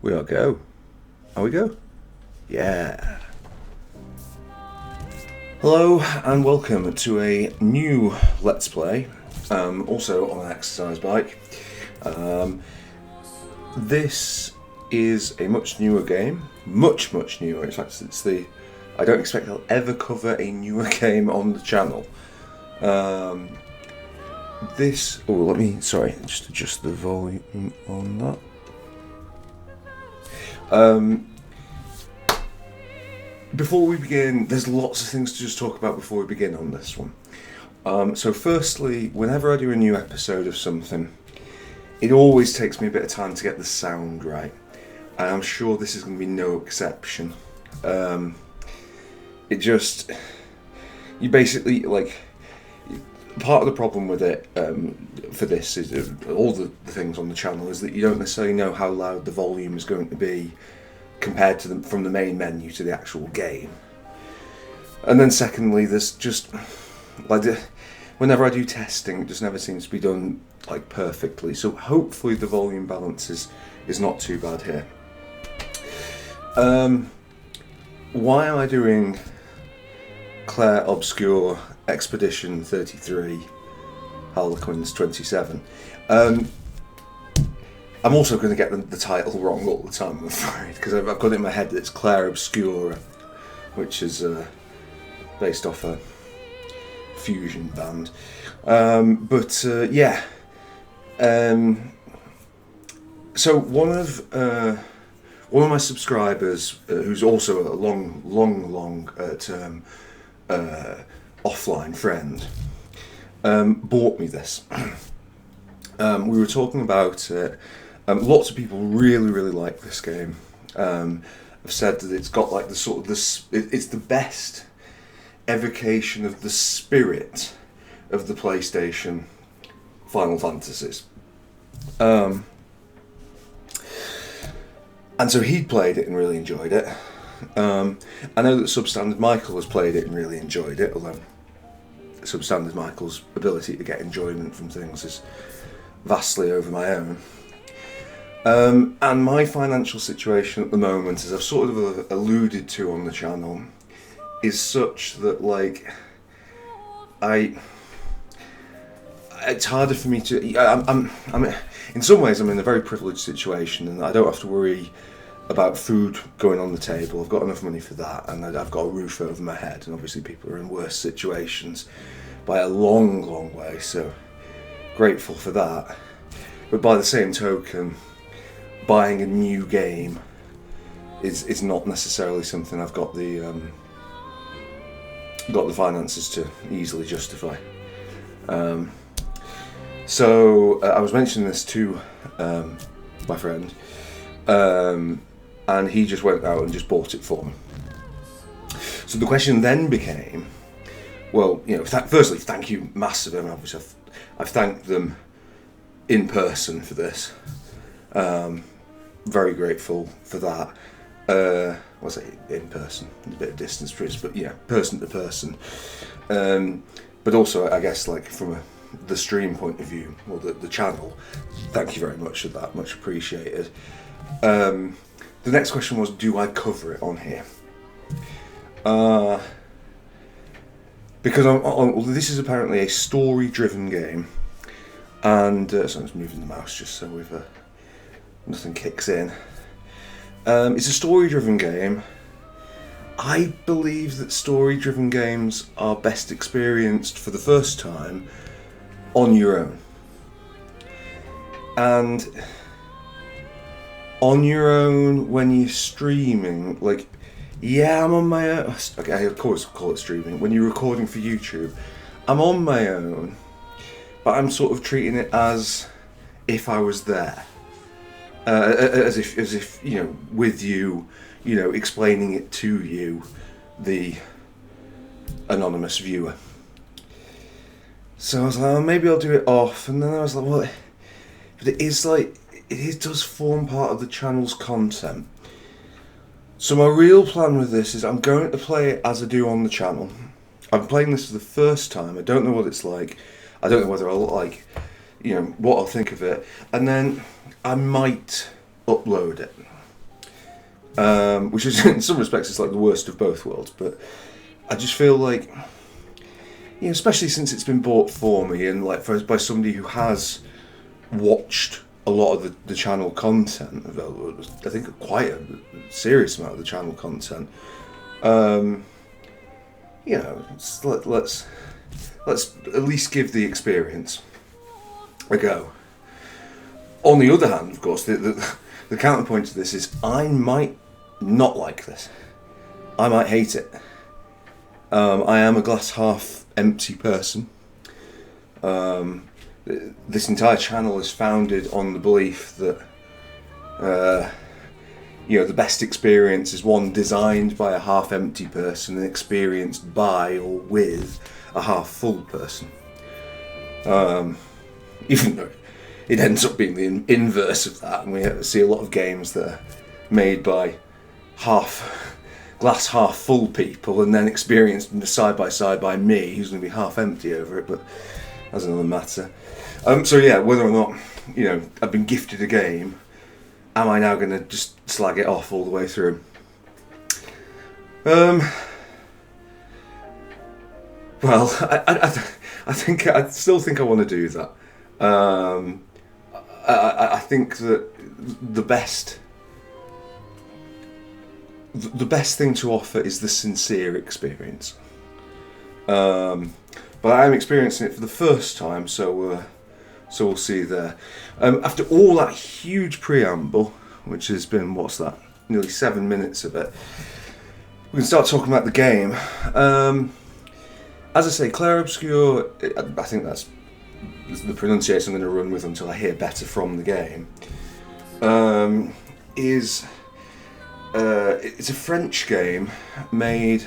We are go. Are we go? Yeah. Hello and welcome to a new Let's Play, also on an exercise bike. This is a much newer game, much newer. In fact, I don't expect I'll ever cover a newer game on the channel. Let me, sorry, just adjust the volume on that. Before we begin, there's lots of things to just talk about before we begin on this one. So firstly, whenever I do a new episode of something, it always takes me a bit of time to get the sound right. And I'm sure this is going to be no exception. You basically, part of the problem with it for this is all the things on the channel is that you don't necessarily know how loud the volume is going to be compared to from the main menu to the actual game. And then secondly, there's just whenever I do testing, it just never seems to be done perfectly. So hopefully the volume balance is not too bad here. Why am I doing Clair, Obscur, Expedition 33, Harlequins 27? I'm also going to get the title wrong all the time, I'm afraid, because I've got it in my head that it's Clair Obscur, which is based off a fusion band. So one of my subscribers, who's also a long term offline friend, bought me this. We were talking about it. Lots of people really like this game. Have said that it's got it's the best evocation of the spirit of the PlayStation Final Fantasies. And so he'd played it and really enjoyed it. I know that Substandard Michael has played it and really enjoyed it, although Substandard Michael's ability to get enjoyment from things is vastly over my own. And my financial situation at the moment, as I've sort of alluded to on the channel, is such that it's harder for me to. I'm in some ways I'm in a very privileged situation, and I don't have to worry about food going on the table. I've got enough money for that, and I've got a roof over my head. And obviously, people are in worse situations by a long way. So grateful for that. But by the same token, buying a new game is not necessarily something I've got the finances to easily justify. So I was mentioning this to my friend, and he just went out and just bought it for me. So the question then became, well, firstly, thank you massive. I mean, obviously, I've thanked them in person for this. Very grateful for that. I'll say in person. There's a bit of distance for us, but yeah, person to person. But also, I guess, from the stream point of view, or the channel, thank you very much for that. Much appreciated. The next question was, do I cover it on here? Because this is apparently a story-driven game, and so I'm just moving the mouse just so nothing kicks in. It's a story-driven game. I believe that story-driven games are best experienced for the first time on your own. And on your own when you're streaming, I'm on my own. Okay, I of course call it streaming. When you're recording for YouTube, I'm on my own, but I'm sort of treating it as if I was there. As if with you, explaining it to you, the anonymous viewer. So I was like, oh, maybe I'll do it off, and then I was like, well, but it does form part of the channel's content. So my real plan with this is I'm going to play it as I do on the channel. I'm playing this for the first time. I don't know what it's like. I don't know whether I'll what I'll think of it, and then I might upload it. which is in some respects it's like the worst of both worlds. But I just feel like, especially since it's been bought for me and like by somebody who has watched a lot of the channel content, I think quite a serious amount of the channel content. Let's at least give the experience a go. On the other hand, of course, the counterpoint to this is I might not like this. I might hate it. I am a glass half empty person. This entire channel is founded on the belief that the best experience is one designed by a half empty person and experienced by or with a half full person. Even though it ends up being the inverse of that, and we see a lot of games that are made by glass half full people and then experienced side by side by me, who's going to be half empty over it, but that's another matter. Whether or not I've been gifted a game, am I now going to just slag it off all the way through? Well, I still think I want to do that. I think that the best thing to offer is the sincere experience. But I am experiencing it for the first time, so we'll see there. After all that huge preamble, which has been, nearly 7 minutes of it, we can start talking about the game. As I say, Clair Obscur, I think that's the pronunciation I'm going to run with until I hear better from the game. It's a French game made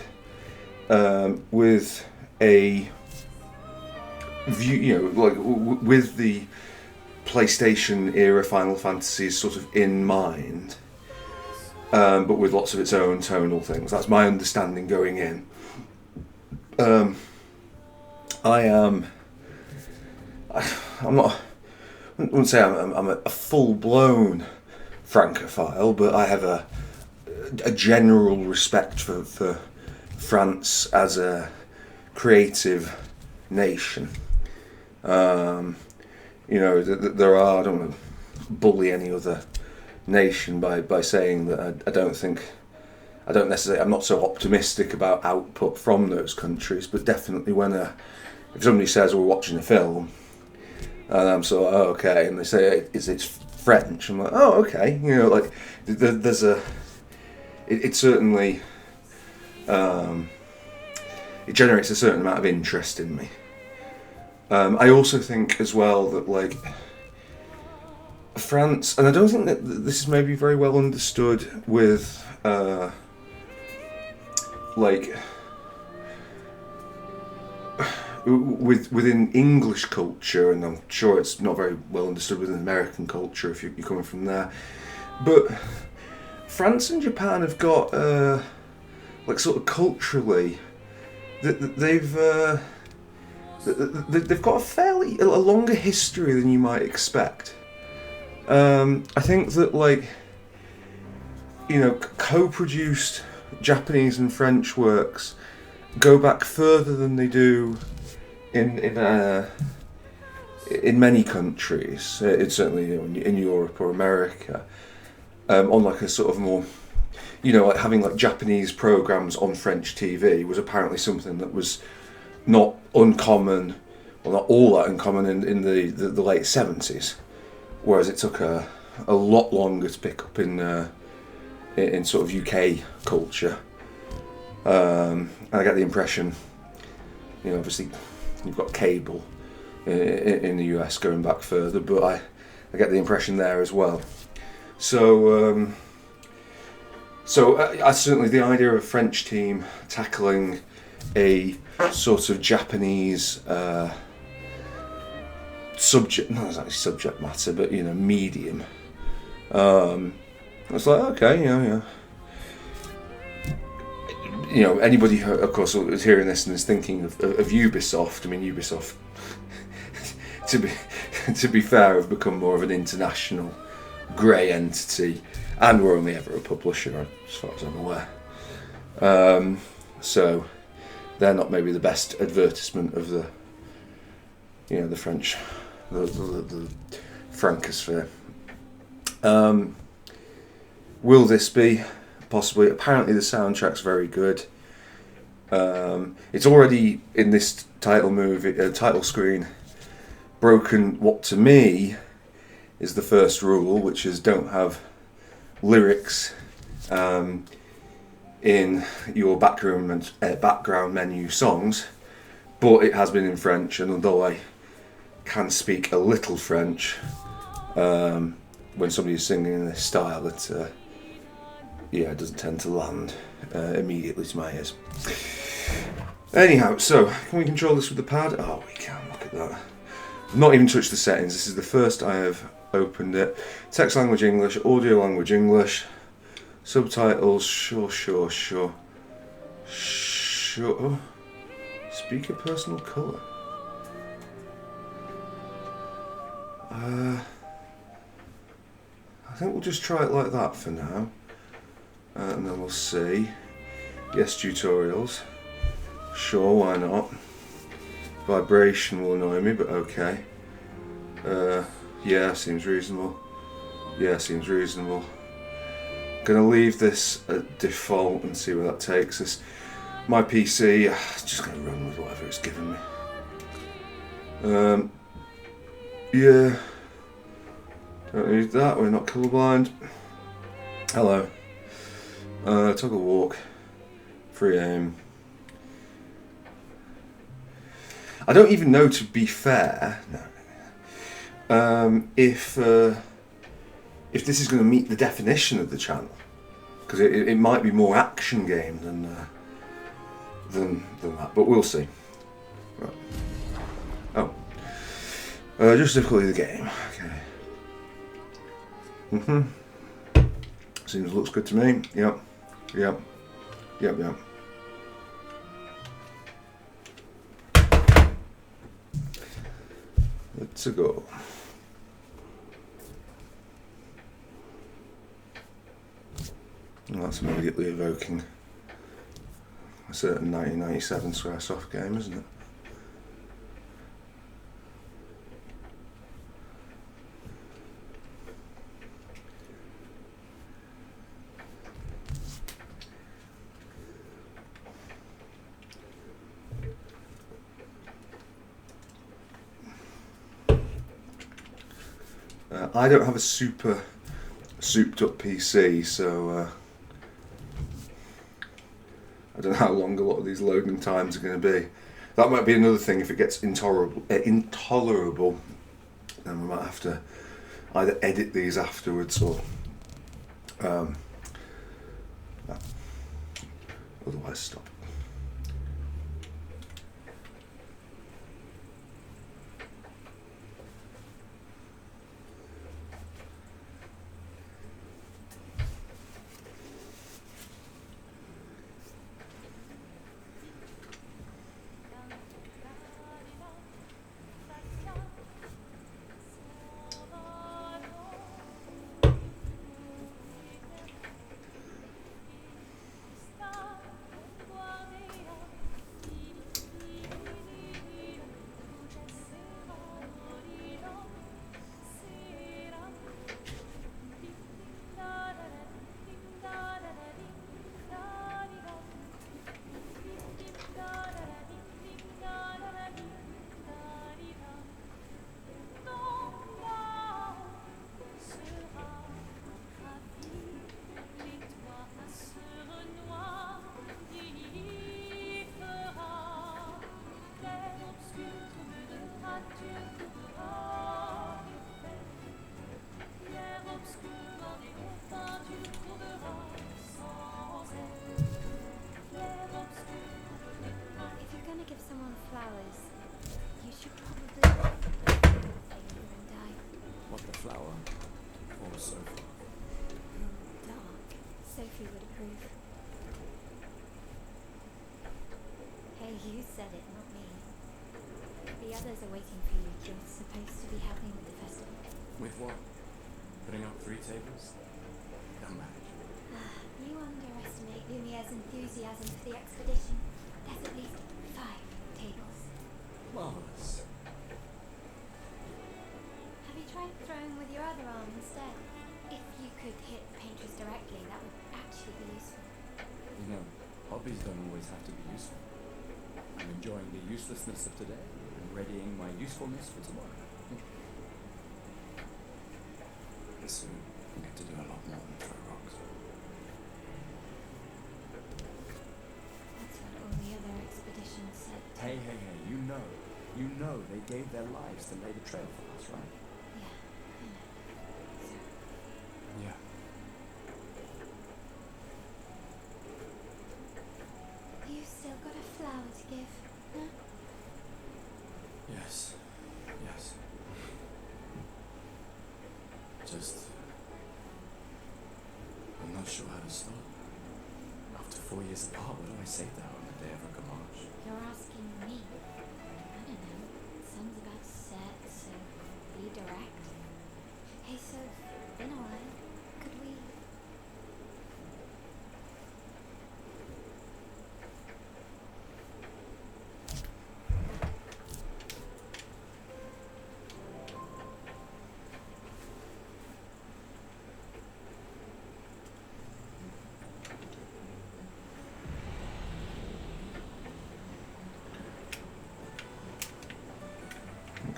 with a view, with the PlayStation era Final Fantasies sort of in mind, but with lots of its own tonal things. That's my understanding going in. I wouldn't say I'm a full-blown Francophile, but I have a general respect for France as a creative nation. There are, I don't want to bully any other nation by saying that I'm not so optimistic about output from those countries, but definitely if somebody says we're watching a film, and I'm sort of, oh, okay, and they say it's French, I'm like, oh, okay, there's it certainly it generates a certain amount of interest in me. I also think as well that France, and I don't think that this is maybe very well understood with within English culture, and I'm sure it's not very well understood within American culture if you're coming from there. But France and Japan have got sort of culturally, they've got a longer history than you might expect. I think that co-produced Japanese and French works go back further than they do in many countries. It's certainly in Europe or America. On a sort of more, having Japanese programs on French TV was apparently something that was not uncommon, well, not all that uncommon in the late 70s, whereas it took a lot longer to pick up in sort of UK culture. And I get the impression, obviously you've got cable in the US going back further, but I get the impression there as well. So certainly the idea of a French team tackling a sort of Japanese subject, not exactly subject matter, but medium. It's okay, anybody who, of course, is hearing this and is thinking of Ubisoft. I mean, Ubisoft, to be fair, have become more of an international grey entity, and we're only ever a publisher, as far as I'm aware. So they're not maybe the best advertisement of the, the French, the Francosphere. Will this be? Possibly. Apparently the soundtrack's very good. It's already in this title screen, broken what to me is the first rule, which is don't have lyrics in your background menu songs, but it has been in French, and although I can speak a little French, when somebody's singing in this style, it doesn't tend to land immediately to my ears. Anyhow, so can we control this with the pad? Oh, we can. Look at that. I've not even touched the settings. This is the first I have opened it. Text language English, audio language English, subtitles, sure. Speaker personal colour. I think we'll just try it like that for now, and then we'll see. Yes, tutorials. Sure, why not? Vibration will annoy me, but okay. Yeah, seems reasonable. Gonna leave this at default and see where that takes us. My PC, just gonna run with whatever it's given me. Yeah. Don't need that, we're not colourblind. Hello. Toggle walk. Free aim. I don't even know, to be fair, if this is going to meet the definition of the channel, because it might be more action game than that, but we'll see. Right. Oh, just difficulty of the game. Okay. Looks good to me. Yep. Let's go. Well, that's immediately evoking a certain 1997 Squaresoft game, isn't it? I don't have a super souped up PC, so I don't know how long a lot of these loading times are going to be. That might be another thing. If it gets intolerable, then we might have to either edit these afterwards or otherwise stop. You said it, not me. The others are waiting for you. You're supposed to be helping with the festival. With what? Putting up 3 tables? Don't manage. You underestimate Lumière's enthusiasm for the expedition. There's at least 5 tables. Marvelous. Have you tried throwing with your other arm instead? If you could hit the painters directly, that would actually be useful. You know, hobbies don't always have to be useful. I'm enjoying the uselessness of today and readying my usefulness for tomorrow. And soon, I'll get to do a lot more than throw rocks. That's what all the other expeditions said. Hey, you know they gave their lives to lay the trail for us, right? Yeah, I know. So, Yeah. you still got a flower to give, no? Yes. Just... I'm not sure how to start. After 4 years apart, what do I say to her on the day of her Gamache? You're asking me. I don't know. Son's about to set, so be direct. Hey, Soph, been a while. Could we...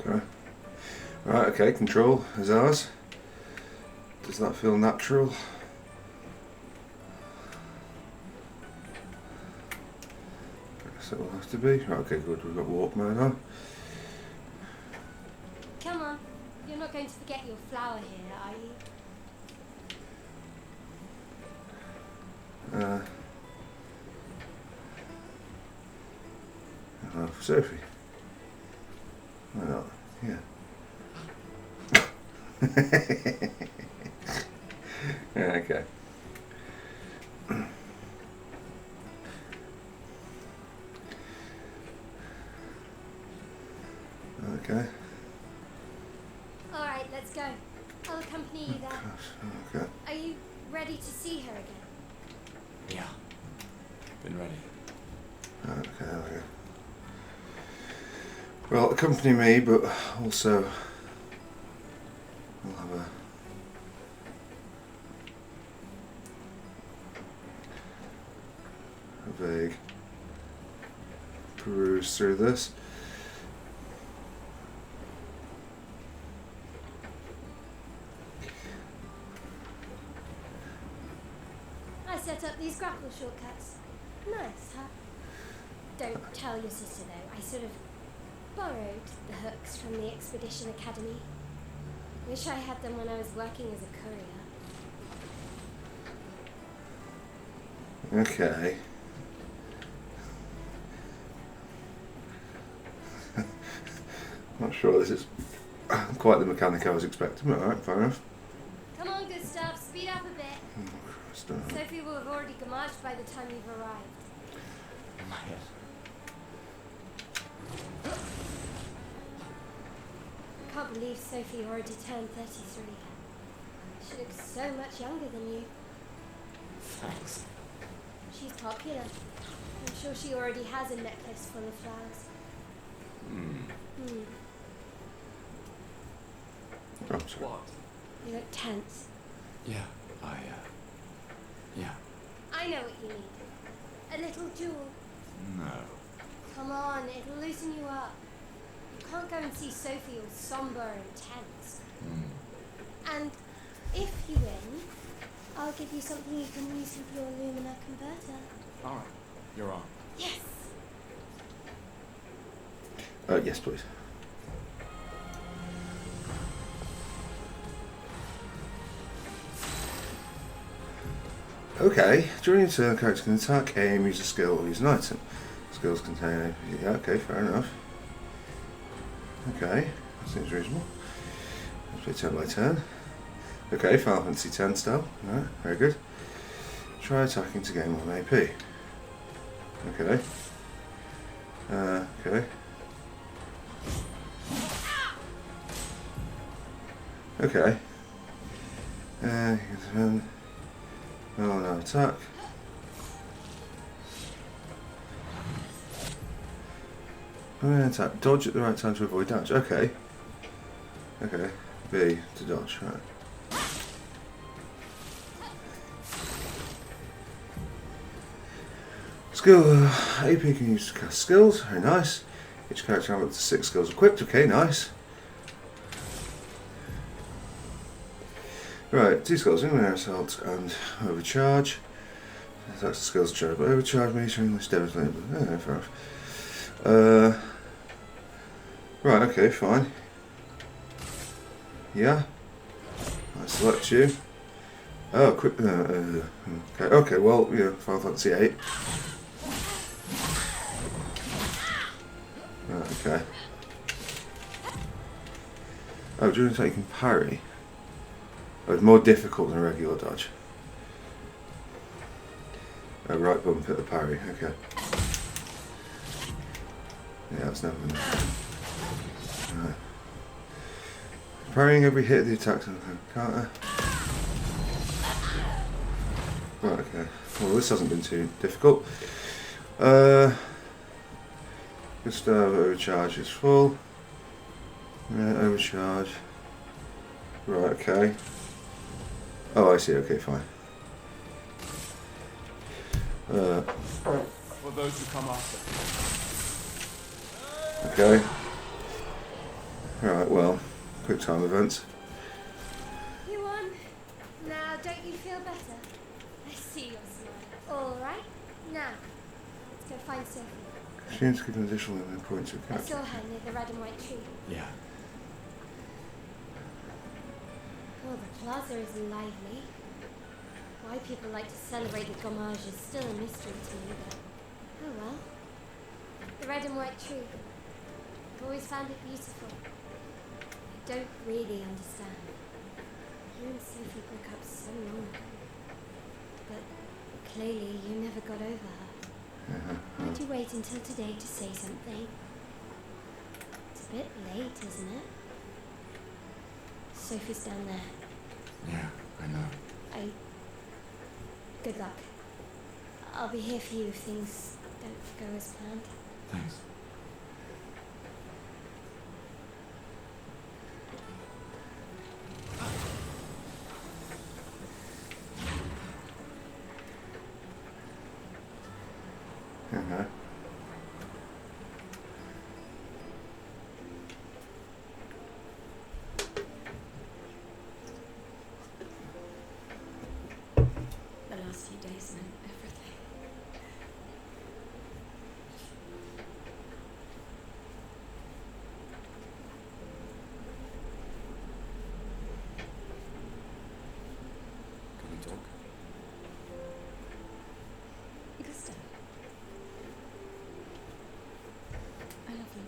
Okay. Right, okay, control is ours. Does that feel natural? So it will have to be. Right, okay, good, we've got walk mode on. Come on. You're not going to forget your flower here, are you? Hello, Sophie. Why not? Yeah. Yeah, okay. Okay. Alright, let's go. I'll accompany you there. Gosh, okay. Are you ready to see her again? Yeah. Been ready. Okay, there we go. Well, accompany me, but also we'll have a vague peruse through this. I set up these grapple shortcuts. Nice, huh? Don't tell your sister though. I sort of borrowed the hooks from the Expedition Academy. Wish I had them when I was working as a courier. Okay. Not sure this is quite the mechanic I was expecting, but alright, fair enough. Come on, good stuff. Speed up a bit. Sophie will have already gamaged by the time you've arrived. In my head. I can't believe Sophie already turned 33. She looks so much younger than you. Thanks. She's popular. I'm sure she already has a necklace full of flowers. Oh, sorry. What? You look tense. Yeah, yeah. I know what you need. A little jewel. No. Come on, it'll loosen you up. You can't go and see Sophie all somber and tense. And if you win, I'll give you something you can use with your Lumina converter. Alright, you're on. Yes! Yes, please. Okay, during your turn, character can attack, aim, use a skill, or use an item. Skills contain... Yeah, okay, fair enough. Okay, that seems reasonable. Let's play turn by turn. Okay, Final Fantasy X style. Alright, very good. Try attacking to gain 1 AP. Okay. Okay. Okay. Oh no, attack. Attack. Dodge at the right time to avoid damage. Okay. Okay. B to dodge. Right. Skill. AP can use to cast skills. Very nice. Each character has up to 6 skills equipped. Okay, nice. Right, 2 skills, in air assault and overcharge. That's the skills charge, but overcharge means English devastating. Yeah, fair enough. Right, okay, fine. Yeah. I select you. Oh, quick. Okay, well, yeah, Final Fantasy 8. Right, okay. Oh, during attack you can parry. Oh, it's more difficult than a regular dodge. Oh, right bump at the parry, okay. Yeah, that's never been. Right. Parrying every hit of the attack, can't I? Right, okay. Well, this hasn't been too difficult. Just overcharge is full. Overcharge. Right, okay. Oh, I see, okay, fine. For those who come after. Okay. Alright, well, quick time events. You won. Now, don't you feel better? I see your smile. All right. Now, let's go find Sophie. She needs to give an additional points to I character. saw her near the red and white tree. Yeah. Oh, the plaza is lively. Why people like to celebrate the gommage is still a mystery to me, but oh well. The red and white tree. I've always found it beautiful. I don't really understand. You and Sophie broke up so long ago. But clearly you never got over her. Why'd you wait until today to say something? It's a bit late, isn't it? Sophie's down there. Yeah, I know. Good luck. I'll be here for you if things don't go as planned. Thanks. Uh-huh. The last few days meant everything. Can we talk? Gustav. I love you.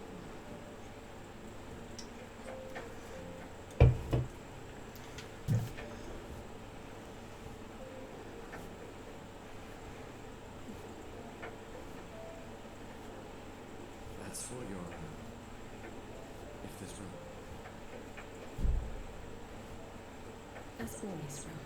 That's for your. If there's room. There's always room.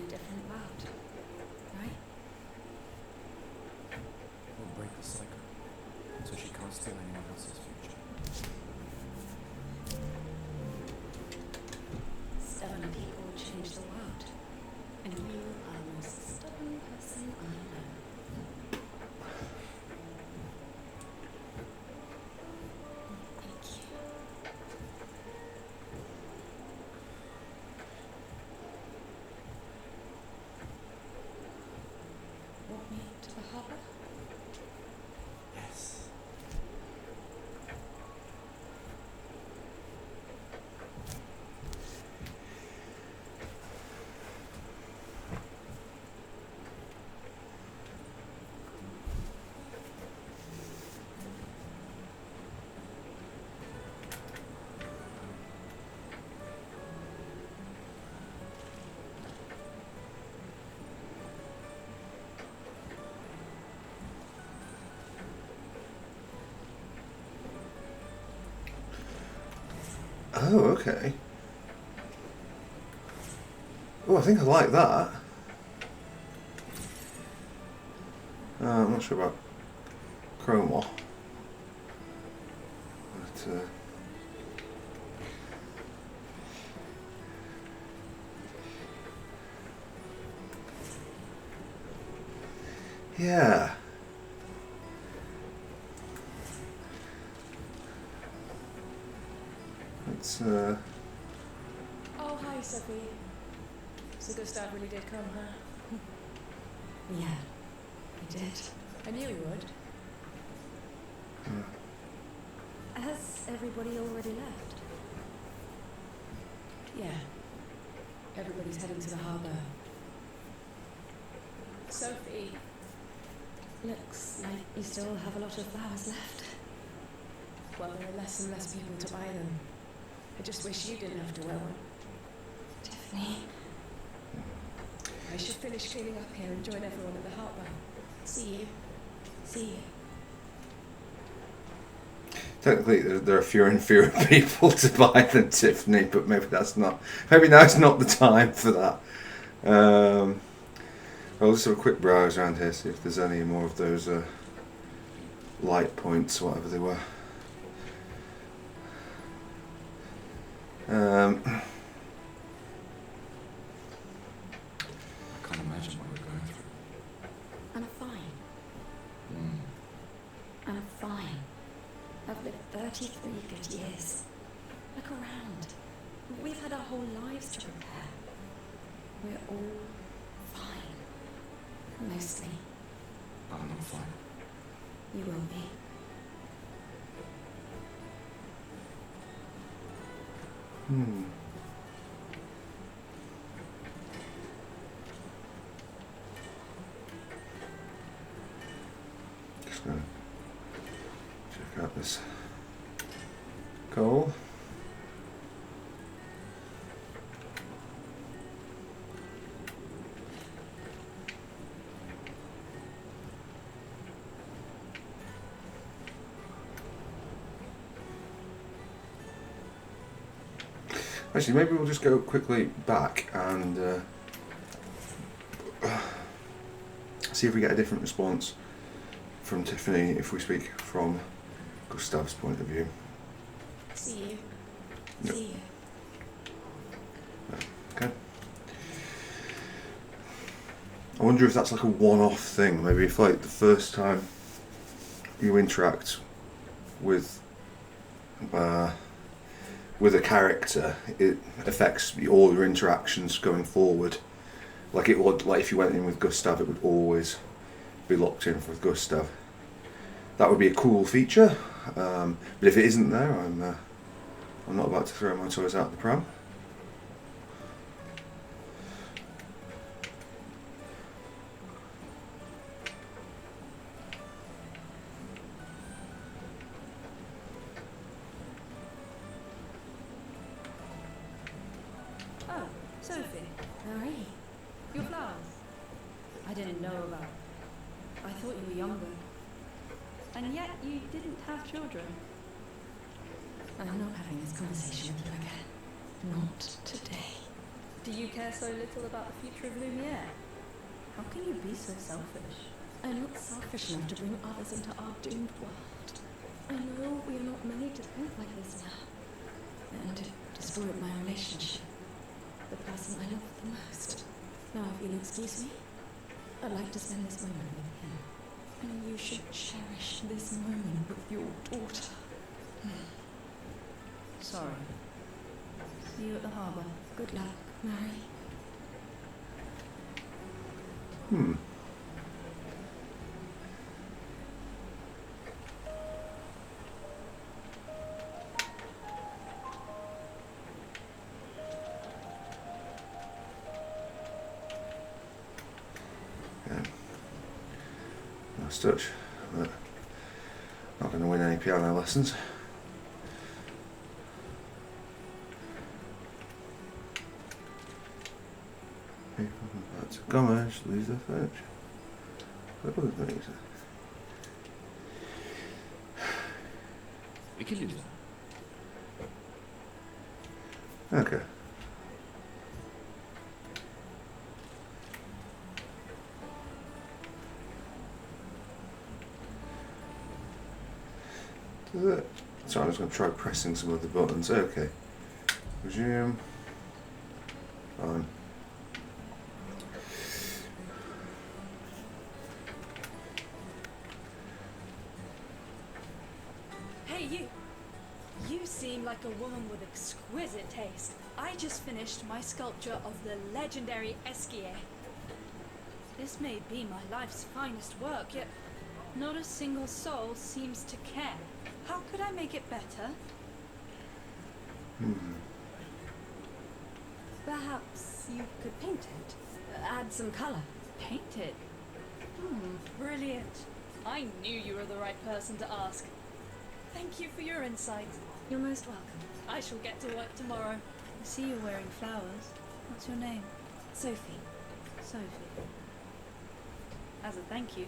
a different world, right? We'll break the cycle, so she can't steal anyone else's future. Stubborn people change the world. And you are the most stubborn person I know. Thank you. Walk me to the harbour? Yes. Oh, okay. Oh, I think I like that. I'm not sure about chroma. But, yeah. It's, Oh, hi, Sophie. So Gustav really did come, huh? Yeah, he did. I knew he would. Has everybody already left? Yeah. Everybody's heading to the harbour. Sophie. Looks like you still have a lot of flowers left. Well, there are less and less people to buy them. I just wish you didn't have to wear one. Tiffany. I should finish cleaning up here and join everyone at the harbour. See you. See you. technically, there are fewer and fewer people to buy than Tiffany, but maybe now's not the time for that. I'll just have a quick browse around here, see if there's any more of those light points, whatever they were. I can't imagine what we're going through. I'm fine. I'm fine. I've lived 33 good years. Look around. We've had our whole lives to prepare. We're all fine. Mostly. I'm not fine. You will be. Just gonna check out this coal. Actually, maybe we'll just go quickly back and see if we get a different response from Tiffany if we speak from Gustav's point of view. See you. Yep. See you. Okay. I wonder if that's like a one-off thing. Maybe if like the first time you interact with a character, it affects all your interactions going forward. Like it would, like if you went in with Gustav, it would always be locked in with Gustav. That would be a cool feature, but if it isn't there, I'm not about to throw my toys out the pram. Oh, Sophie. Marie. Your flowers. I didn't know about. I thought you were younger. And yet you didn't have children. I'm not having this conversation with you again. Not today. Do you care so little about the future of Lumiere? How can you be so selfish? I'm not selfish enough to bring others into our doomed world. I know we are not made to think like this now. And it destroyed my relationship. The person I love the most. Now, if you'll excuse me, I'd like to spend this moment with him. And you should cherish this moment with your daughter. Sorry. See you at the harbour. Good luck, Mary. Nice touch, but not going to win any piano lessons. People back to Gomez, lose their fetch. What other things? We can use that. Okay. So I'm just going to try pressing some of the buttons. Okay. Resume. Fine. Hey, you! You seem like a woman with exquisite taste. I just finished my sculpture of the legendary Esquier. This may be my life's finest work, yet not a single soul seems to care. How could I make it better? Perhaps you could paint it. Add some colour. Paint it? Brilliant. I knew you were the right person to ask. Thank you for your insight. You're most welcome. I shall get to work tomorrow. I see you're wearing flowers. What's your name? Sophie. Sophie. As a thank you,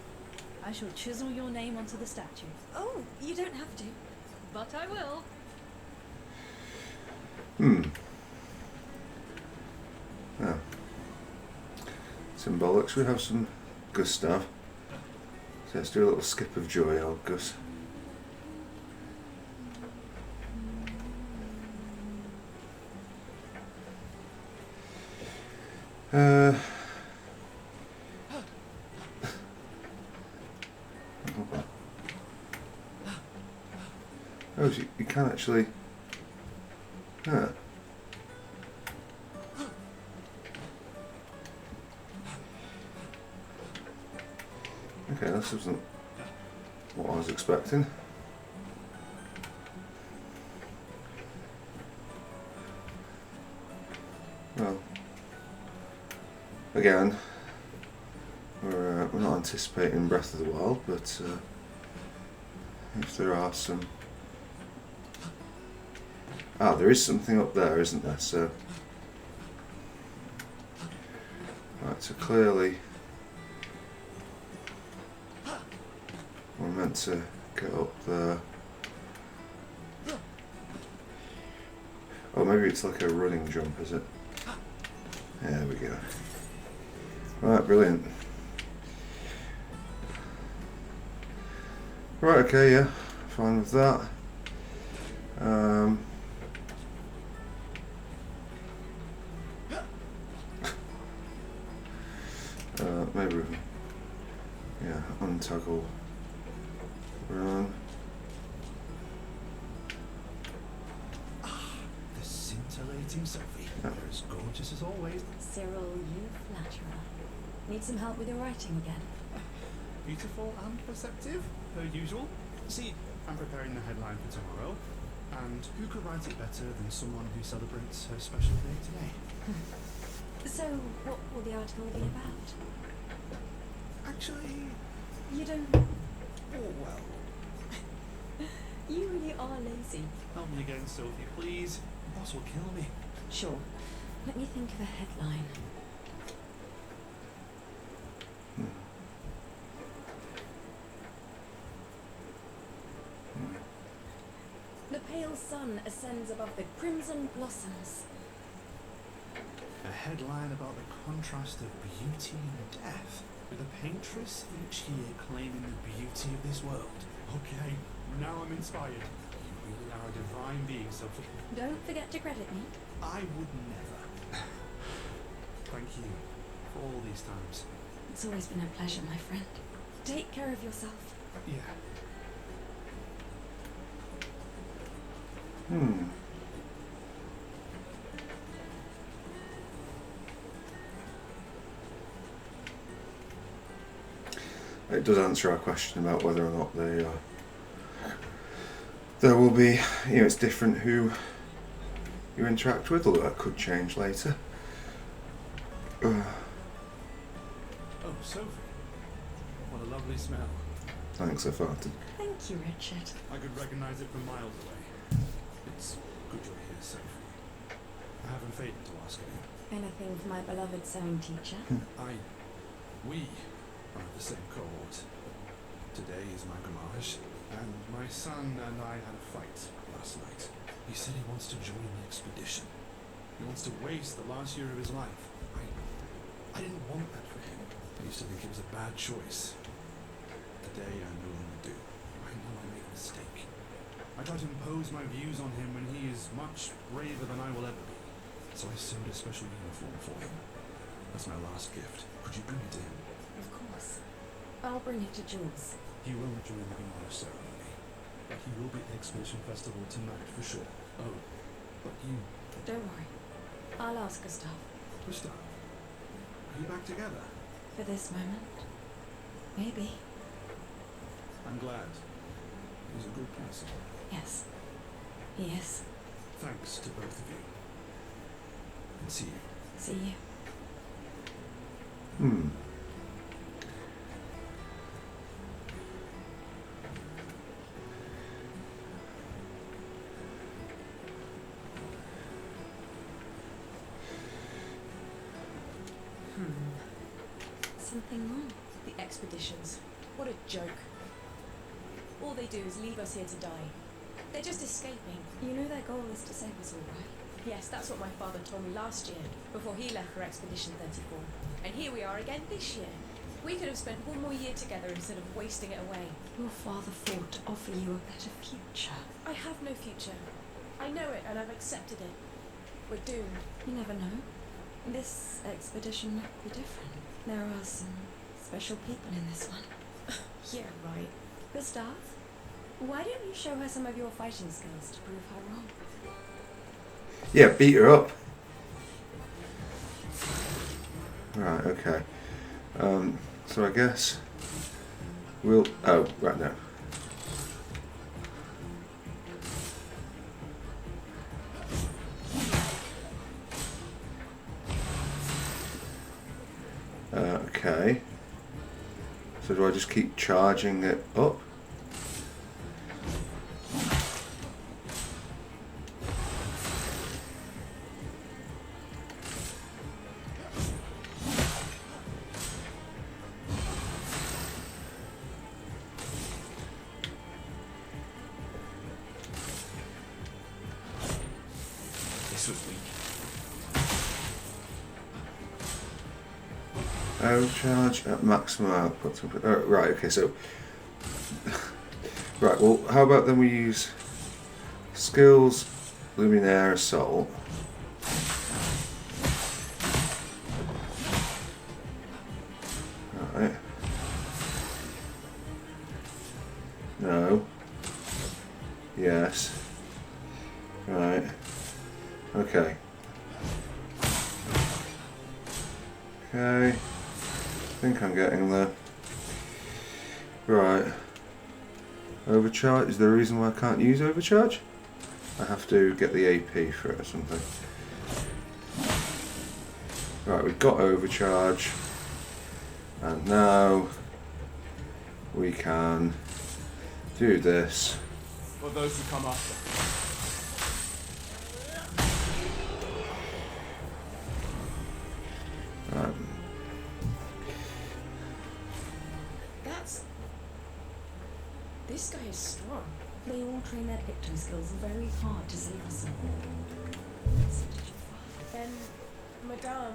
I shall chisel your name onto the statue. Oh, you don't have to. But I will. Yeah. Symbolics, we have some Gustav. So let's do a little skip of joy, old Gus. Oh, so you can actually. Yeah. Okay, this isn't what I was expecting. Well, again, we're not anticipating Breath of the Wild, but if there are some. There is something up there, isn't there? So, right, so clearly we're meant to get up there. Oh, maybe it's like a running jump, is it? There we go. Right, brilliant. Right, okay, yeah, fine with that. Maybe we can, yeah, untoggle run. The scintillating Sophie. Yeah. You're as gorgeous as always. Cyril, you flatterer. Need some help with your writing again? Beautiful and perceptive, per usual. See, I'm preparing the headline for tomorrow, and who could write it better than someone who celebrates her special day today? So, what will the article be about? Actually, You don't... oh well. You really are lazy. Help me again, Sophie, please. Boss will kill me. Sure. Let me think of a headline. The pale sun ascends above the crimson blossoms. A headline about the contrast of beauty and death, with a paintress each year claiming the beauty of this world. Okay, now I'm inspired. You really are a divine being, Sophie. Don't forget to credit me. I would never. Thank you for all these times. It's always been a pleasure, my friend. Take care of yourself. Yeah. It does answer our question about whether or not they there will be, it's different who you interact with, although that could change later. Oh, Sophie. What a lovely smell. Thanks, I farted. Thank you, Richard. I could recognize it from miles away. It's good you're here, Sophie. I haven't failed to ask you. Anything for my beloved sewing teacher? We are of the same cohort. Today is my homage, and my son and I had a fight last night. He said he wants to join the expedition. He wants to waste the last year of his life. I didn't want that for him. I used to think it was a bad choice. Today I no longer do. I know I made a mistake. I tried to impose my views on him when he is much braver than I will ever be. So I sewed a special uniform for him. That's my last gift. Could you bring it to him? Of course. I'll bring it to Jules. He won't join the honor ceremony, but he will be at the Expedition Festival tonight for sure. Oh, but you, Don't worry. I'll ask Gustav. Gustav, are you back together? For this moment. Maybe. I'm glad. He's a good person. Yes. He is. Thanks to both of you. And see you. See you. Something wrong. The expeditions. What a joke. All they do is leave us here to die. They're just escaping. You know their goal is to save us all, right? Yes, that's what my father told me last year, before he left for Expedition 34. And here we are again this year. We could have spent one more year together instead of wasting it away. Your father fought to offer you a better future. I have no future. I know it, and I've accepted it. We're doomed. You never know. This expedition might be different. There are some special people in this one. Yeah, right. Gustav, why don't you show her some of your fighting skills to prove her wrong? Yeah, beat her up. Right, okay. So I guess we'll... Oh, right now. Okay. So do I just keep charging it up? This was weak. Overcharge at maximum output. Right, okay, so... right, well, how about then we use skills, Luminaire Assault. Right. No. Yes. Right. Okay. Okay. I think I'm getting there. Right. Overcharge. Is there a reason why I can't use overcharge? I have to get the AP for it or something. Right, we've got overcharge. And now we can do this. For those who come after. This guy is strong. They all train their picking skills very hard to save us all. Then Madame,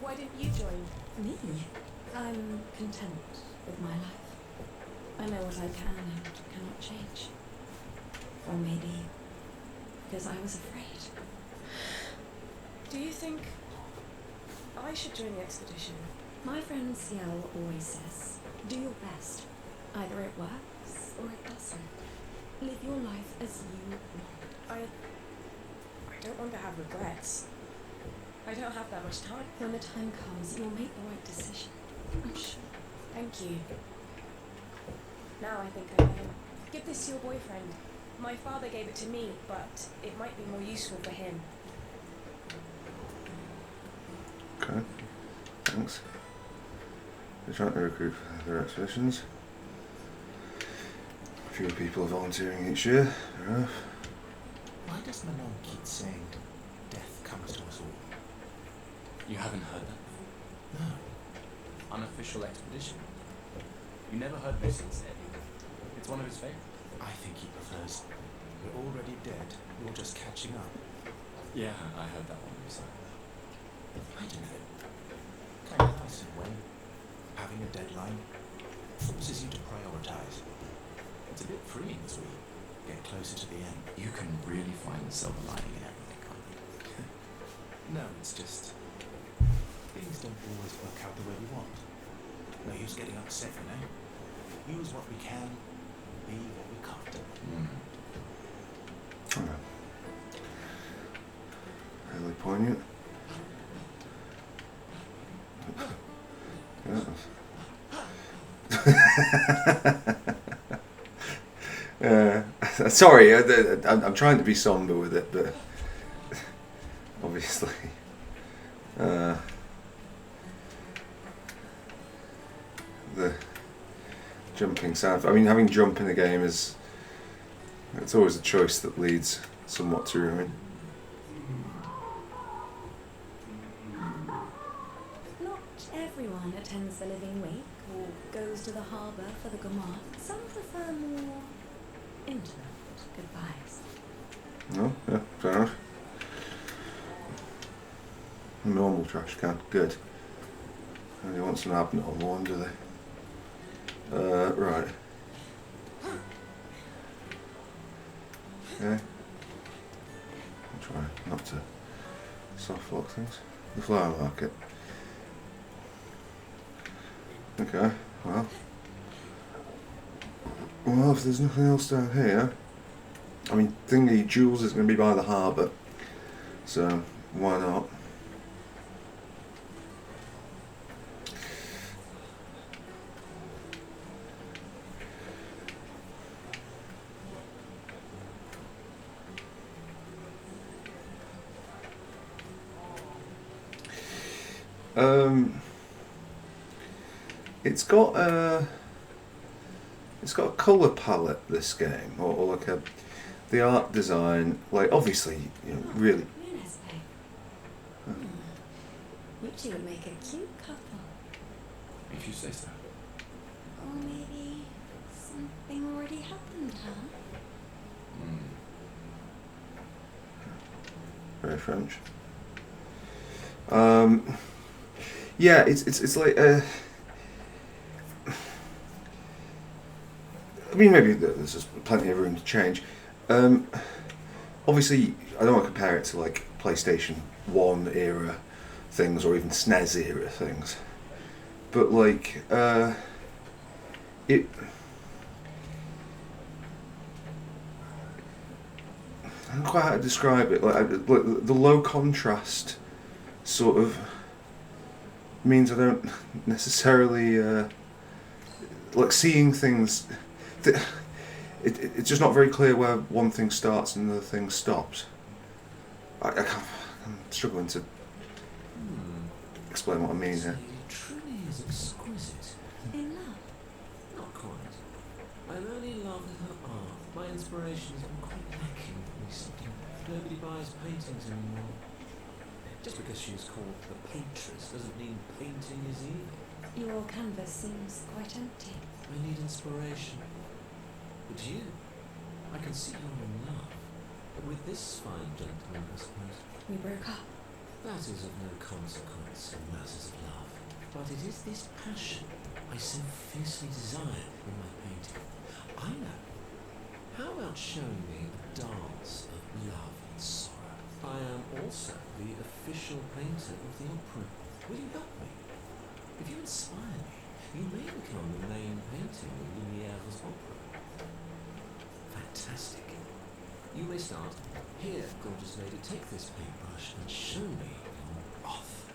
why didn't you join? Me? I'm content with my life. I know what I can and cannot change. Or maybe because I was afraid. Do you think I should join the expedition? My friend Ciel always says, do your best. Either it works or it doesn't. Live your life as you want. I don't want to have regrets. I don't have that much time. When the time comes, you'll make the right decision. I'm sure. Thank you. Now I think I know. Give this to your boyfriend. My father gave it to me, but it might be more useful for him. Okay, thanks. They're trying to recruit for their expeditions. Fewer people are volunteering each year. Fair enough. Why does Manon keep saying death comes to us all? You haven't heard that before? No. Unofficial expedition. You never heard Vincent say it. It's one of his favorites. I think he prefers, we're already dead, you're just catching up. Yeah, I heard that one also. I don't know. Kind of nice in a way. Having a deadline forces you to prioritise. It's a bit freeing as we get closer to the end. You can really find the silver lining in everything, can't you? No, it's just things don't always work out the way we want. No use getting upset, you know. Use what we can, be what we can't. Okay. Really poignant. Sorry, I'm trying to be somber with it, but obviously, the jumping sound. I mean, having jump in the game it's always a choice that leads somewhat to ruin. Not everyone attends the Living Week or goes to the harbour for the gourmand. Some prefer more intimate goodbyes. No, yeah, fair enough. A normal trash can, good. Only wants an abnormal one, do they? Right. Okay. I'll try not to soft lock things. The flower market. Okay, well. Well, if there's nothing else down here, I mean, thingy, Jules is going to be by the harbour, so why not? It's got a colour palette, this game, or like the art design, like obviously, you know, really. You two would make a cute couple. If you say so. Or maybe something already happened, huh? Very French. Yeah, it's like I mean, maybe there's just plenty of room to change. Obviously, I don't want to compare it to like PlayStation 1 era things or even SNES era things, but like it. I don't know quite how to describe it. Like the low contrast sort of means I don't necessarily like seeing things. It's just not very clear where one thing starts and another thing stops. I'm struggling to explain what I mean here. It truly is exquisite. In love? Not quite. I'm only in love with her art. My inspiration has been quite lacking recently. Nobody buys paintings anymore. Just because she is called the paintress doesn't mean painting is evil. Your canvas seems quite empty. I need inspiration. But you, I can see you're in love. But with this fine gentleman, I suppose. We broke up. That is of no consequence in matters of love. But it is this passion I so fiercely desire in my painting. I know. How about showing me a dance of love and sorrow? I am also the official painter of the opera. Will you help me? If you inspire me, you may become the main painting of Lumiere's opera. Fantastic. You may start. Here, gorgeous lady, take this paintbrush and show me your wrath.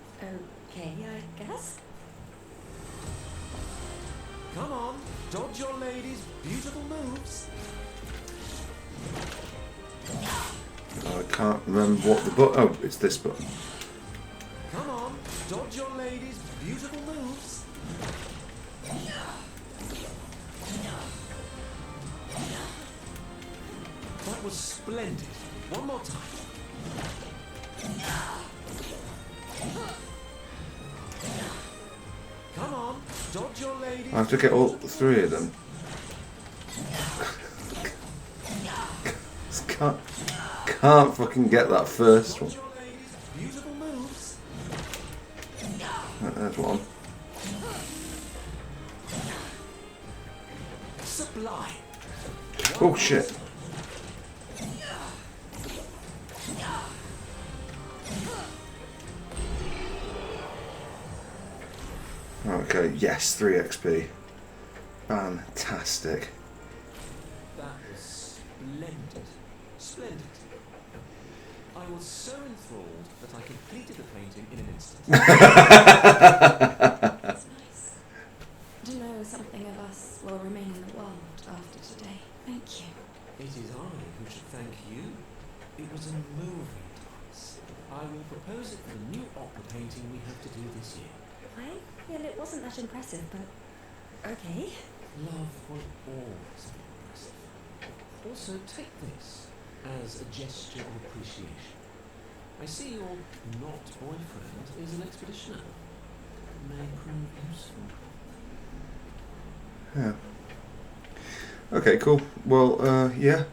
Okay, I guess. Come on, dodge your lady's beautiful moves. I can't remember what the button. Oh, it's this button. Come on, dodge your lady's beautiful moves. That was splendid. One more time. Come on, dodge your lady's. I have to get all three of them. Can't fucking get that first one. Dodge your lady's beautiful moves. There's one. Sublime. Oh shit. Okay, yes, 3 XP. Fantastic. That was splendid. Splendid. I was so enthralled that I completed the painting in an instant. It's nice to know something of us will remain in the world after today. Thank you. It is I who should thank you. It was a moving dance. I will propose it for the new opera painting we have to do this year. I feel it wasn't that impressive, but okay. Love will always be impressive. Also, take this as a gesture of appreciation. I see your not boyfriend is an expeditioner. May prove useful. Yeah. Okay, cool. Well, yeah.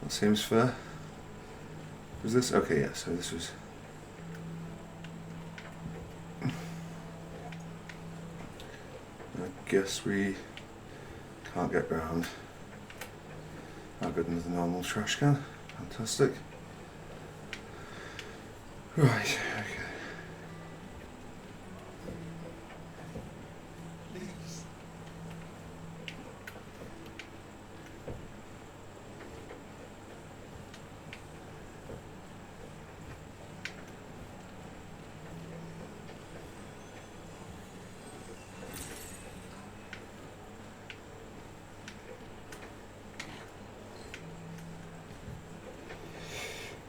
That seems fair. Was this? Okay, yeah, so this was... I guess we can't get round. How good into the normal trash can. Fantastic. Right, okay.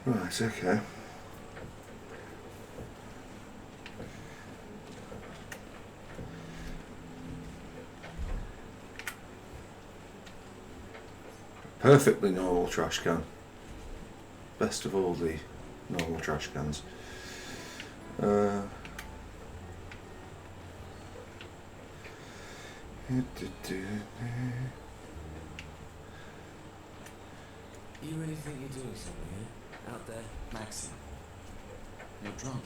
Right, okay. Perfectly normal trash can. Best of all the normal trash cans. You really think you're doing something, eh? Out there? Maxie, you're drunk.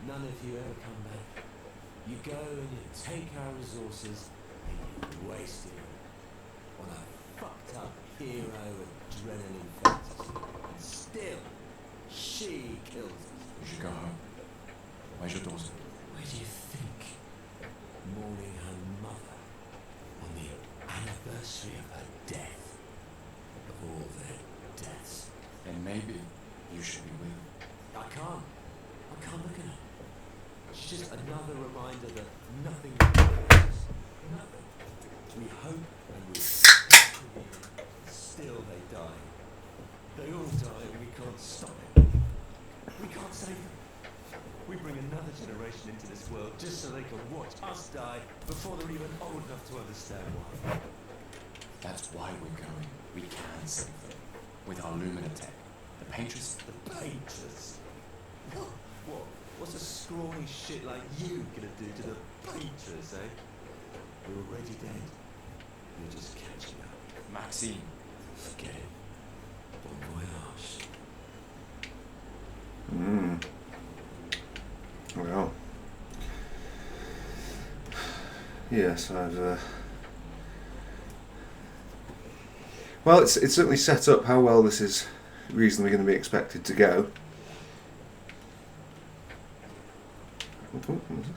None of you ever come back. You go and you take our resources and you waste it all on a fucked up hero adrenaline fantasy. And still, she kills us. You should go home. Where's your daughter? Where do you think? Mourning her mother on the anniversary of her death. Of all their deaths. Then maybe you should be with her. I can't look at her. She's just another reminder that nothing matters. Nothing. We hope and we still they die. They all die and we can't stop it. We can't save them. We bring another generation into this world just so they can watch us die before they're even old enough to understand why. That's why we're going. We can save them. With our Luminatech. The paintress. The painters. What? What's a scrawny shit like you gonna do to the painters, eh? We're already dead. You're just catching up. Maxine. Forget it. Bon voyage. Well. Yes, I've... Well, it's certainly set up how well this is reasonably going to be expected to go. Oh, what was this?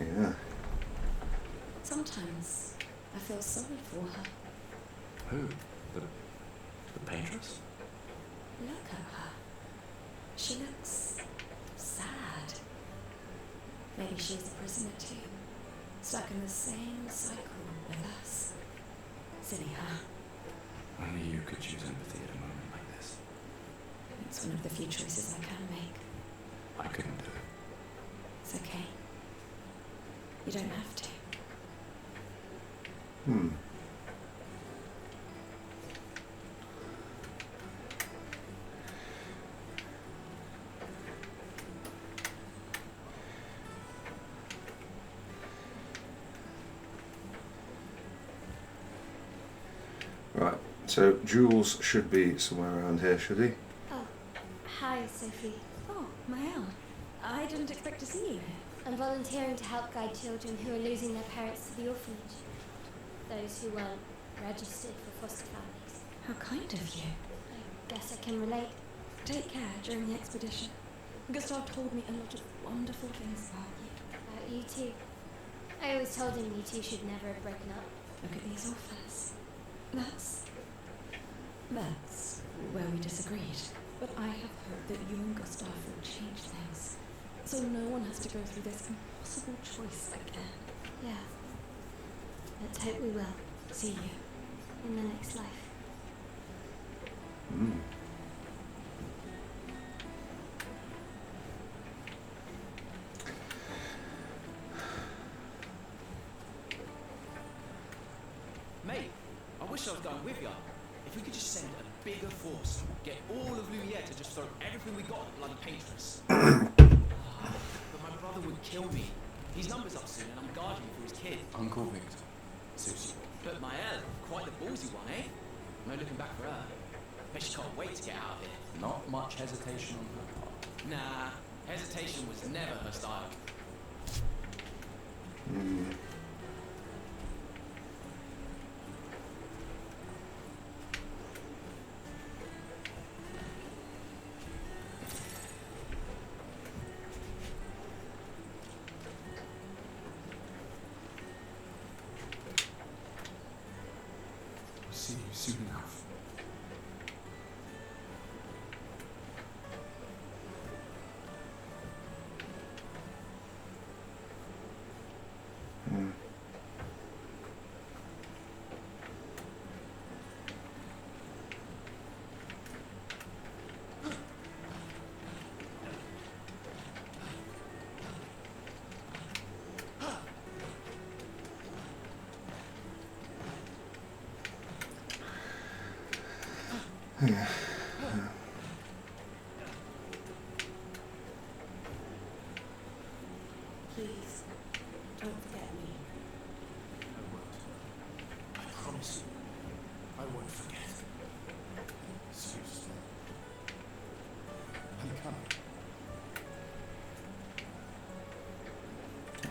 Yeah. Sometimes I feel sorry for her. Who? The paintress? Look at her. She looks sad. Maybe she's a prisoner too, stuck in the same cycle with us. Silly her. Only you could choose empathy at a moment like this. It's one of the few choices I can make. I couldn't do it. It's okay. You don't have to. Right, so Jules should be somewhere around here, should he? Oh, hi, Sophie. Oh, Mael. I didn't expect to see you here. I'm volunteering to help guide children who are losing their parents to the orphanage. Those who weren't registered for foster families. How kind of you. I guess I can relate. Take care during the expedition. Gustav told me a lot of wonderful things about you. About you too. I always told him you two should never have broken up. Look at these offers. That's where we disagreed. But I have hope that you and Gustav will change things, so no one has to go through this impossible choice again. Yeah. Let's hope we will. See you in the next life. Mate, I wish I was going with you. If we could just send a bigger force, get all of Lumiere to just throw everything we got at the bloody paintress. But my brother would kill me. His number's up soon and I'm guarding for his kid. Uncle Victor. Susie. But Mael, quite the ballsy one, eh? No looking back for her. Bet she can't wait to get out of here. Not much hesitation on her part. Nah, hesitation was never her style. See you soon enough. Please, don't forget me. I won't. I promise you. I won't forget. Seriously. I'm coming.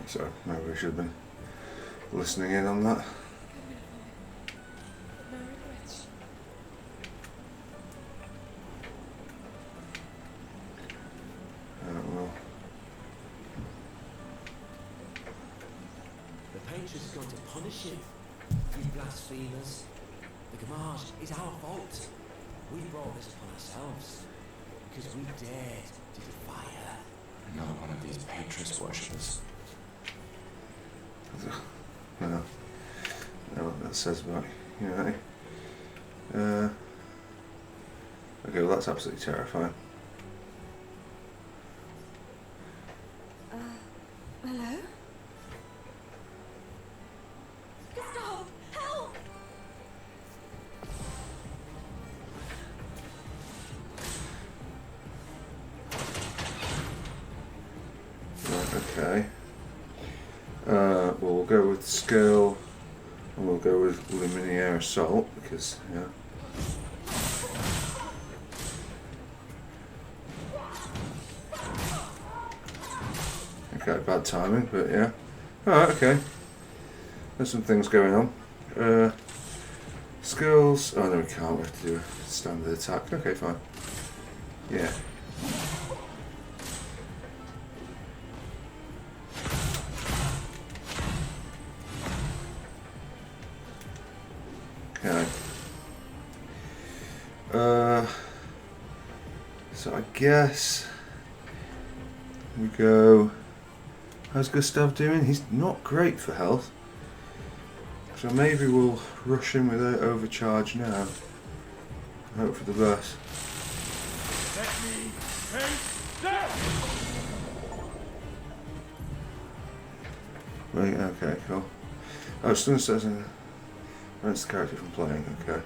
So maybe we should have been listening in on that. No regrets. Well, The paintress is going to punish you, you blasphemers. The Gamage is our fault. We brought this upon ourselves because we dared to defy her. Another one of these paintress worshippers. I don't know what that says about humanity. Okay, well that's absolutely terrifying. Hello? Gustav, help! Right, okay. Well, we'll go with skill, and we'll we'll go with Luminaire Assault because, yeah. Okay, bad timing, but yeah. Alright, okay. There's some things going on. Skills. Oh no, we can't. We have to do a standard attack. Okay, fine. Yeah. Okay. So I guess we go. How's Gustav doing? He's not great for health. So maybe we'll rush him without overcharge now. Hope for the best. Let me take that! Right, okay, cool. Oh, stun says that's the character from playing, okay.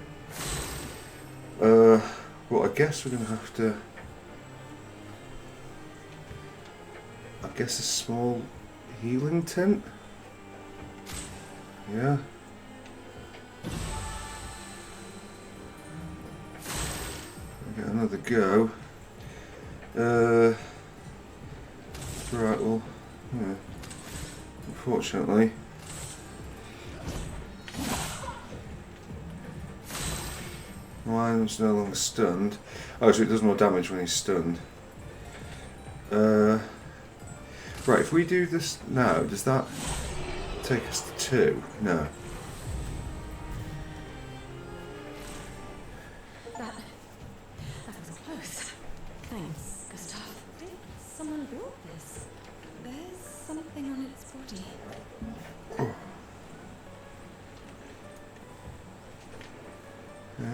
Well, I guess we're gonna have to. I guess a small healing tent? Yeah. Get another go. Right, well, yeah. Unfortunately. Lion's no longer stunned. Oh, so it does more damage when he's stunned. Right, if we do this now, does that take us to 2? No. That was close. Thanks, Gustav. I think someone brought this. There's something on its body.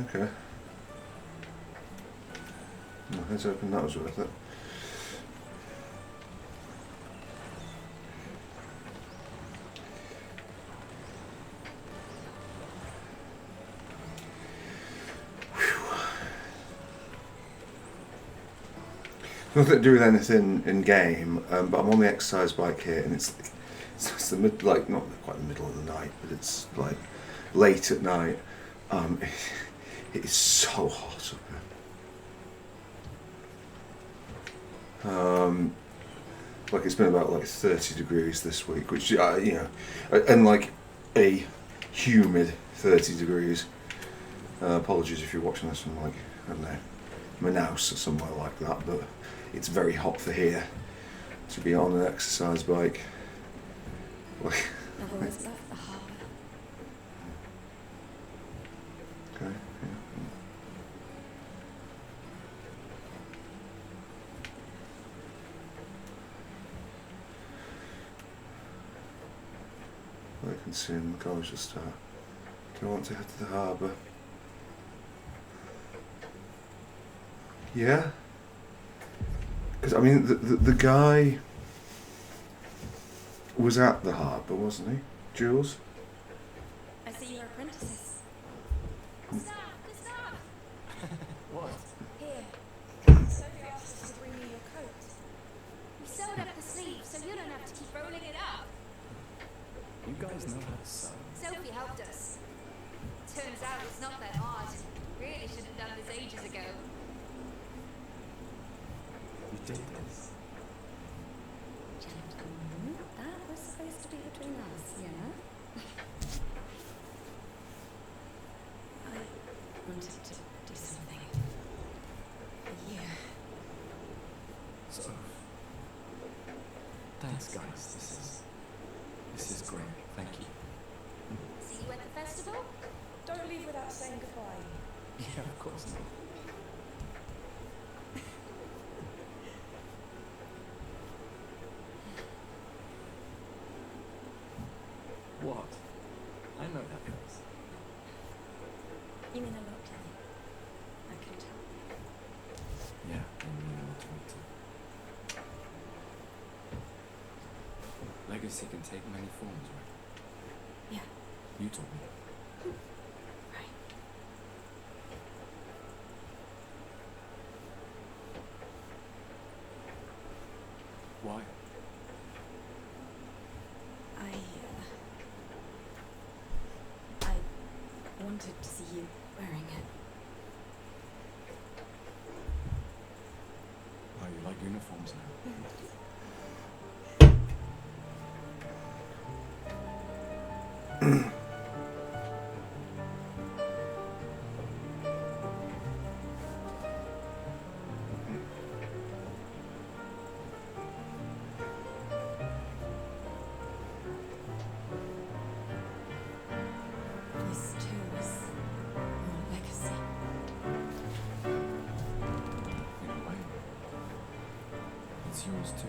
Okay. Well, let's hoping that was worth it. Nothing to do with anything in game, but I'm on the exercise bike here, and it's the mid, like not quite the middle of the night, but it's like late at night. It is so hot up here. Like it's been about like 30 degrees this week, which you know, and like a humid 30 degrees. Apologies if you're watching this from like, I don't know, Manaus or somewhere like that, but it's very hot for here to be on an exercise bike. Like, I've always loved the harbour. okay, yeah. I can see in the college start. Do I want to head to the harbour? Yeah. Because I mean, the guy was at the harbour, wasn't he, Jules? I see your apprentices. Gustav! What? Here. Sophie asked us to bring you your coat. We sewed up the sleeve so you don't have to keep rolling it up. You guys know how to sew. Sophie helped us. Turns out it's not that hard. Really should have done this ages ago. You did this. Gentlemen, that was supposed to be between us, you know? I wanted to do something for you. So, thanks guys. This is great. Thank you. See you at the festival? Don't leave without saying goodbye. Yeah, of course not. What? I know that voice. You mean a lot to me. I can tell. Yeah, I mean a lot to me too. Legacy can take many forms, right? Yeah. You told me. Right. Why? I uniforms now. This too is your legacy. In a way, it's yours too.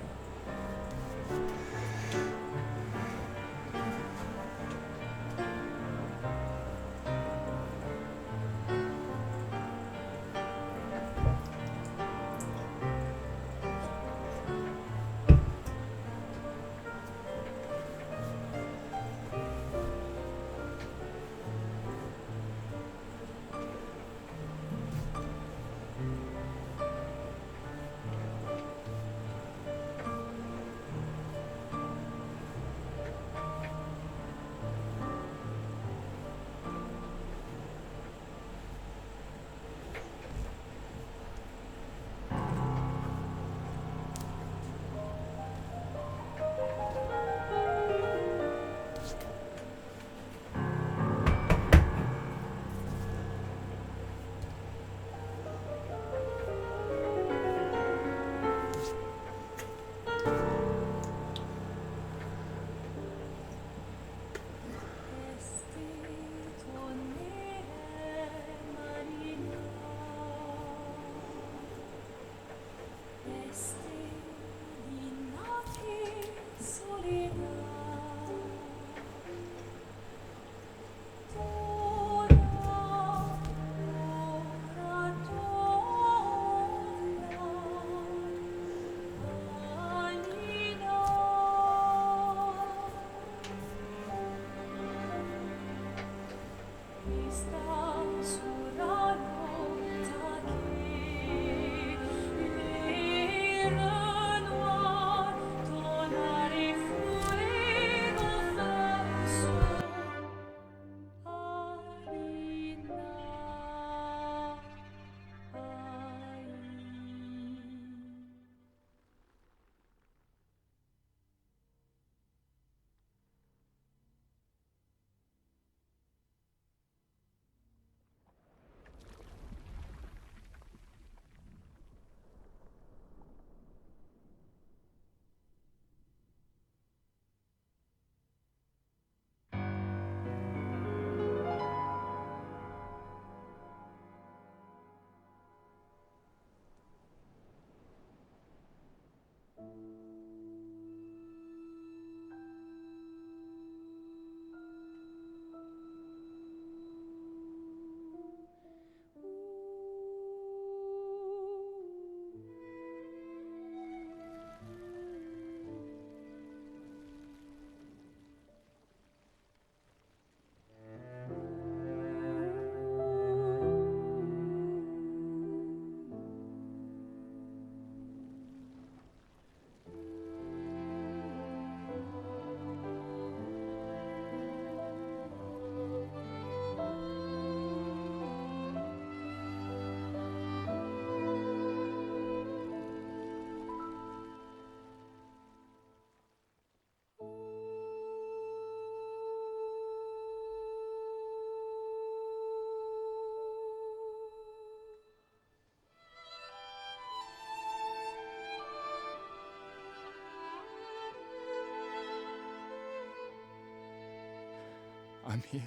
I'm here.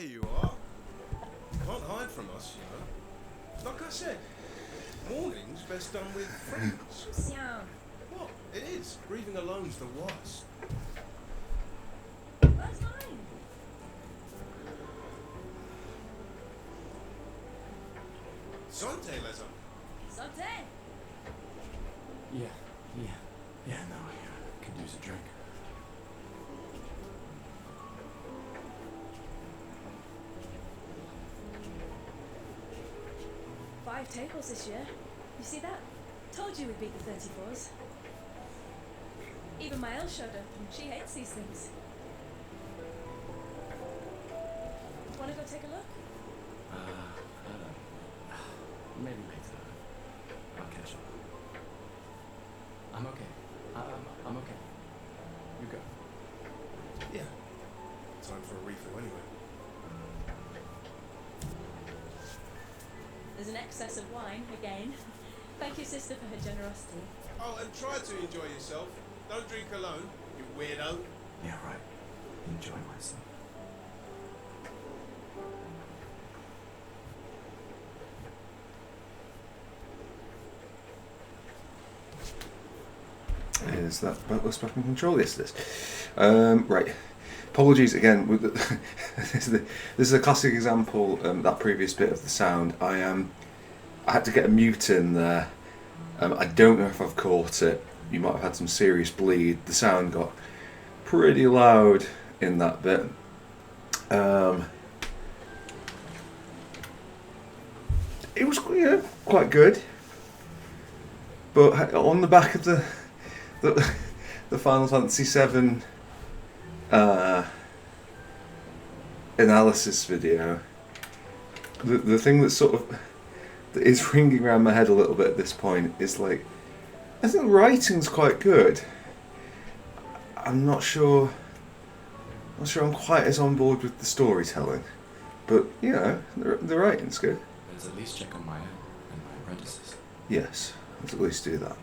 There you are. Can't hide from us, you know. Like I said, mourning's best done with friends. Yeah. What? It is. Grieving alone's the worst. Where's mine? Santé, les hommes. Santé. Yeah, no, I could use a drink. Five tables this year. You see that? Told you we'd beat the 34s. Even my Elle showed up, and she hates these things. Wanna go take a look? I don't know. Maybe later. I'll catch up. I'm okay. I'm okay. You go. Yeah. Time for a refill anyway. There's an excess of wine, again. Thank you, sister, for her generosity. Oh, and try to enjoy yourself. Don't drink alone, you weirdo. Yeah, right. Enjoy myself. Is that was back in control? Yes, it is. Right. Apologies again. With this is a classic example. That previous bit of the sound. I had to get a mute in there. I don't know if I've caught it. You might have had some serious bleed. The sound got pretty loud in that bit. It was quite good, but on the back of the Final Fantasy VII analysis video, the thing that is ringing around my head a little bit at this point is like, I think the writing's quite good. I'm not sure I'm quite as on board with the storytelling, but the writing's good. Let's at least check on my own and my apprentices. Yes, let's at least do that.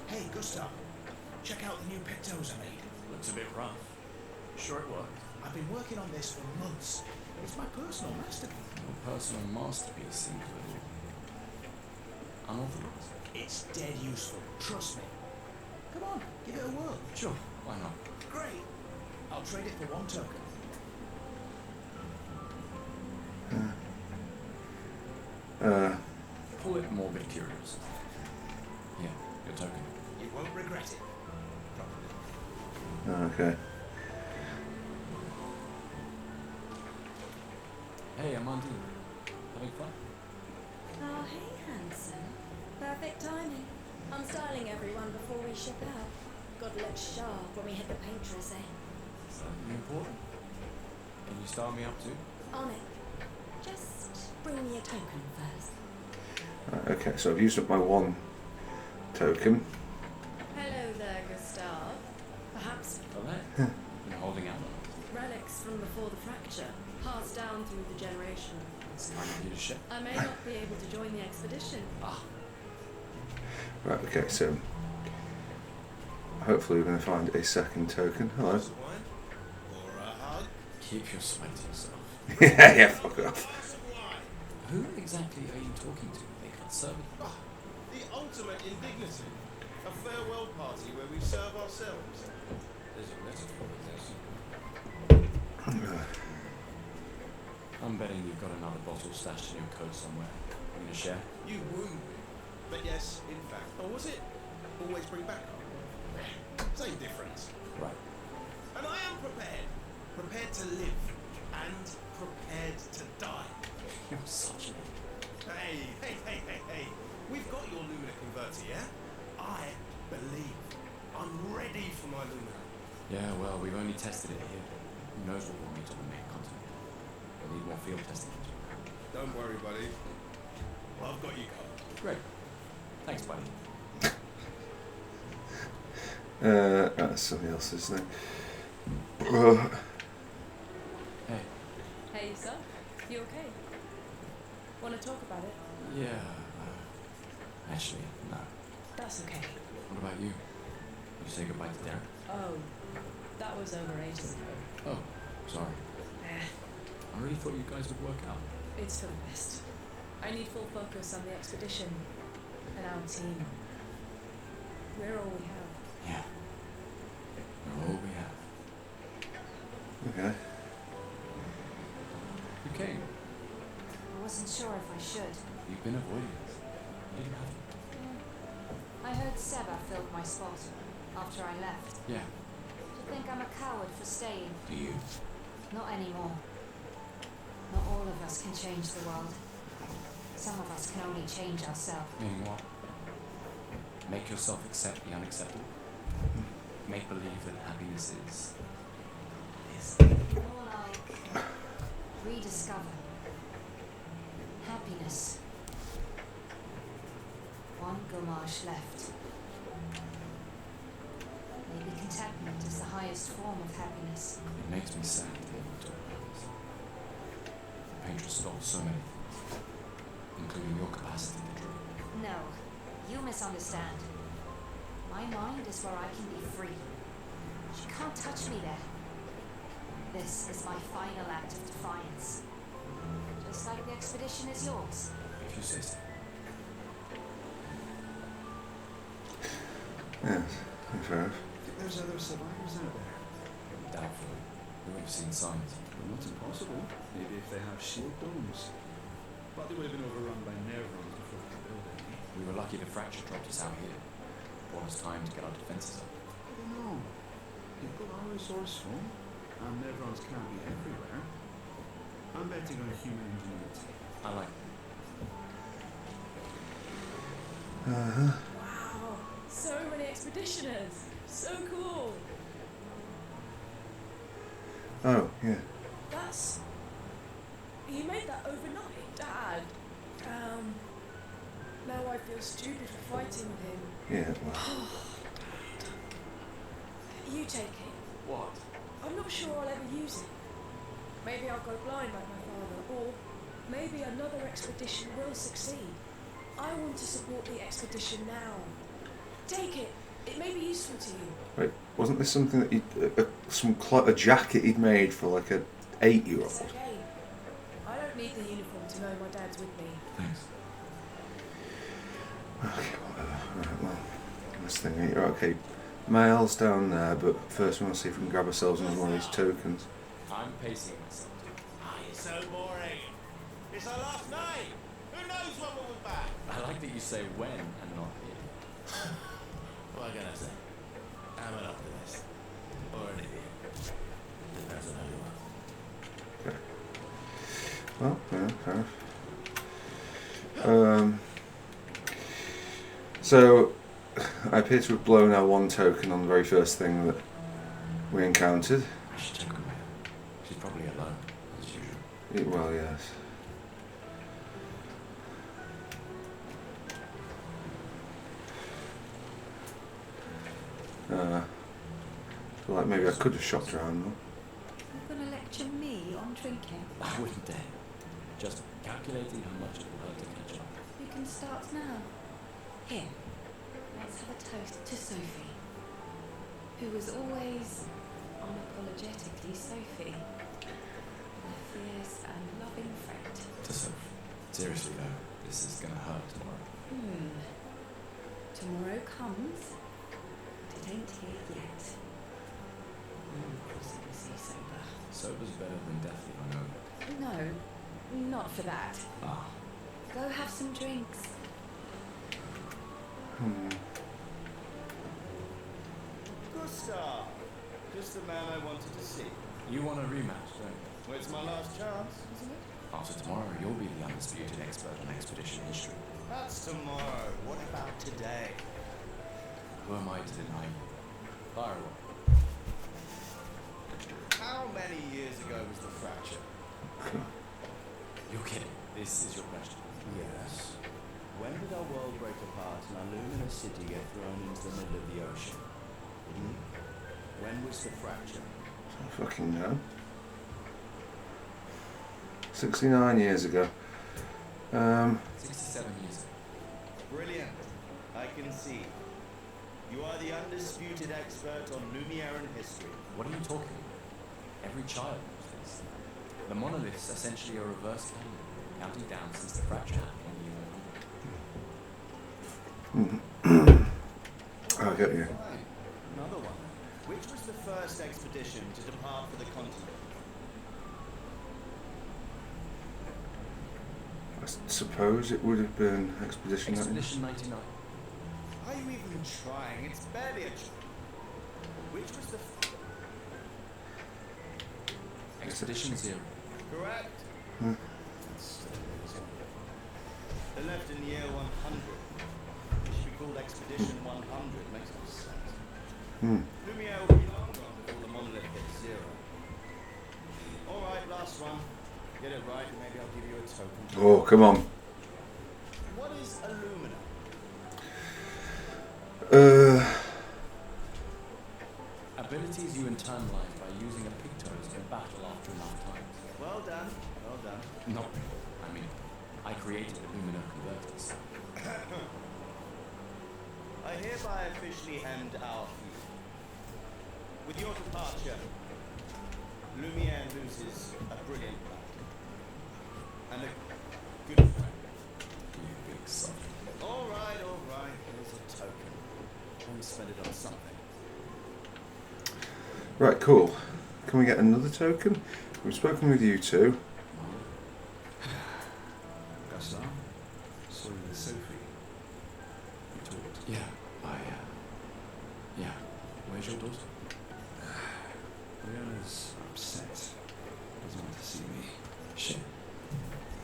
Hey, Gustav. Check out the new pictos I made. Looks a bit rough. Short work. I've been working on this for months. It's my personal masterpiece. Your personal masterpiece seems a little unorthodox. It's dead useful. Trust me. Come on, give it a whirl. Sure, why not? Great. I'll trade it for one token. Pull it morbid curious. Yeah, your token. You won't regret it. Okay. Hey, Amandine. Having fun? Oh, hey, handsome. Perfect timing. I'm styling everyone before we ship out. Gotta look sharp when we hit the paintress, eh? Something important? Can you start me up too? On it. Just bring me a token first. Right, okay, so I've used up my one token. Hello there, Gustav. Perhaps For that? Been holding out on it. relics from before the fracture, passed down through the generation. It's time for you to ship. I may not be able to join the expedition. Ah, Right, okay, so hopefully we're going to find a second token. Hello. Glass of wine? Or a hug? keep your sweaty self. Yeah, fuck off. Glass of wine? Who exactly are you talking to? They can't serve you. Ah, the ultimate indignity. A farewell party where we serve ourselves. There's a metaphor in this. I'm betting you've got another bottle stashed in your coat somewhere. You gonna share? You wound me. But yes, in fact. Or was it? Always bring back. Same difference. Right. And I am prepared. Prepared to live. And prepared to die. You're such a... Hey. We've got your Lumina converter, yeah? I believe. I'm ready for my Lumina. Yeah, well, we've only tested it here. Who knows what we'll meet on the main continent. We'll need more field testing. Don't worry, buddy. I've got you covered. Great. Thanks, buddy. That's somebody else's thing. Hey. Hey, son. You okay? Want to talk about it? Yeah. Actually, no. That's okay. What about you? You say goodbye to Derek? Oh, that was over ages ago. Oh, sorry. Eh, I really thought you guys would work out. it's for the best. I need full focus on the expedition and our team. We're all we have. Yeah. We're all we have. Okay. You came. I wasn't sure if I should. You've been avoiding us. You didn't have to. I heard Seba filled my spot after I left. Yeah. Do you think I'm a coward for staying? Do you? Not anymore. Not all of us can change the world. Some of us can only change ourselves. Meaning what? Make yourself accept the unacceptable? Make believe that happiness is More like rediscover happiness. One Gomage left. Maybe contentment is the highest form of happiness. It makes me sad to hear you talk about this. The painter stole so many things, including your capacity to dream. No, you misunderstand. My mind is where I can be free. She can't touch me there. This is my final act of defiance. Just like the expedition is yours. If you say so. Yes, fair enough. I think there's other survivors out there. Doubtful. We would have seen signs. Well, not impossible. Maybe if they have shield domes. But they would have been overrun by nevrons before the building. We were lucky the fracture dropped us out here. Brought us time to get our defenses up. I don't know. People are resourceful, and nevrons can't be everywhere. I'm betting on human ingenuity. I like Uh-huh. Wow, so many expeditioners. So cool. Oh, yeah. That's... You made that overnight, Dad. Now I feel stupid for fighting with him. Yeah, well. You take it. What? I'm not sure I'll ever use it. Maybe I'll go blind like my father, or maybe another expedition will succeed. I want to support the expedition now. Take it. It may be useful to you. Wait, wasn't this something that a jacket he'd made for like a 8-year-old? It's okay. I don't need the uniform to know my dad's with me. Thanks. Okay, whatever. Right, well, this thing here. Okay, mail's down there, but first we want to see if we can grab ourselves another one of these tokens. I'm pacing myself. It's so boring. It's our last night. Who knows when we'll be back? I like that you say when and not if. What can I say? I'm an optimist. Or an idiot. Depends on who you are. Okay. Well, yeah, fair enough. So, I appear to have blown our one token on the very first thing that we encountered. I should check on her. She's probably alone, as usual. Well, yes. Feel like maybe I could have shopped around though. You're going to lecture me on drinking? I wouldn't dare. Just calculating how much it will hurt to catch up. You can start now. Here, let's have a toast to Sophie, who was always unapologetically Sophie, a fierce and loving friend. To Sophie. Seriously though, this is gonna hurt tomorrow. Tomorrow comes, but it ain't here yet. Seriously sober. Sober's better than deathly hungover. No, not for that. Ah. Go have some drinks. Gustav! Just the man I wanted to see. You want a rematch, don't you? Well, it's my last chance, isn't it? After tomorrow, you'll be the undisputed expert on expedition history. That's tomorrow. What about today? Who am I to deny you? Fire away. How many years ago was the fracture? You're kidding. This is your question. Yes. When did our world break apart and our luminous city get thrown into the middle of the ocean? When was the fracture? I don't fucking know. 69 years ago. 67 years ago. Brilliant. can see. You are the undisputed expert on Lumiere history. What are you talking about? Every child knows this. The monolith's essentially a reverse calendar, counting down since the fracture happened in the year 100. I get you. Right. Another one. Which was the first expedition to depart for the continent? I suppose it would have been Expedition 99. Are you even trying? It's barely a Which was the Expedition 0. correct? Hmm. They left in the year 100. It should be called Expedition 100. Makes no sense. Lumiere will be long gone before the monolith hits 0. Alright, last one. Get it right, and maybe I'll give you a token. Oh, come on. What is Illumina? Abilities you internalize by using a pictose in battle after enough times. Well done, well done. Not really. I mean, I created Illumina converters. I hereby officially end our feud. With your departure, Lumiere loses a brilliant lad. And a good friend. You big son. Alright, here's a token. Only spend it on something. Right, cool. Can we get another token? We've spoken with you two. Gaston, saw you with Sophie. You talked. Yeah, yeah. Where's your daughter? Leona's upset. Doesn't want to see me. Shit.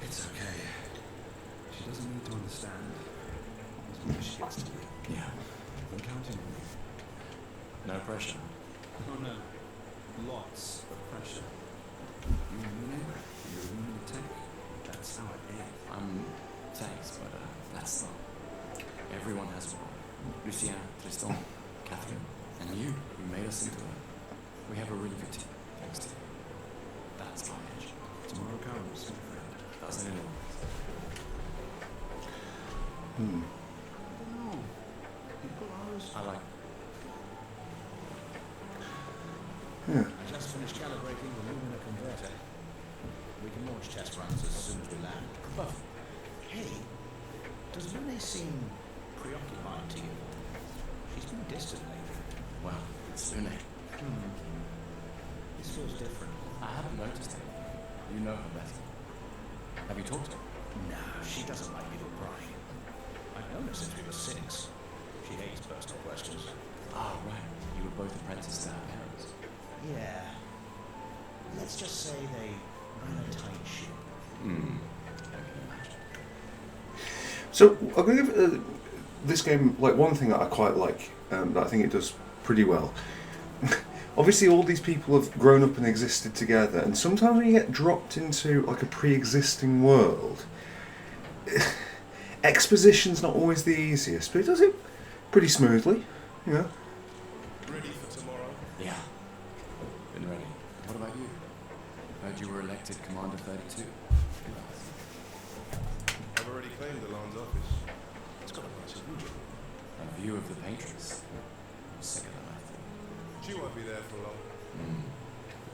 It's okay. She doesn't need to understand. As long as she gets to me. Yeah. I'm counting on you. No pressure. Oh no. Lots of pressure. You illuminate, you illuminate tech. That's how it ends. Thanks, but that's not. Everyone has a role. Lucien, Tristan, Catherine, and you made us into it. We have a really good team, thanks to you. That's our edge. Tomorrow comes, my friend. Doesn't it always? I don't know. People always... I like Yeah. I just finished calibrating the Lumina converter. We can launch test runs as soon as we land. Perfect. Hey, does Lune seem preoccupied to you? She's been distant lately. Well, it's Lune. This feels different. I haven't noticed it. You know her better. Have you talked to her? No, she doesn't like little prying. I've known her since we were 6. She hates personal questions. Ah, right. You were both apprenticed to her parents. Yeah. Let's just say they ran a tight ship. I can imagine. So I'm going to give this game like one thing that I quite like. That I think it does pretty well. Obviously, all these people have grown up and existed together, and sometimes when you get dropped into like a pre-existing world, exposition's not always the easiest, but it does it pretty smoothly. You know. Ready for tomorrow? Yeah. Been ready. What about you? Heard you were elected Commander 32. I've already claimed the Land's office. It's got a nice view. A view of the Patriots. Sicker than I thought. She won't be there for long.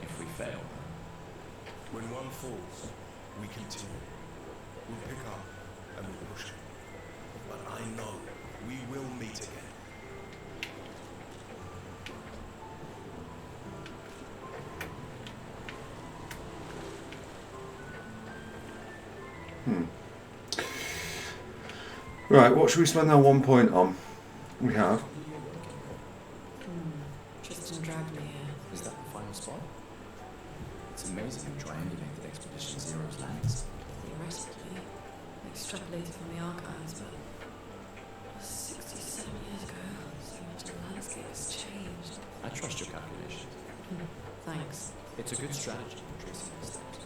If we fail. When one falls, we continue. We'll pick up and we'll push. But I know we will meet again. Right, what should we spend our 1 point on? We have. Tristan dragged me here. Is that the final spot? It's amazing you triangulated Expedition Zero's lands. Theoretically, extrapolated from the archives, but 67 years ago, so much of the landscape has changed. I trust your calculations. Thanks. It's a good strategy for tracing the steps.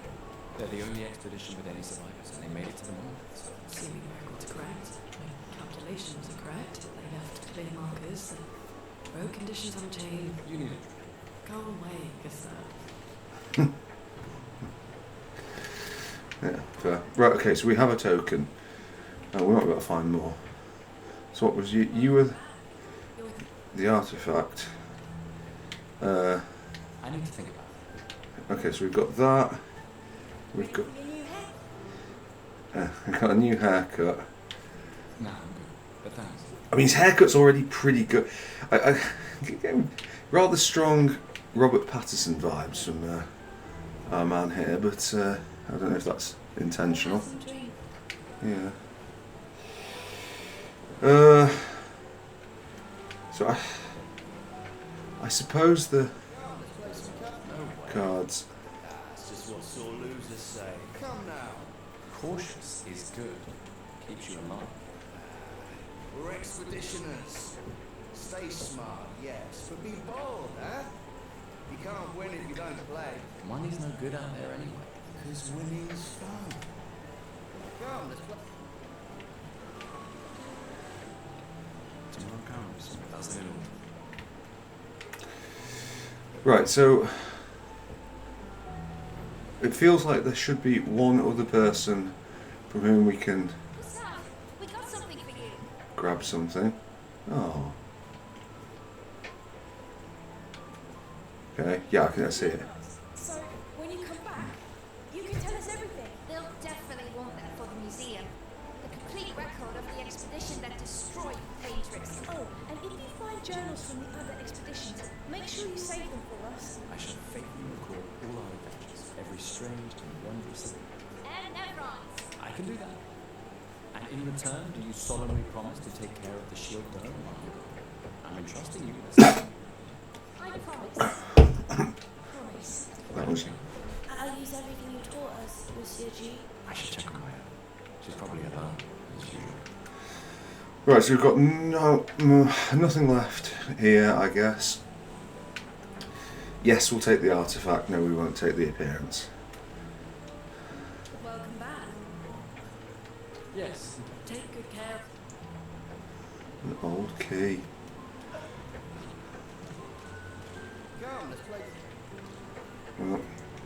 They're the only expedition with any survivors, and they made it to the monoliths. Assuming the records are correct, my calculations are correct, they left clear markers, the road conditions unchanged. You need it. Go away, Gustav. Yeah, fair. Right, okay, so we have a token. We might be able to find more. So what was you? You were the artifact. I need to think about it. Okay, so we've got that. We've got a new haircut. No, I'm good. But thanks. I mean, his haircut's already pretty good. I getting rather strong Robert Pattinson vibes from our man here, but I don't know if that's intentional. Yeah. So I suppose the cards. That's just what sore losers say. Come now. Cautious is good. Keeps you alive. We're expeditioners. Stay smart, yes, but be bold, huh? You can't win if you don't play. Money's no good out there anyway. Because winning's fun. Come, let's play. Tomorrow comes. That's it. Right, so it feels like there should be one other person from whom we can What's up? We got something for you. grab something. Oh. Okay, yeah, I can see it. So, when you come back, you can tell us everything. They'll definitely want that for the museum. The complete record of the expedition that destroyed Patrix. Oh, and if you find journals from the other expeditions, make sure you save them for us. I shall faithfully record all our adventures, every strange and wondrous thing. And Nevrons. I can do that. And in return, do you solemnly promise to take care of the shield dome? I'm entrusting you with this. I promise. Promise. That was I'll use everything you taught us, Monsieur G. I should check on my own. She's probably alone, as usual. right. So we've got nothing left here, I guess. Yes, we'll take the artifact. No, we won't take the appearance. Welcome back. Yes. Take good care. An old key. Come, let's play. Well,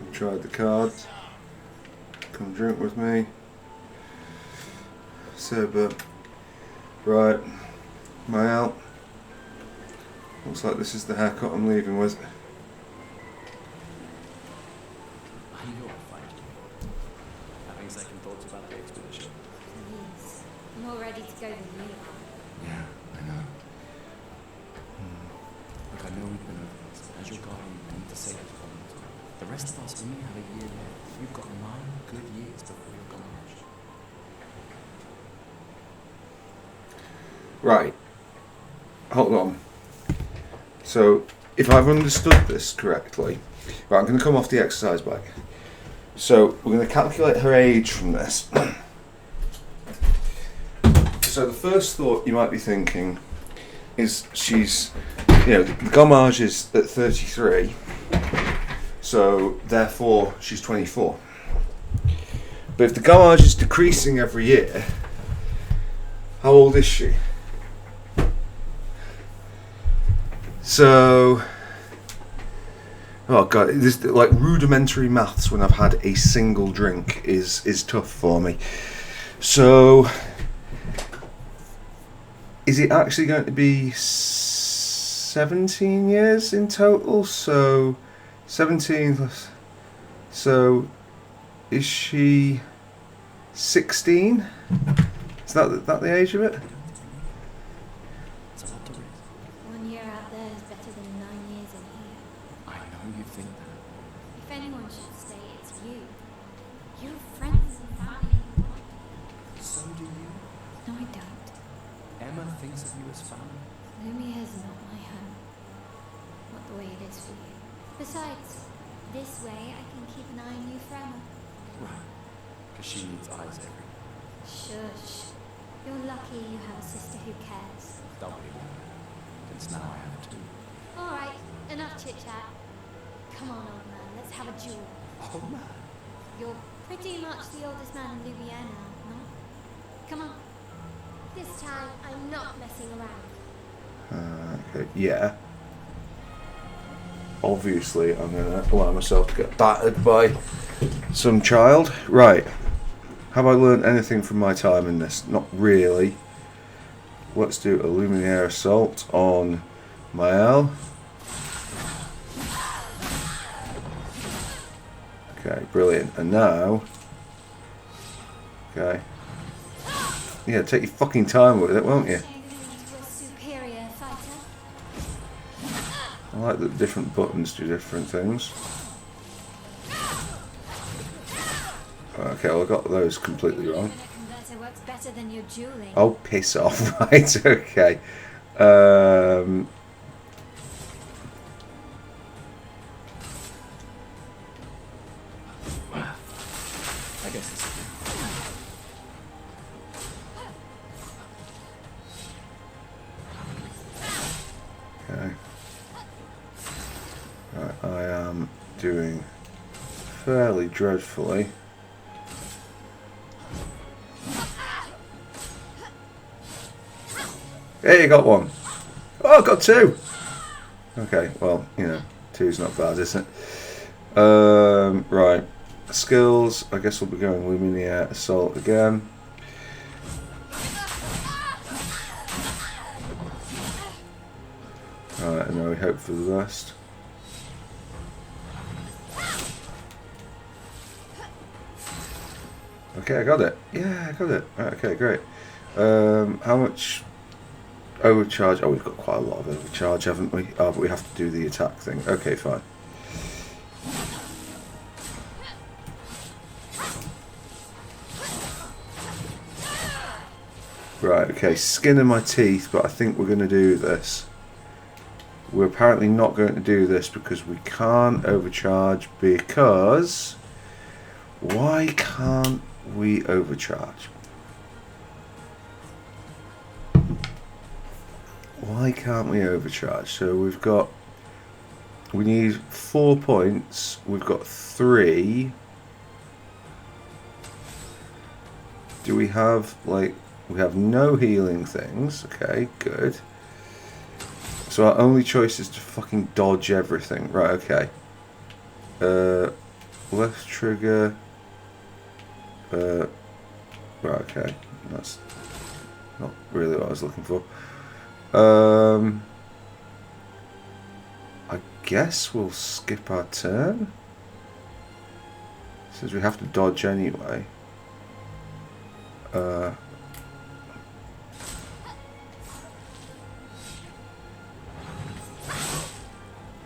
we tried the cards. Come drink with me. Sober. Right. Am I out? Looks like this is the haircut I'm leaving with. I knew I'd find you. Having second thoughts about the expedition. Please. I'm more ready to go than you are. Yeah, I know. Look, I know we've been over this, but as your guardian, you need to save us one more time. The rest of us only have a year left. You've got 9 good years before your garage. Right. Hold on. So, if I've understood this correctly, right, I'm going to come off the exercise bike. So, we're going to calculate her age from this. So, the first thought you might be thinking is she's, the Gommage is at 33, so therefore she's 24. But if the Gommage is decreasing every year, how old is she? So, oh god, this like rudimentary maths when I've had a single drink is tough for me. So, is it actually going to be 17 years in total? So, 17 plus. So, is she 16? Is that the age of it? It's a lot to risk. 1 year out there is better than 9 years in here. I know you think that. If anyone should stay, it's you. Your friends and family. So do you. No, I don't. Emma thinks of you as family. Lumière's not my home. Not the way it is for you. Besides, this way I can keep an eye on you forever. Right. Because she needs eyes everywhere. Shush. You're lucky you have a sister who cares. Doubly lucky. Since now I have 2. Alright, enough chit-chat. Come on, old man, let's have a duel. Oh man. You're pretty much the oldest man in Lumière now, no? Come on. This time, I'm not messing around. Okay, yeah. Obviously, I'm going to allow myself to get battered by some child. Right. Have I learned anything from my time in this? Not really. let's do a Luminaire Assault on Mael. Okay, brilliant. And now, okay, yeah, take your fucking time with it, won't you? Superior fighter. I like that different buttons do different things. Okay, well, I got those completely wrong. Converter works better than your dueling. Oh, piss off. Right, okay. I guess it's Okay. Right, I am doing fairly dreadfully. Hey, you got one. Oh, I got two. Okay, well, you know, two's not bad, is it? Right. Skills, I guess we'll be going Luminaire Assault again. Alright, and now we hope for the best. Okay, I got it. Yeah, I got it. Right, okay, great. How much overcharge? Oh, we've got quite a lot of overcharge, haven't we? Oh, but we have to do the attack thing. Okay, fine. Right, okay, skin in my teeth, but I think we're going to do this. We're apparently not going to do this because we can't overcharge because... Why can't we overcharge? Why can't we overcharge? So we've got... We need 4 points. We've got 3. Do we have, like... We have no healing things. Okay, good. So our only choice is to fucking dodge everything. Right, okay. Left trigger. Right, okay. That's not really what I was looking for. I guess we'll skip our turn. Since we have to dodge anyway.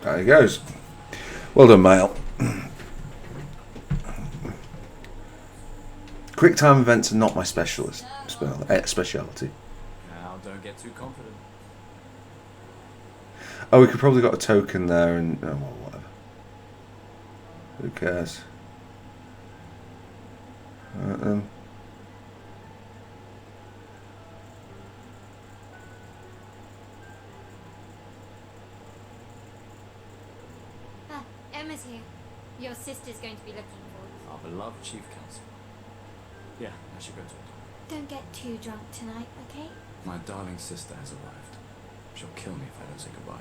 There he goes. Well done, Mael. Quick time events are not my speciality. Now, don't get too confident. Oh, we could probably got a token there and... Oh, well, whatever. Who cares? Alright then. Emma's here. Your sister's going to be looking for Our beloved chief counsel. Yeah, I should go to it. Don't get too drunk tonight, okay? My darling sister has arrived. She'll kill me if I don't say goodbye.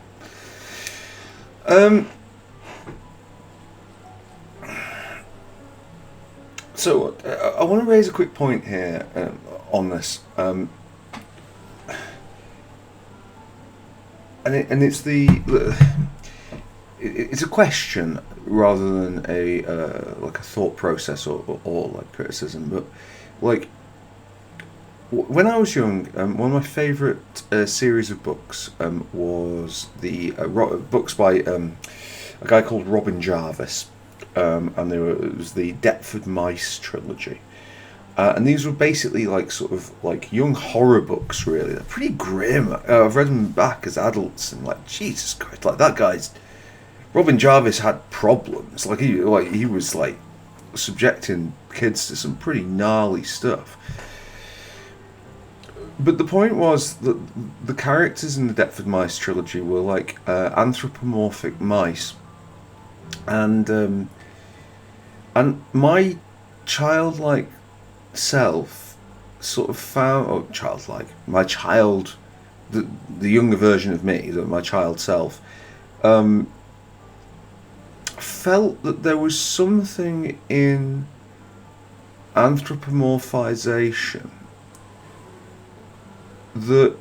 So, I want to raise a quick point here on this. And it's it's a question rather than a like a thought process or like criticism. But like when I was young, one of my favourite series of books was the books by a guy called Robin Jarvis, and it was the Deptford Mice trilogy. And these were basically like sort of like young horror books. Really, they're pretty grim. I've read them back as adults, and like Jesus Christ, like that guy's. Robin Jarvis had problems. Like he was like subjecting kids to some pretty gnarly stuff. But the point was that the characters in the Deptford Mice trilogy were like anthropomorphic mice, and my childlike self sort of found, or childlike, my child, the younger version of me, my child self, felt that there was something in anthropomorphization that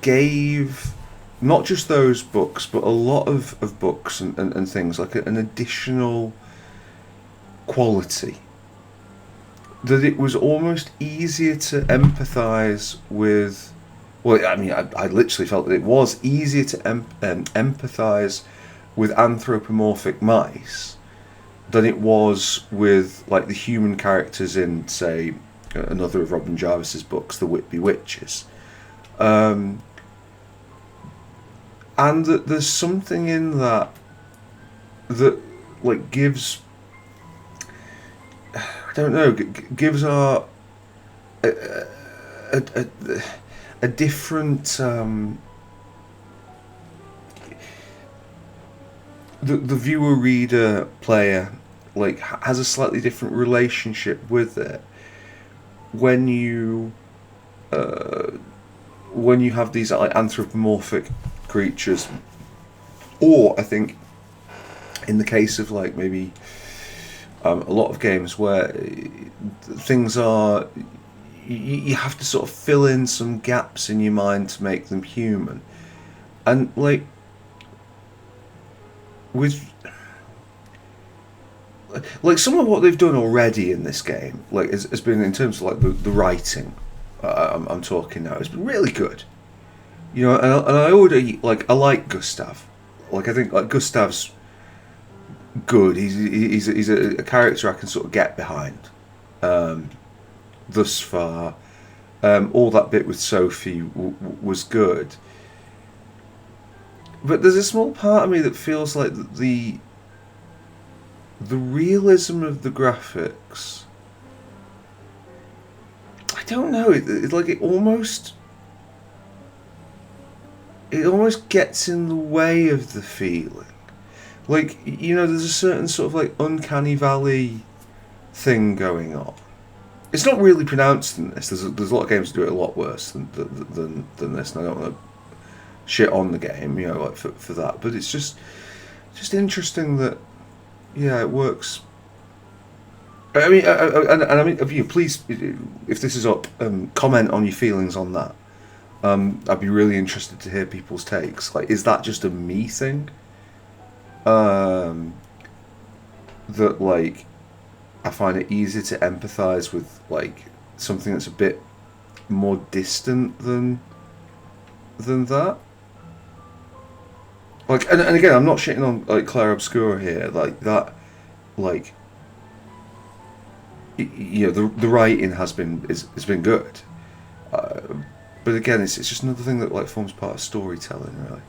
gave not just those books, but a lot of books and things like an additional quality. That it was almost easier to empathise with. Well, I mean, I literally felt that it was easier to empathise with anthropomorphic mice than it was with like the human characters in, say, another of Robin Jarvis's books, The Whitby Witches. And that there's something in that like gives, I don't know, gives our a different the viewer, reader, player like has a slightly different relationship with it when you have these like anthropomorphic creatures, or I think in the case of like maybe a lot of games where things are, you have to sort of fill in some gaps in your mind to make them human, and like with like some of what they've done already in this game, like has been in terms of like the writing. I'm talking now. It's been really good, you know. And I already I like Gustav. Like I think like Gustav's good. He's a character I can sort of get behind. Thus far, all that bit with Sophie was good. But there's a small part of me that feels like the realism of the graphics, I don't know, it like it almost gets in the way of the feeling. Like, you know, there's a certain sort of like uncanny valley thing going on. It's not really pronounced in this. There's a lot of games that do it a lot worse than this, and I don't want to shit on the game, you know, like for that. But it's just interesting that, yeah, it works. I mean, I mean, if you please, if this is up, comment on your feelings on that. I'd be really interested to hear people's takes. Like, is that just a me thing? That like, I find it easier to empathise with like something that's a bit more distant than that. Like, and again, I'm not shitting on like Clair Obscur here. Like that, like, you know, the writing has been good, but again, it's just another thing that like forms part of storytelling, really.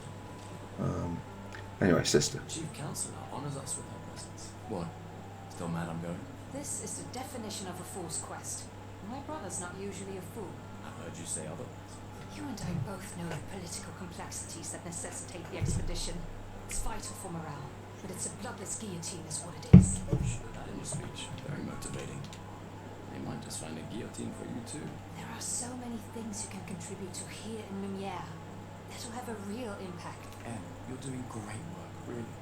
Anyway, sister. Chief Counselor honors us with her presence. What? Still mad I'm going? This is the definition of a fool's quest. My brother's not usually a fool. I've heard you say otherwise. You and I both know the political complexities that necessitate the expedition. It's vital for morale, but it's a bloodless guillotine is what it is. You should put that in your speech. Very motivating. They might just find a guillotine for you too. There are so many things you can contribute to here in Lumiere that'll have a real impact. Em, you're doing great work, really.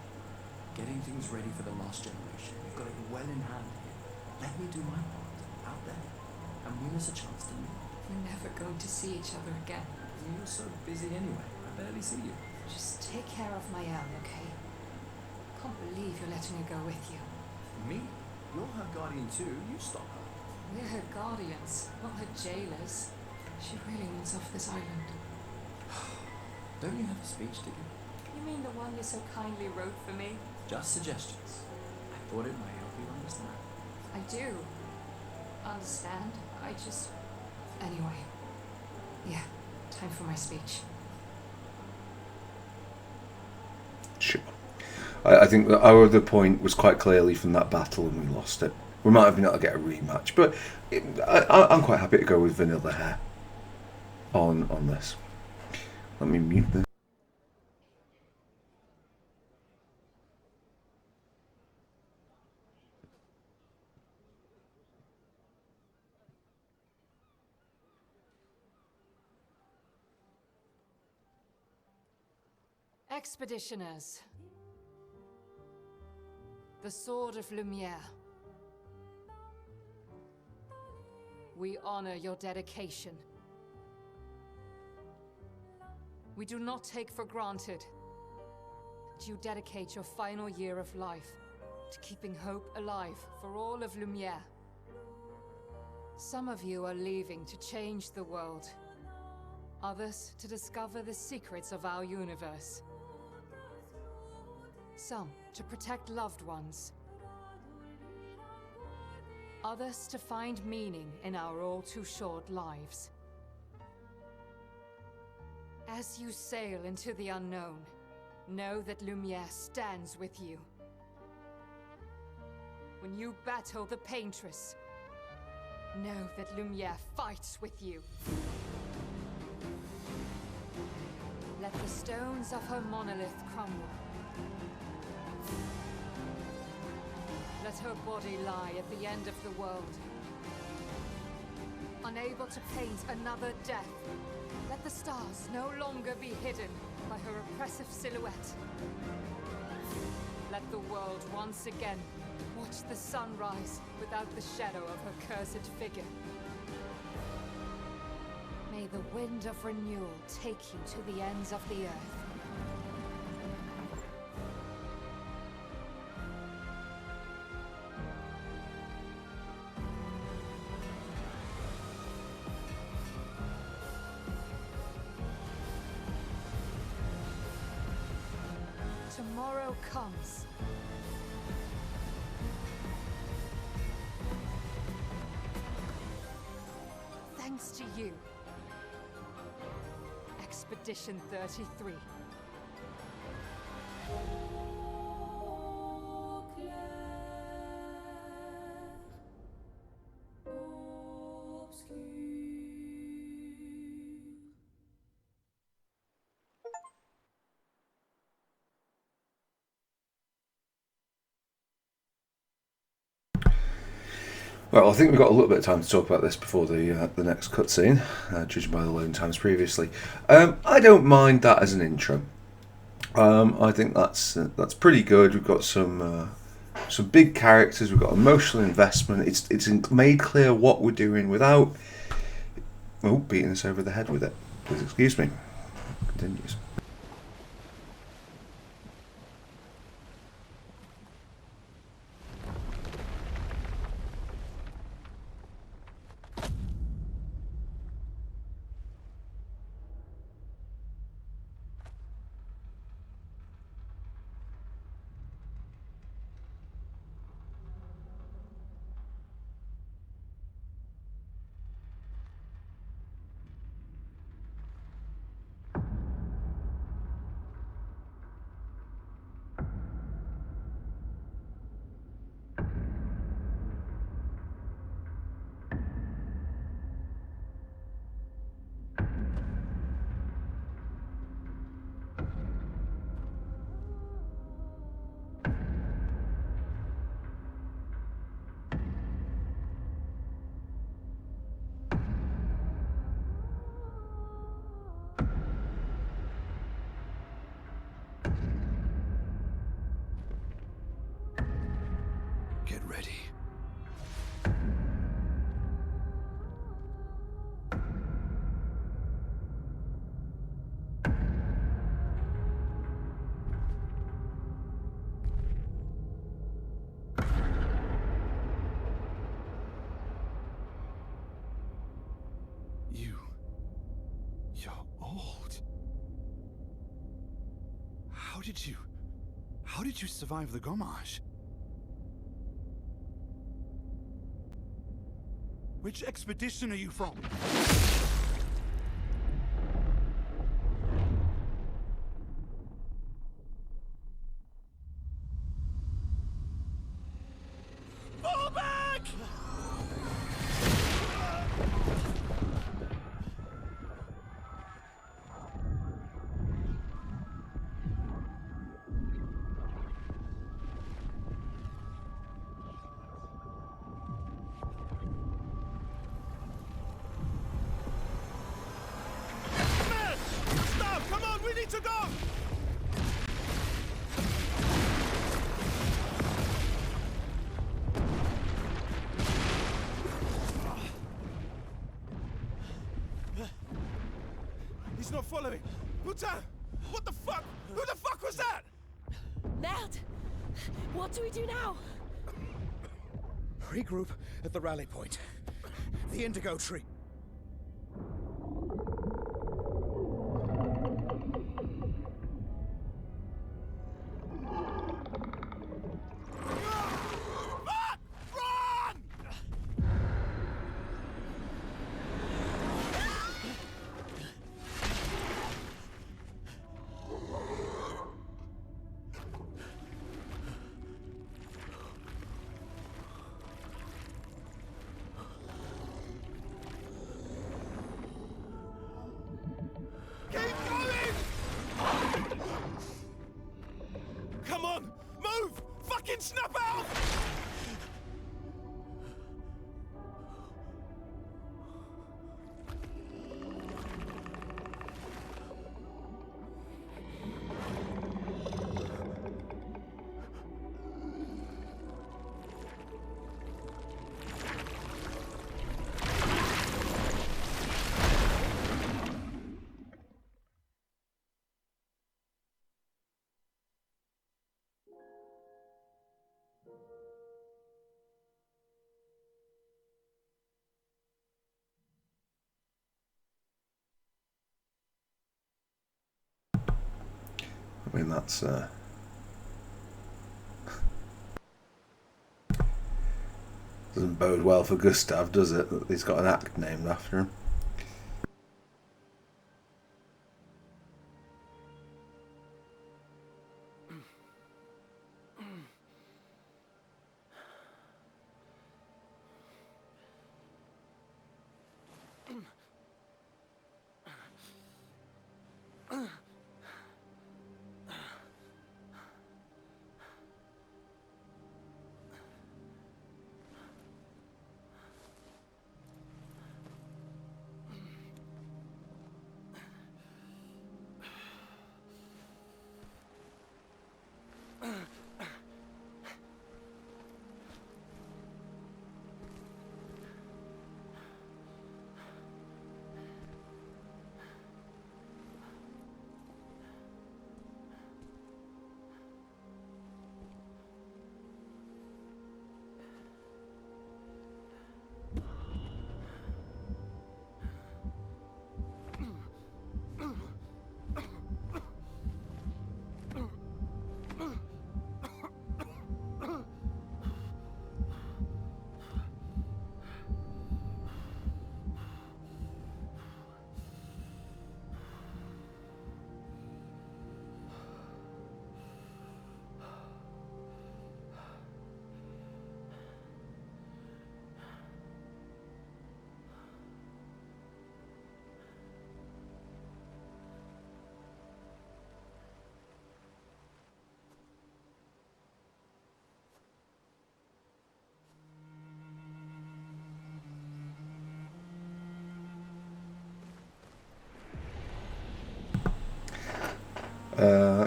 Getting things ready for the last generation. You've got it well in hand here. Let me do my part out there and win us a chance to meet. We're never going to see each other again. You're so busy anyway. I barely see you. Just take care of my own, okay? Can't believe you're letting her go with you. Me? You're her guardian too. You stop her. We're her guardians, not her jailers. She really wants off this island. Don't you have a speech to give? You mean the one you so kindly wrote for me? Just suggestions. I thought it might help you understand. I do understand. I just... Anyway. Yeah, time for my speech. Sure. I think that our other point was quite clearly from that battle and we lost it. We might have been able to get a rematch, but I'm quite happy to go with Vanilla Hair on this. Let me mute this. Expeditioners. The Sword of Lumiere. We honor your dedication. we do not take for granted that you dedicate your final year of life to keeping hope alive for all of Lumiere. Some of you are leaving to change the world, others to discover the secrets of our universe. Some to protect loved ones, others to find meaning in our all too short lives. As you sail into the unknown, know that Lumiere stands with you. When you battle the Paintress, know that Lumiere fights with you. Let the stones of her monolith crumble. Let her body lie at the end of the world. Unable to paint another death, let the stars no longer be hidden by her oppressive silhouette. Let the world once again watch the sun rise without the shadow of her cursed figure. May the wind of renewal take you to the ends of the earth. Tomorrow comes. Thanks to you. Expedition 33. Well, I think we've got a little bit of time to talk about this before the next cutscene, judging by the loading times previously. I don't mind that as an intro. I think that's pretty good. We've got some big characters. We've got emotional investment. It's made clear what we're doing without beating us over the head with it. Please excuse me. Continues. Get ready. You're old. How did you survive the Gommage? Which expedition are you from? Fall back! We need to go! He's not following. Putain! What the fuck? Who the fuck was that? Merde! What do we do now? Regroup at the rally point. The indigo tree. Come on! Move! Fucking snap out! I mean, that's doesn't bode well for Gustav, does it? That he's got an act named after him.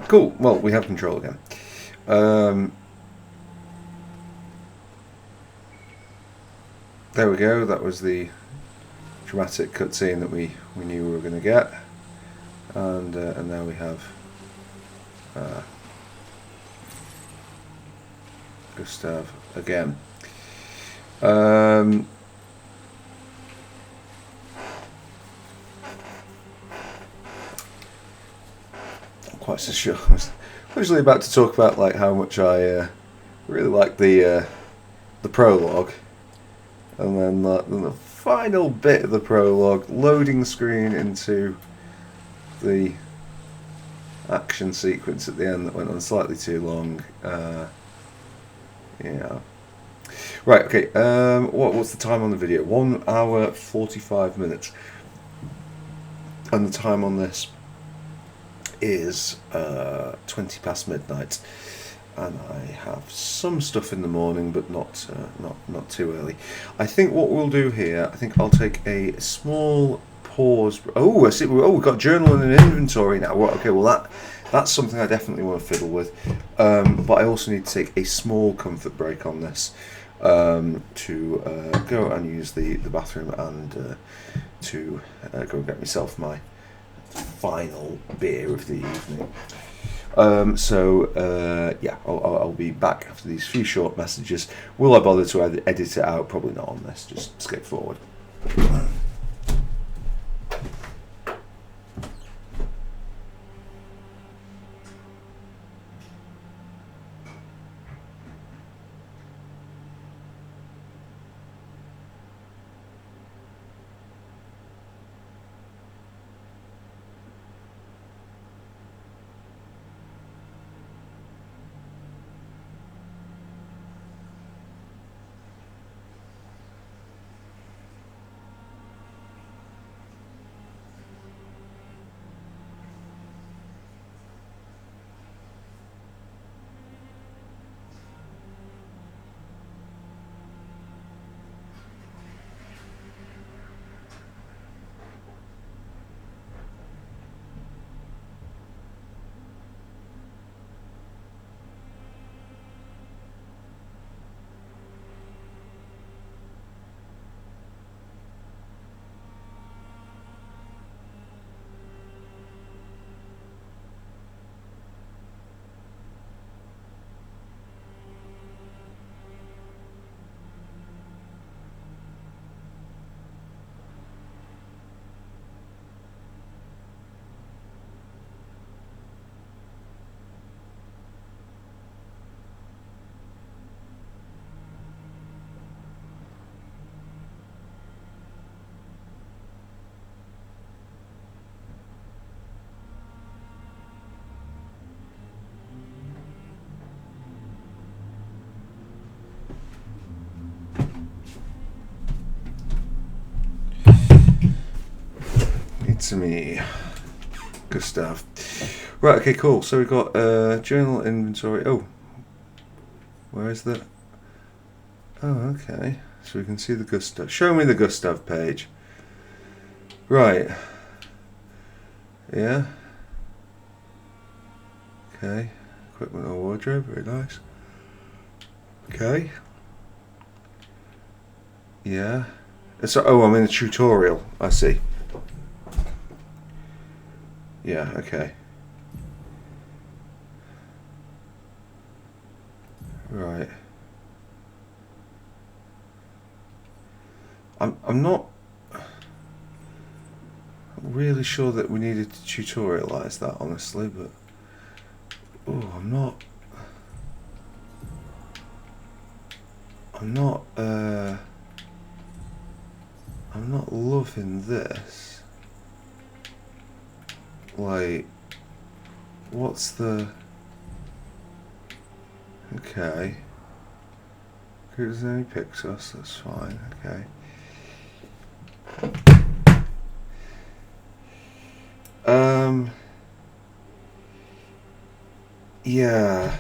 Cool. Well, we have control again. There we go. That was the dramatic cutscene that we knew we were going to get, and now we have Gustav again. Quite so sure. I was originally about to talk about like how much I really like the prologue, and then the final bit of the prologue, loading screen into the action sequence at the end that went on slightly too long. Yeah. Right. Okay. What's the time on the video? 1 hour 45 minutes, and the time on this is 20 past midnight, and I have some stuff in the morning, but not too early. I think what we'll do here, I think I'll take a small pause. Oh, I see. Oh, we've got journal and an inventory now. Okay, well that's something I definitely want to fiddle with. But I also need to take a small comfort break on this to go and use the bathroom and to go and get myself my final beer of the evening. Yeah, I'll be back after these few short messages. Will I bother to edit it out? Probably not on this. Just skip forward. To me, Gustav. Right, okay, cool. So we've got journal inventory. Oh, where is that? Oh, okay. So we can see the Gustav. Show me the Gustav page. Right. Yeah. Okay. Equipment or wardrobe. Very nice. Okay. Yeah. So, oh, I'm in a tutorial. I see. Yeah, okay. Right. I'm not really sure that we needed to tutorialize that, honestly, but I'm not loving this. Like, what's the... Okay. There's any Pixos, that's fine, okay. Yeah.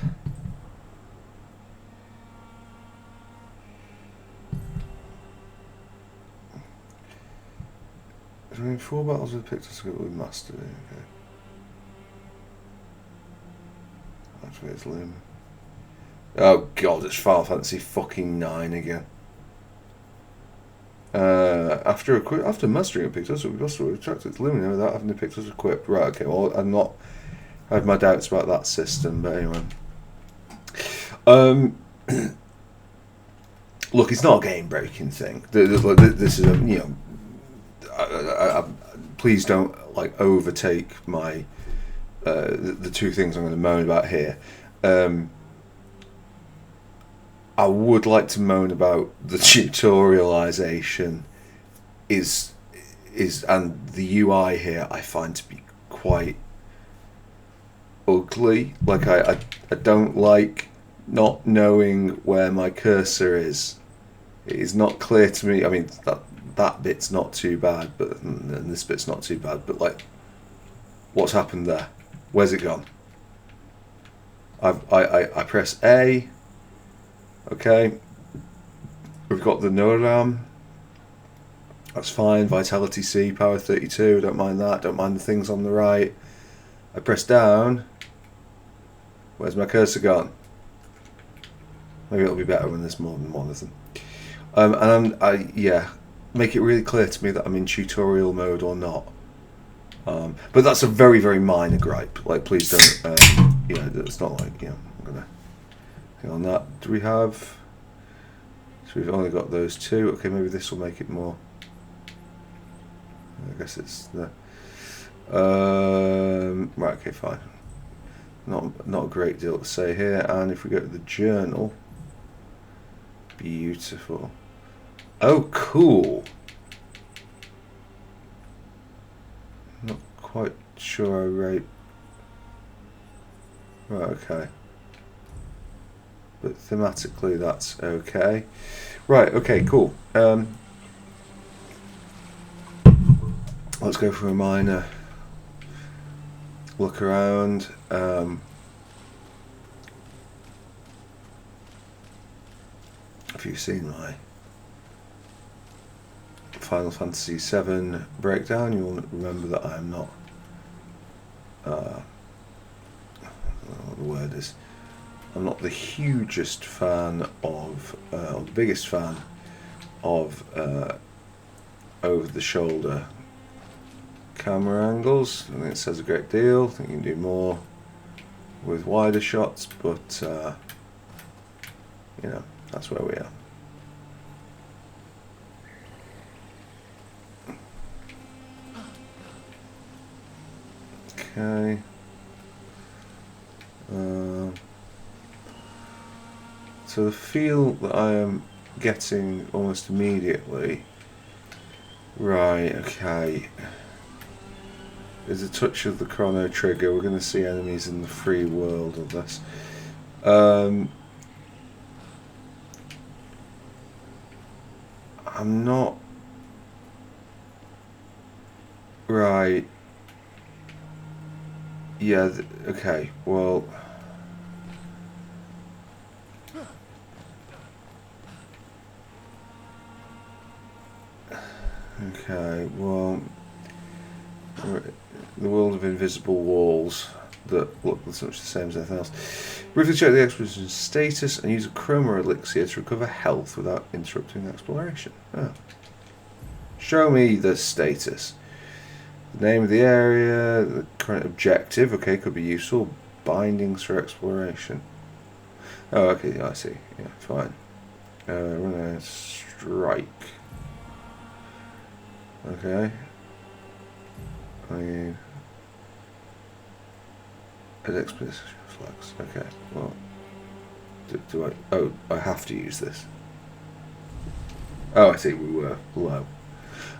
Is there 4 battles with Pixos with Mastery? Okay. Activates Loom. Oh god, it's Final Fantasy fucking 9 again. After mastering a Pixos, we've also retracted its Lumina without having the Pixos equipped. Right, okay, well, I have my doubts about that system, but anyway. Look, it's not a game-breaking thing. This is a, please don't overtake my the two things I'm going to moan about here. I would like to moan about the tutorialization and the UI here I find to be quite ugly. Like I don't like not knowing where my cursor is. It is not clear to me. I mean that bit's not too bad, and this bit's not too bad, but like, what's happened there? Where's it gone? I press A. Okay. We've got the NORAM. That's fine. Vitality C, power 32. Don't mind that. Don't mind the things on the right. I press down. Where's my cursor gone? Maybe it'll be better when there's more than one of them. Yeah, make it really clear to me that I'm in tutorial mode or not. But that's a very, very minor gripe. Like, please don't. Yeah, it's not like, I'm gonna hang on that. Do we have? So we've only got those two. Okay, maybe this will make it more. I guess it's the. Right. Okay. Fine. Not a great deal to say here. And if we go to the journal, beautiful. Oh, cool. Not quite sure I rate. Right, okay. But thematically that's okay. Right, okay, cool. Let's go for a minor look around. Have you seen my Final Fantasy VII breakdown? You'll remember that I am not I don't know what the word is. I'm not the hugest fan of, or the biggest fan of over-the-shoulder camera angles. I think it says a great deal. I think you can do more with wider shots, but that's where we are. Okay. So the feel that I am getting almost immediately, right, okay, there's a touch of the chrono trigger. We're going to see enemies in the free world of this. I'm not, right, yeah, okay, well, okay, well, the world of invisible walls that look much the same as anything else. Briefly check the expedition's status and use a chroma elixir to recover health without interrupting exploration. Oh. Show me the status. The name of the area, the current objective, okay, could be useful. Bindings for exploration. Oh, okay, I see. Yeah, fine. We're gonna strike. Okay. I mean, an expedition flags. Okay, well, do I? Oh, I have to use this. Oh, I see. We were low.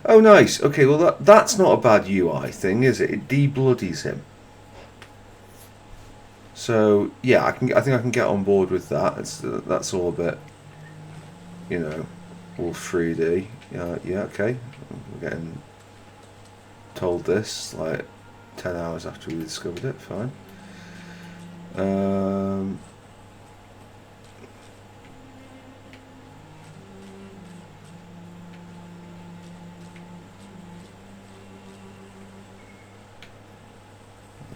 Oh, nice. Okay, well that's not a bad UI thing, is it? It de-bloodies him. So yeah, I think I can get on board with that. That's all a bit, all 3D. Yeah, okay. We're getting told this like 10 hours after we discovered it. Fine.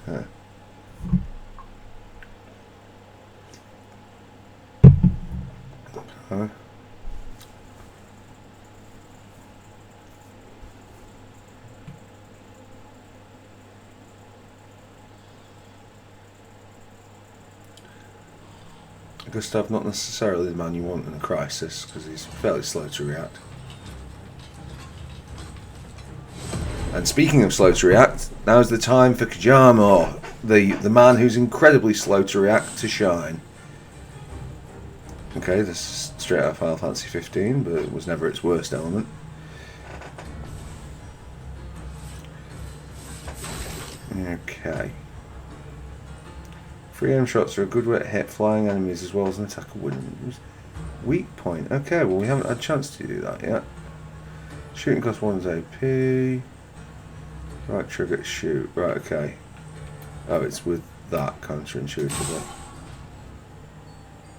Yeah. Okay. Gustav, not necessarily the man you want in a crisis, because he's fairly slow to react. And speaking of slow to react, now's the time for Kajamo, the man who's incredibly slow to react, to shine. Okay, this is straight out of Final Fantasy 15, but it was never its worst element. Okay. Free aim shots are a good way to hit flying enemies as well as an attacker wins. Weak point. Okay, well we haven't had a chance to do that yet. Shooting cost 1's AP. Right trigger to shoot. Right, okay. Oh, it's with that counterintuitively.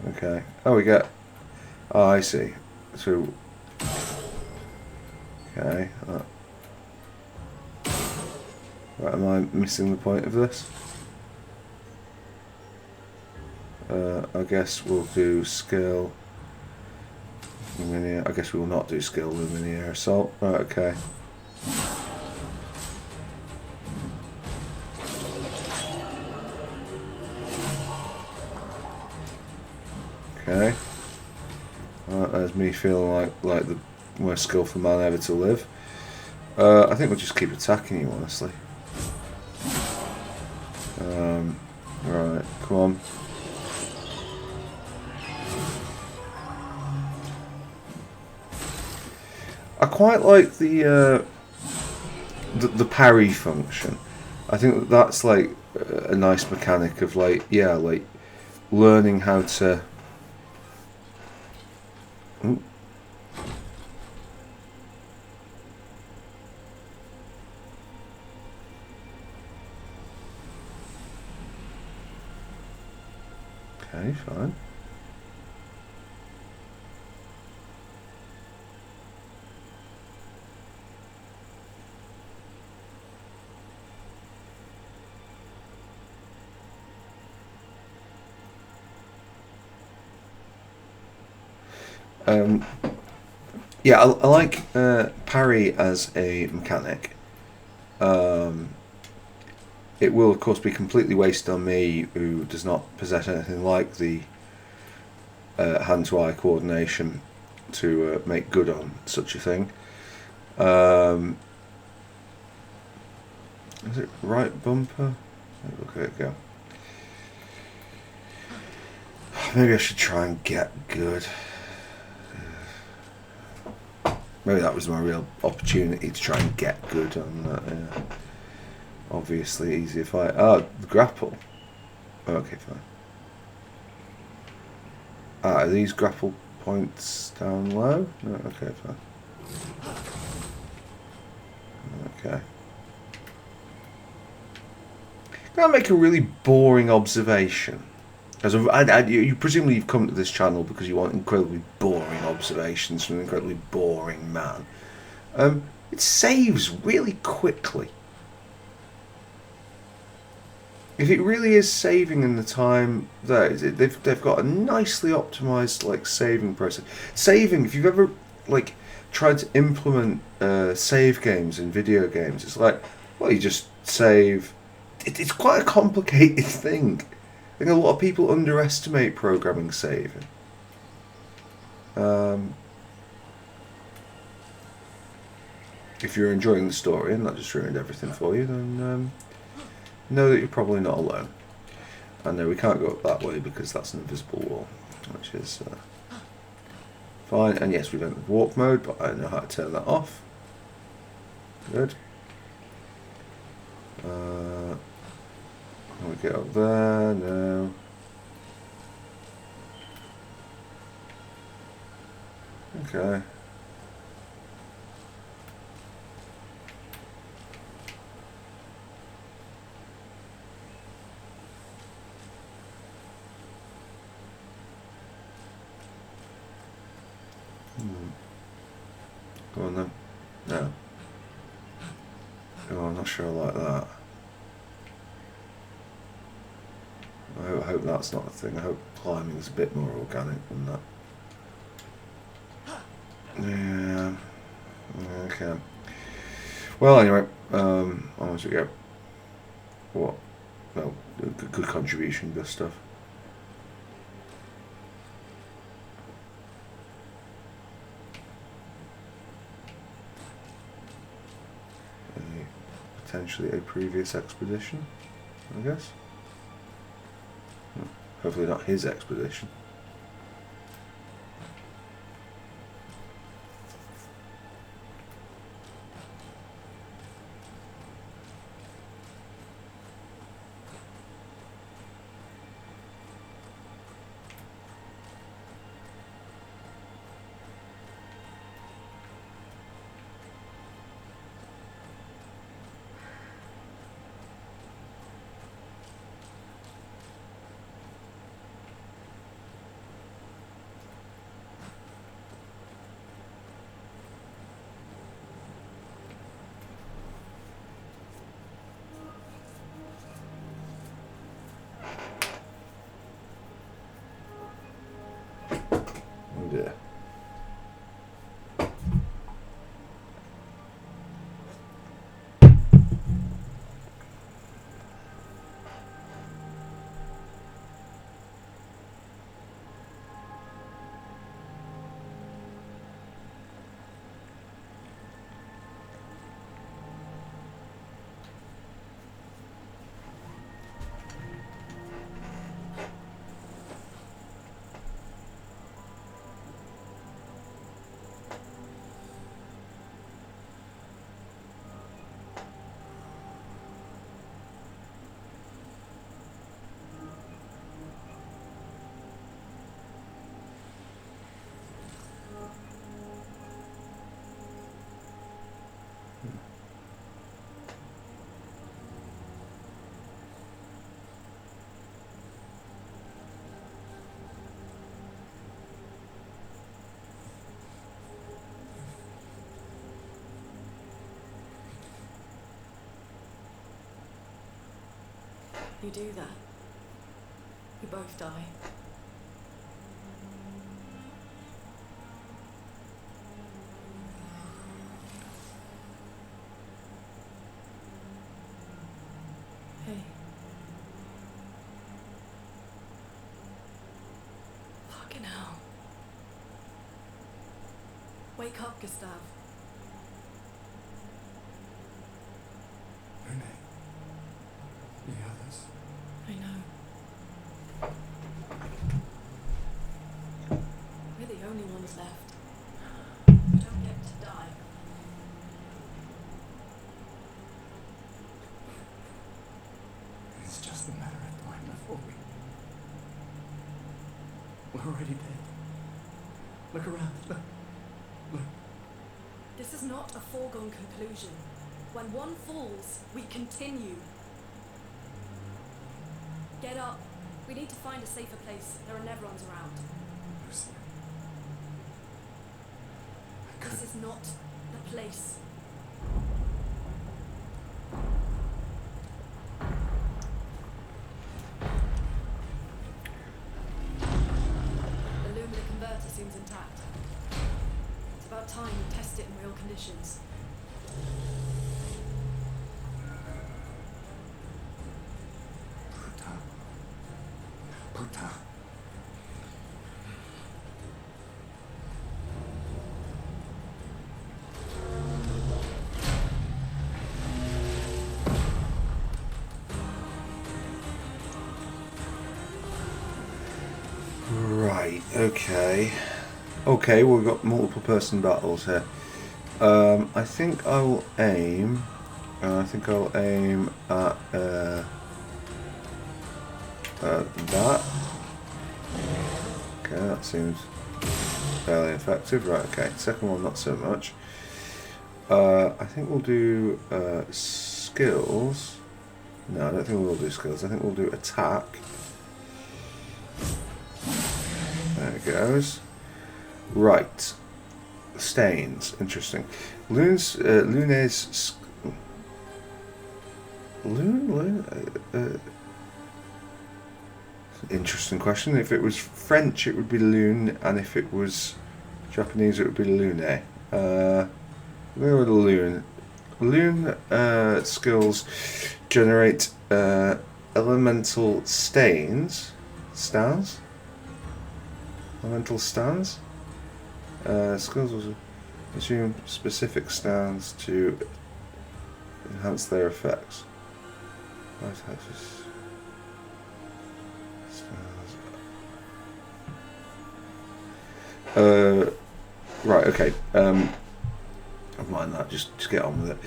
Okay. Oh, we get... Oh, I see. So... Okay. Right, am I missing the point of this? I guess we'll do skill. Lumineer. I guess we will not do skill Lumineer Assault. Right, okay. Okay. There's me feeling like the most skillful man ever to live. I think we'll just keep attacking you, honestly. Right, come on. I quite like the parry function. I think that's like a nice mechanic of like, yeah, like learning how to. Ooh. Okay, fine. Yeah, I like parry as a mechanic. It will, of course, be completely wasted on me, who does not possess anything like the hand-to-eye coordination to make good on such a thing. Is it right bumper? Look at it go. Maybe I should try and get good. Maybe that was my real opportunity to try and get good on that. Yeah. Obviously, easier fight. Oh, the grapple. Okay, fine. Are these grapple points down low? No, okay, fine. Okay. Can I make a really boring observation? As you presumably you've come to this channel because you want incredibly boring observations from an incredibly boring man. It saves really quickly. If it really is saving in the time there, they've got a nicely optimized like saving process. Saving, if you've ever like tried to implement save games in video games, it's like, well, you just save. It's quite a complicated thing. I think a lot of people underestimate programming saving. If you're enjoying the story and that just ruined everything for you, then know that you're probably not alone. I know we can't go up that way because that's an invisible wall, which is fine. And yes, we've entered walk mode, but I know how to turn that off. Good. We get up there, no. Okay. Go on then. No. Oh, I'm not sure I like that. I hope that's not a thing. I hope climbing is a bit more organic than that. Yeah. Okay. Well, anyway, on as we go. What? Well, good contribution, good stuff. Potentially a previous expedition, I guess. Hopefully not his expedition. You do that. We both die. Hey. Fucking hell. Wake up, Gustav. Renee. The others. I know. We're the only ones left. We don't get to die. It's just a matter of time before we're already dead. Look around. Look. This is not a foregone conclusion. When one falls, we continue. Get up. We need to find a safer place. There are Nevrons around. Lucy. This is not the place. The Lumina converter seems intact. It's about time we test it in real conditions. Puta. Right, okay. Okay, we've got multiple person battles here. I think I will aim... at that. Okay, that seems fairly effective. Right, okay. Second one, not so much. I think we'll do skills. No, I don't think we'll do skills. I think we'll do attack. There it goes. Right. Stains. Interesting. Lune's... interesting question. If it was French, it would be Lune, and if it was Japanese, it would be Lune. We'll go with Lune. Lune skills generate elemental stains. Stans? Elemental stans? Skills will assume specific stans to enhance their effects. Right, okay. Never mind that, just get on with it.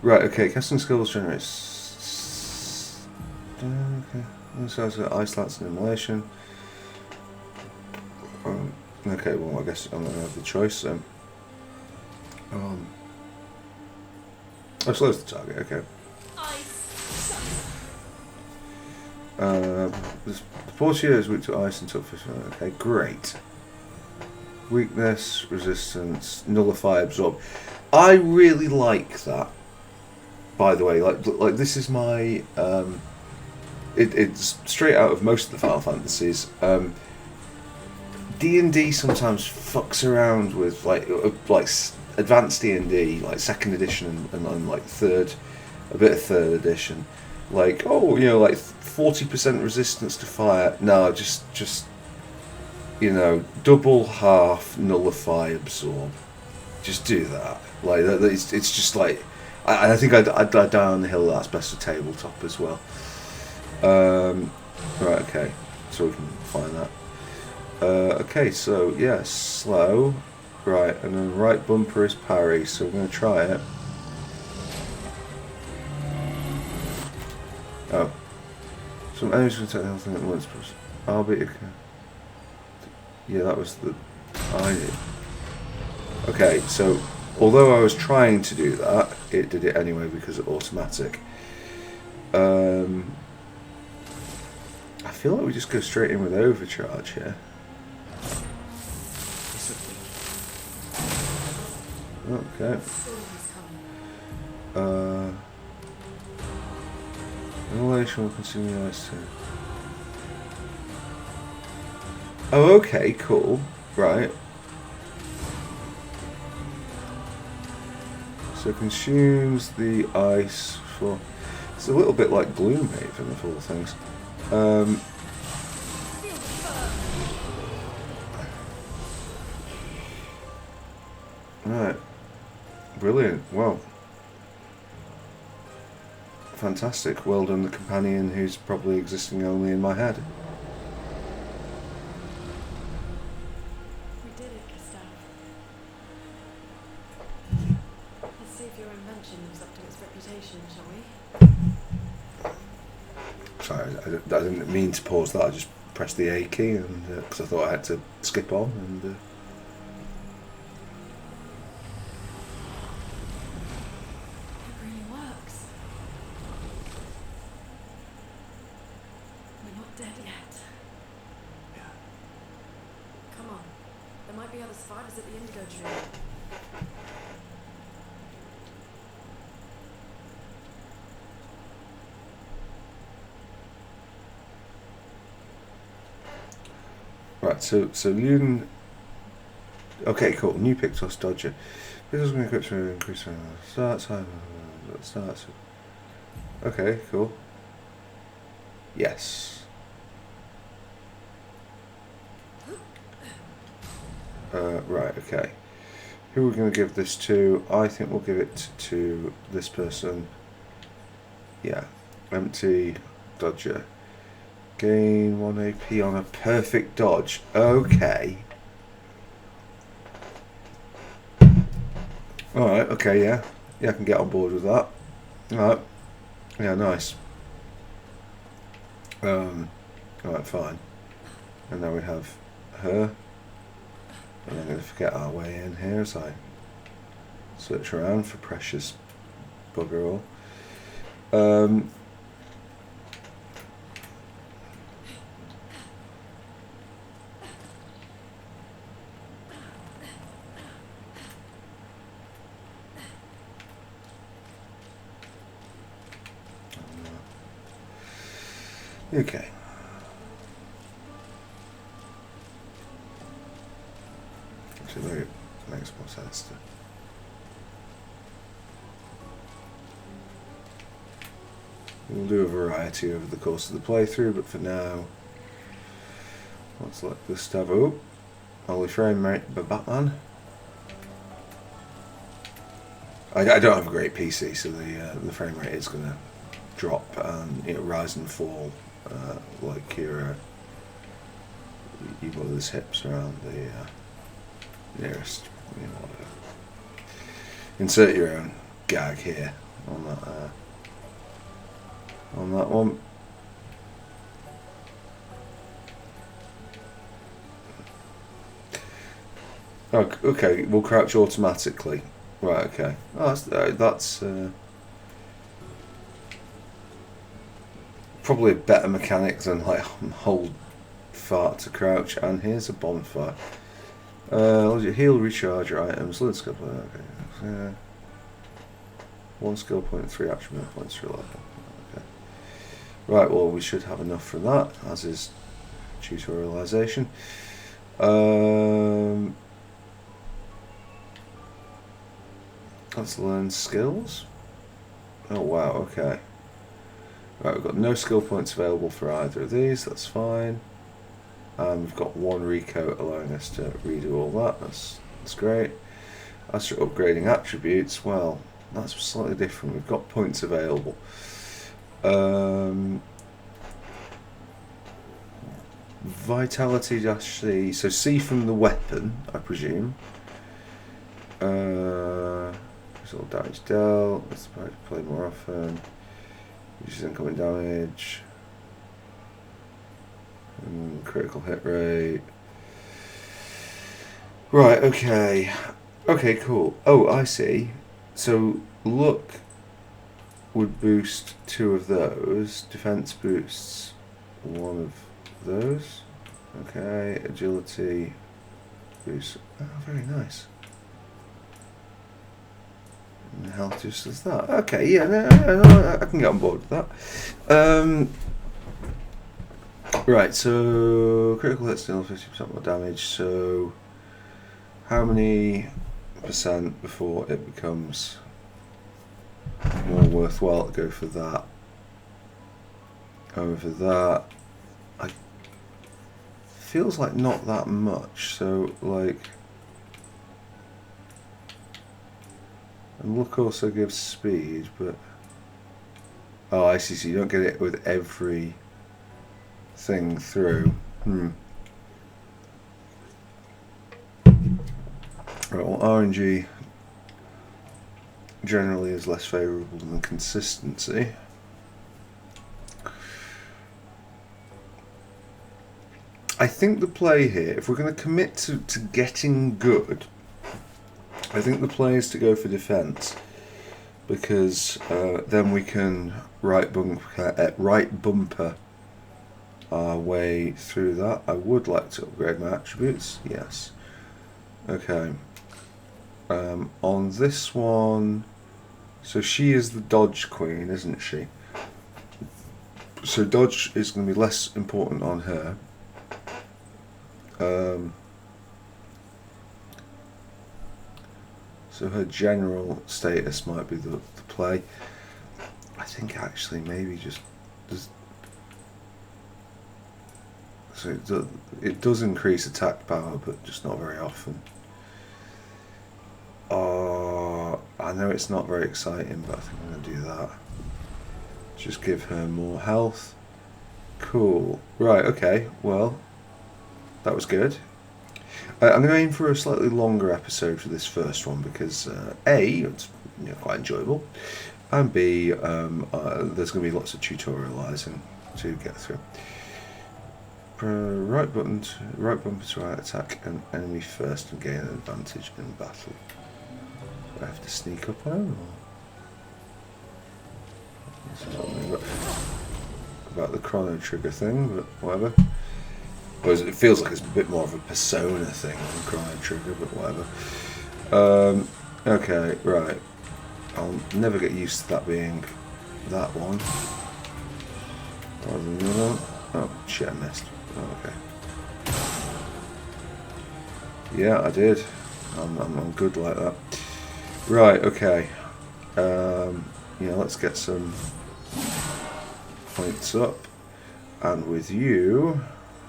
Right, okay, casting skills generates... Okay, ice lance and immolation. Okay, well, I guess I'm going to have the choice then. Oh, slows the target, okay. The Portier is weak to ice and tough. Okay, great. Weakness, resistance, nullify, absorb. I really like that. By the way, like this is my it's straight out of most of the Final Fantasies. D&D sometimes fucks around with like advanced D&D, like second edition and like a bit of third edition. Like, oh, you know, like 40% resistance to fire. No, just you know, double, half, nullify, absorb. Just do that. Like it's just like I think I'd die on the hill. That's best for tabletop as well. Right, okay, so we can find that. Okay, so yeah, slow. Right, and then right bumper is parry. So we're going to try it. Oh. Some enemies can take the health at once. I'll be okay. Yeah, that was the idea. Okay, so although I was trying to do that, it did it anyway because it's automatic. I feel like we just go straight in with overcharge here. Okay. Revelation will continue ice too. Oh, okay, cool. Right. So consumes the ice for... It's a little bit like Gloomhaven of all things. Right. Brilliant. Wow. Fantastic. Well done, the companion who's probably existing only in my head. We did it, Gustav. Let's see if your invention lives up to its reputation, shall we? Sorry, I didn't mean to pause that. I just pressed the A key and because I thought I had to skip on and. Right, so Luden. Okay, cool. New Pictos Dodger. Pictos going to equip to increase start time. Starts. Okay, cool. Yes. Right, okay. Who are we going to give this to? I think we'll give it to this person. Yeah. Empty Dodger. Gain 1 AP on a perfect dodge. Okay. Alright, okay, yeah. Yeah, I can get on board with that. Alright. Yeah, nice. Alright, fine. And now we have her. And I'm going to forget our way in here as I search around for precious bugger all. Okay. Actually, maybe it makes more sense to. We'll do a variety over the course of the playthrough, but for now, let's let Gustav. Oh, holy frame rate by Batman. I don't have a great PC, so the frame rate is going to drop and rise and fall like your mother's hips around the nearest. Whatever. Insert your own gag here on that one. Oh, okay, we'll crouch automatically. Right, okay. Oh, that's probably a better mechanic than like hold fart to crouch. And here's a bonfire. Heal, recharge your items. Let's go. Okay. 1 skill point, 3 attribute points for 11. Okay. Right. Well, we should have enough for that, as is tutorialization. Let's learn skills. Oh wow, okay. Right, we've got no skill points available for either of these, that's fine. And we've got 1 recoat allowing us to redo all that, that's great. As for upgrading attributes, well, that's slightly different. We've got points available. Vitality -C, so C from the weapon, I presume. Result damage dealt, let's play more often. Reduces incoming damage. Critical hit rate. Right, okay. Okay, cool. Oh, I see. So, luck would boost 2 of those. Defense boosts 1 of those. Okay, agility boosts. Oh, very nice. And health just as that. Okay, yeah, no, I can get on board with that. Right, so critical hit still 50% more damage. So how many percent before it becomes more worthwhile to go for that over that? I feels like not that much. So like, and luck also gives speed, but oh, I see. So you don't get it with every thing through. Right, well, RNG generally is less favourable than consistency. I think the play here, if we're going to commit to getting good, I think the play is to go for defence, because then we can right bumper our way through that. I would like to upgrade my attributes, yes. Okay. On this one, so she is the dodge queen, isn't she? So dodge is going to be less important on her. So her general status might be the play. I think actually maybe just so it does increase attack power, but just not very often. I know it's not very exciting, but I think I'm going to do that. Just give her more health. Cool. Right, okay, well, that was good. I'm going to aim for a slightly longer episode for this first one because A, it's quite enjoyable, and B, there's going to be lots of tutorialising to get through. Right bumper to right attack an enemy first and gain an advantage in battle. Do I have to sneak up on him? About the chrono trigger thing, but whatever. Whereas it feels like it's a bit more of a persona thing than chrono trigger, but whatever. Okay, right. I'll never get used to that being that one. Rather than the other one. Oh shit, I missed. Oh, okay. Yeah, I did. I'm good like that. Right, okay. Yeah, let's get some points up. And with you,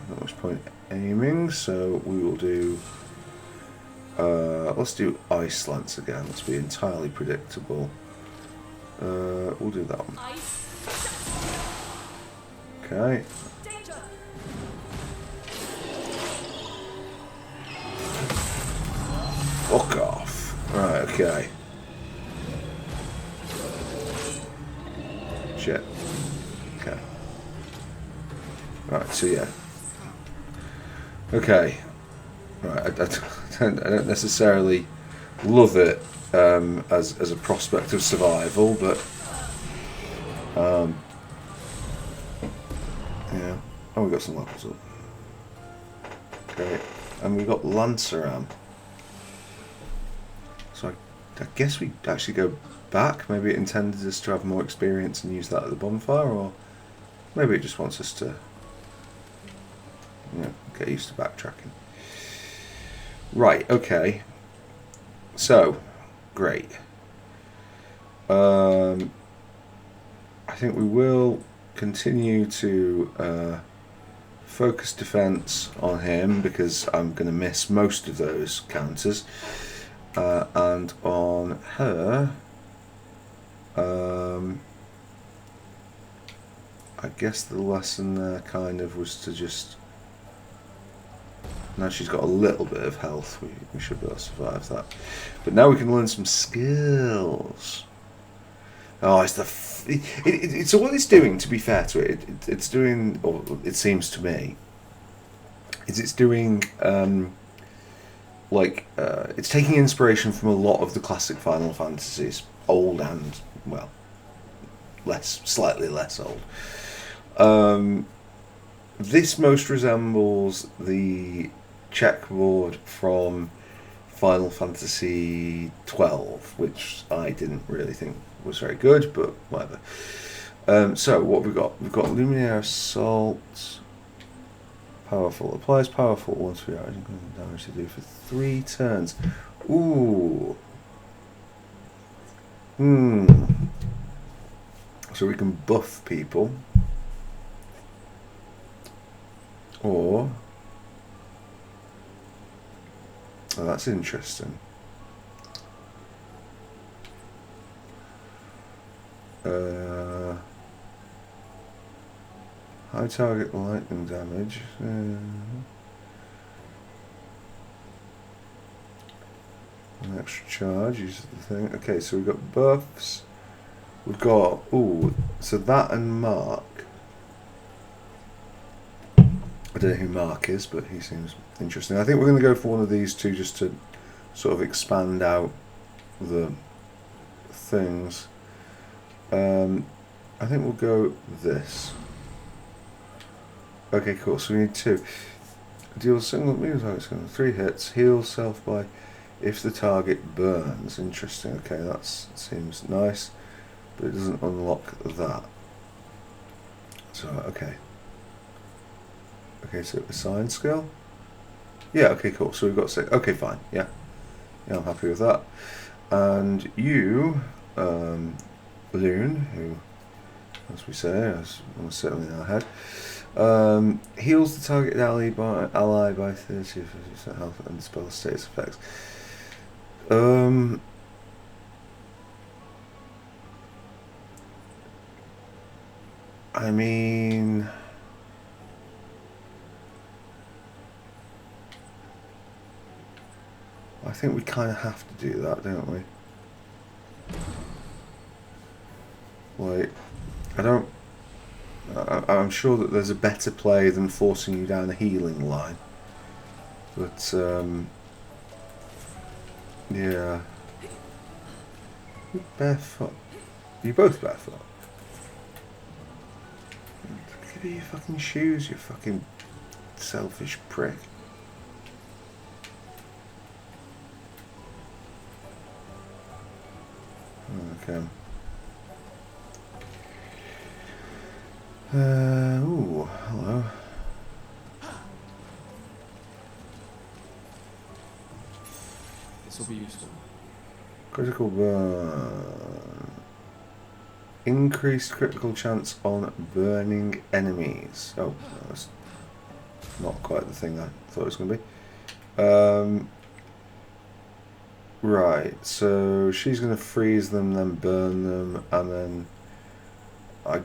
not much point aiming, so we will do let's do ice lance again. Let's be entirely predictable. We'll do that one. Okay. Fuck off. Right, okay. Shit. Okay. Right, so yeah. Okay. Right, I don't necessarily love it as a prospect of survival, but yeah. Oh, we got some levels up. Okay, and we got Lanceram. So I guess we actually go back. Maybe it intended us to have more experience and use that at the bonfire, or maybe it just wants us to, get used to backtracking. Right, okay. So, great. I think we will continue to focus defense on him because I'm going to miss most of those counters. And on her, I guess the lesson there kind of was to just... Now she's got a little bit of health, we should be able to survive that. But now we can learn some skills. Oh, it's so what it's doing, to be fair to it, it's doing, or it seems to me, is it's doing, it's taking inspiration from a lot of the classic Final Fantasies, old and, well, slightly less old. This most resembles the checkboard from Final Fantasy 12, which I didn't really think was very good, but whatever. So what have we got? We've got Luminaire Assault. Powerful. Applies powerful once we are damage to do for 3 turns. Ooh. So we can buff people. Or... Oh, that's interesting. High target lightning damage. An extra charge uses the thing. Okay, so we've got buffs. We've got... Ooh, so that and Mark. I don't know who Mark is, but he seems interesting. I think we're going to go for one of these two just to sort of expand out the things. I think we'll go this. Okay, cool. So we need 2. Deal single means like 3 hits. Heal self by if the target burns. Interesting. Okay, that seems nice, but it doesn't unlock that. So okay. Okay, so assign skill. Yeah. Okay, cool. So we've got 6. Okay, fine. Yeah. Yeah, I'm happy with that. And you, Loon, who, as we say, is almost certainly in our head. Heals the target ally by 30 or 50% health and spell status effects. I mean, I think we kind of have to do that, don't we? Like, I'm sure that there's a better play than forcing you down a healing line. But, yeah. Barefoot. Are you both barefoot? Give me your fucking shoes, you fucking selfish prick. Okay. Ooh, hello. This will be useful. Critical burn. Increased critical chance on burning enemies. Oh, that's not quite the thing I thought it was going to be. Right, so she's going to freeze them, then burn them, and then I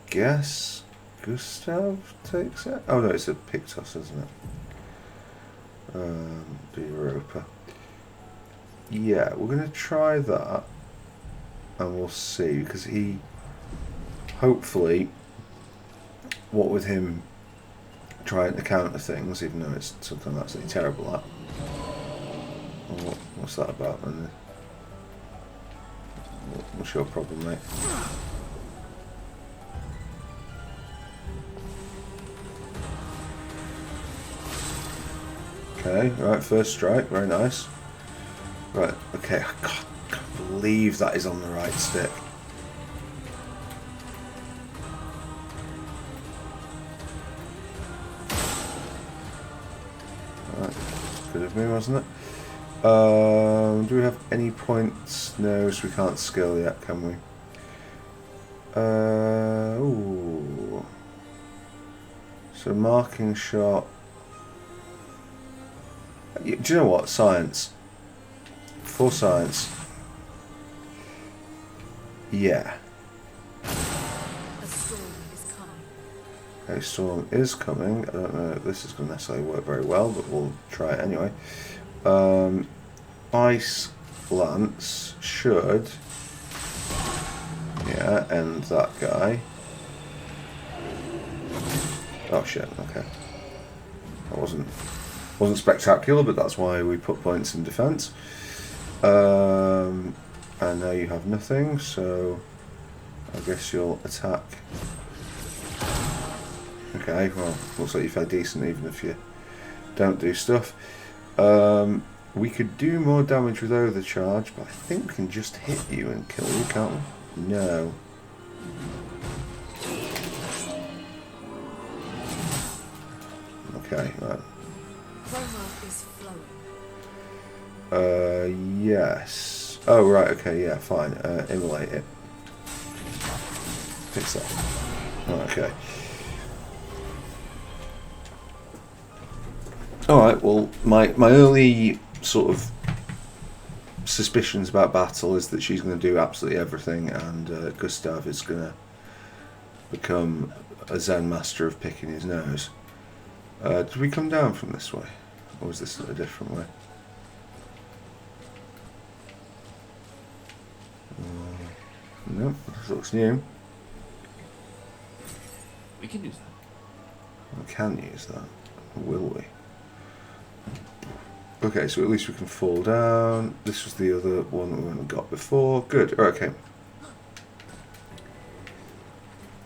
guess Gustav takes it? Oh no, it's a Pictos, isn't it? Europa. Yeah, we're going to try that, and we'll see, because he, hopefully, what with him trying to counter things, even though it's something I'm absolutely terrible at. What's that about, then? What's your problem, mate? Okay, right, first strike, very nice. Right, okay, God, I can't believe that is on the right stick. Right, good of me, wasn't it? Do we have any points? No, so we can't skill yet, can we? Ooh. So marking shot. Do you know what? Science. For science. Yeah. A storm is coming. A storm is coming. I don't know if this is going to necessarily work very well, but we'll try it anyway. Ice Lance should, yeah, end that guy. Oh shit, okay. That wasn't spectacular, but that's why we put points in defense. And now you have nothing, so I guess you'll attack. Okay, well, looks like you fare decent even if you don't do stuff. We could do more damage with overcharge, but I think we can just hit you and kill you, can't we? No. Okay, right. Promo is flowing. Yes. Oh, right, okay, yeah, fine. Immolate it. Fix that. Oh, okay. Alright, well, my early sort of suspicions about Battle is that she's going to do absolutely everything, and Gustav is going to become a Zen master of picking his nose. Did we come down from this way? Or is this a different way? Nope, this looks new. We can use that. We can use that. Will we? Okay, so at least we can fall down. This was the other one that we haven't got before. Good, okay.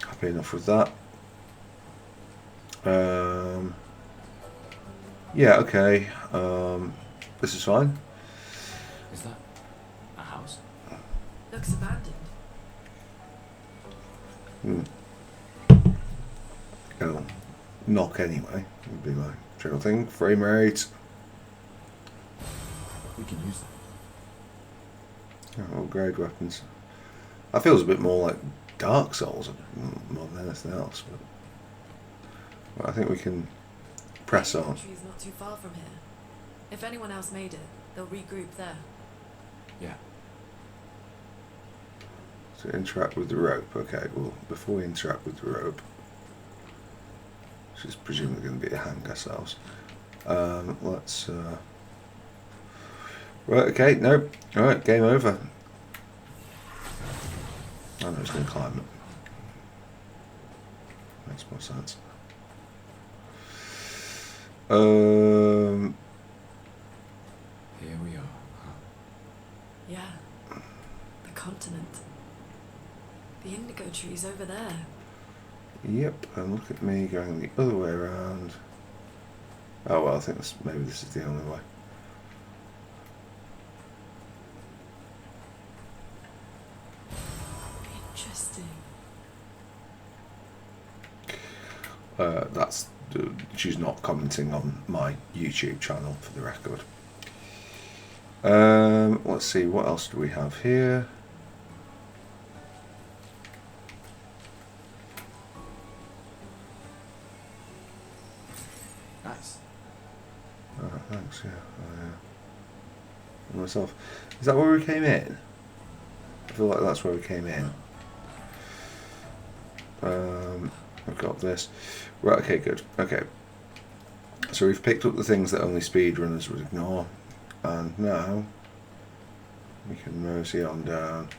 Happy enough with that. Yeah, okay. This is fine. Is that a house? Looks abandoned. Oh, knock anyway. Would be my general thing. Frame rate. We can use that. Oh, upgrade weapons. That feels a bit more like Dark Souls more than anything else. But I think we can press on. The tree's not too far from here. If anyone else made it, they'll regroup there. Yeah. So interact with the rope. Okay, well, before we interact with the rope, which is presumably going to be a hang ourselves, let's... Right, okay, nope. Alright, game over. I know it's going to climb it. Makes more sense. Here we are. Huh? Yeah. The continent. The indigo tree's over there. Yep, and look at me going the other way around. Oh well, I think maybe this is the only way. Interesting. That's she's not commenting on my YouTube channel, for the record. Let's see, what else do we have here? Nice. Oh, thanks, yeah. Myself. Is that where we came in? I feel like that's where we came in. I've got this. Right, okay, good. Okay. So we've picked up the things that only speedrunners would ignore. And now we can mosey on down.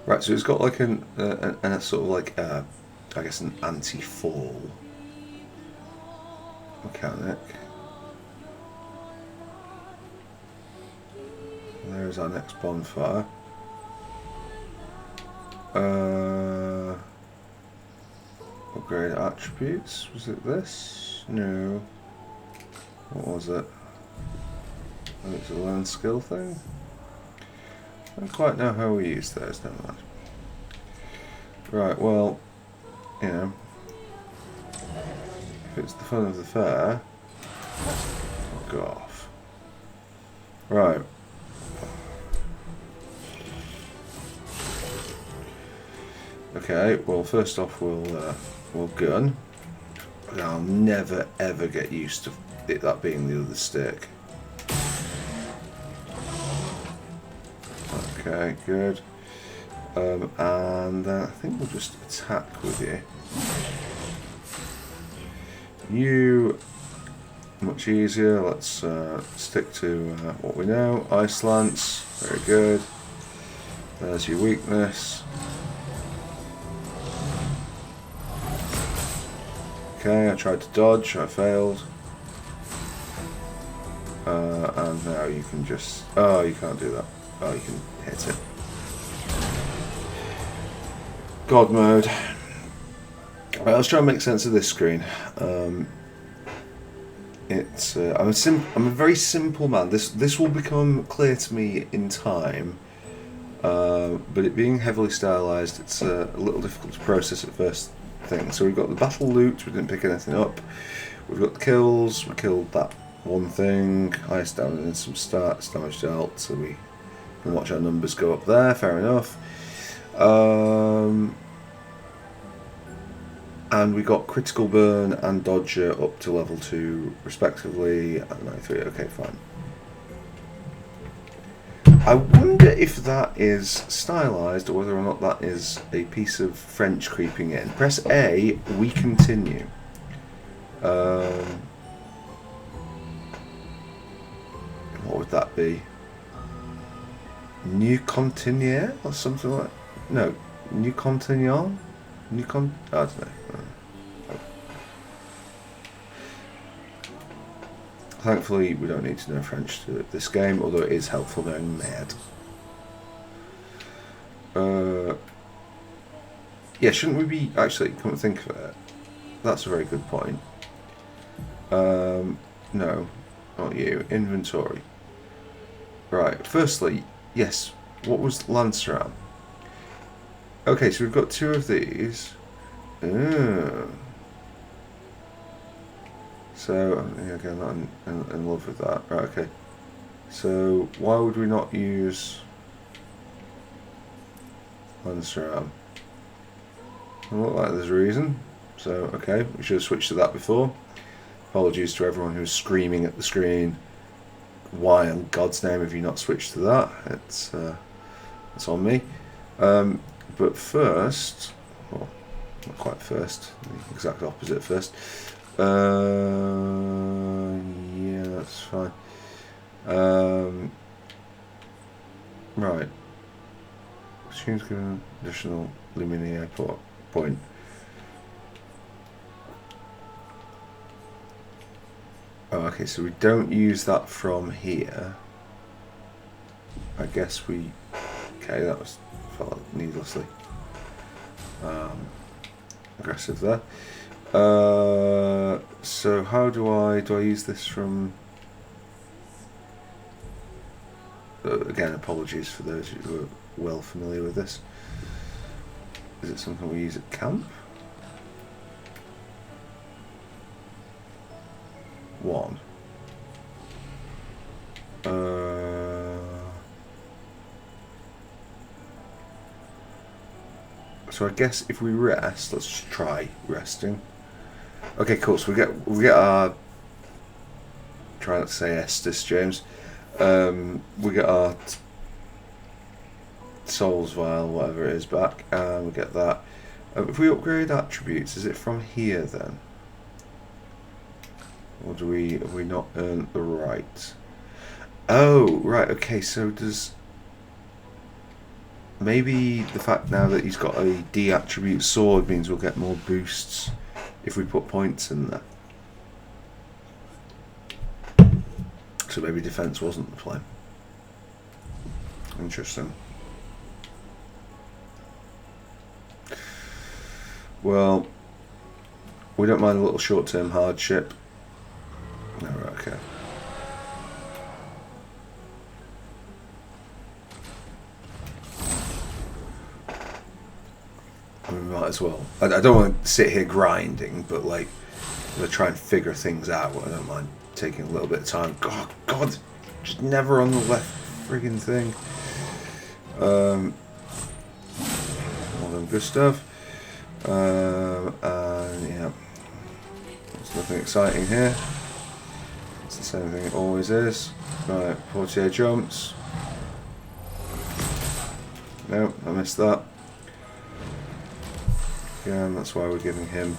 Right, so it's got like a sort of like I guess an anti-fall mechanic. There's our next bonfire. Upgrade attributes. Was it this? No. What was it? Oh, it's a learn skill thing. I don't quite know how we use those, never mind. Right, well, you know, if it's the fun of the fair, fuck off. Right. Okay, well, first off, we'll gun. I'll never ever get used to it, that being the other stick. Okay, good. And I think we'll just attack with you. You, much easier. Let's stick to what we know. Ice Lance, very good. There's your weakness. Okay, I tried to dodge, I failed. And now you can just... Oh, you can't do that. Oh, you can hit it. God mode. Right, let's try and make sense of this screen. I'm a very simple man. This will become clear to me in time. But it being heavily stylized, it's a little difficult to process at first thing. So we've got the battle loot. We didn't pick anything up. We've got the kills. We killed that one thing. Highest down and some stats. Damage dealt. So we can watch our numbers go up there. Fair enough. And we got critical burn and dodger up to level 2 respectively at 93. Okay, fine. I wonder if that is stylized or whether or not that is a piece of French creeping in. Press A, we continue. What would that be? New continuer or something like? No, new continuer. I don't know. Thankfully, we don't need to know French to this game, although it is helpful knowing mad. Yeah, shouldn't we be... Actually, come and think of it. That's a very good point. No, not you. Inventory. Right, firstly, yes, what was Lanceram? Okay, so we've got 2 of these. So, again, I'm in love with that. Right, okay. So, why would we not use Lanceram? Doesn't look like there's a reason. So, okay, we should have switched to that before. Apologies to everyone who's screaming at the screen. Why in God's name have you not switched to that? It's on me. But first, well, not quite first, the exact opposite first. Yeah, that's fine. Right. Machines given additional Luminaire point. Oh, okay, so we don't use that from here. I guess we... Okay, that was felt needlessly aggressive there. So how do I use this from... again, apologies for those who are well familiar with this. Is it something we use at camp? 1. So I guess if we rest, let's just try resting. Okay, cool. So we get our... Try not to say Estus, James. We get our Souls Vial, whatever it is, back, and we get that. If we upgrade attributes, is it from here then? Or have we not earned the right? Oh, right, okay, so does... Maybe the fact now that he's got a D attribute sword means we'll get more boosts if we put points in there. So maybe defense wasn't the play. Interesting. Well, we don't mind a little short-term hardship. No, right, okay. We might as well. I don't want to sit here grinding, but like, I'm gonna try and figure things out. I don't mind taking a little bit of time. God, just never on the left friggin' thing. All them good stuff. And yeah, there's nothing exciting here. It's the same thing it always is. Right, Portier jumps. No, I missed that. Again, that's why we're giving him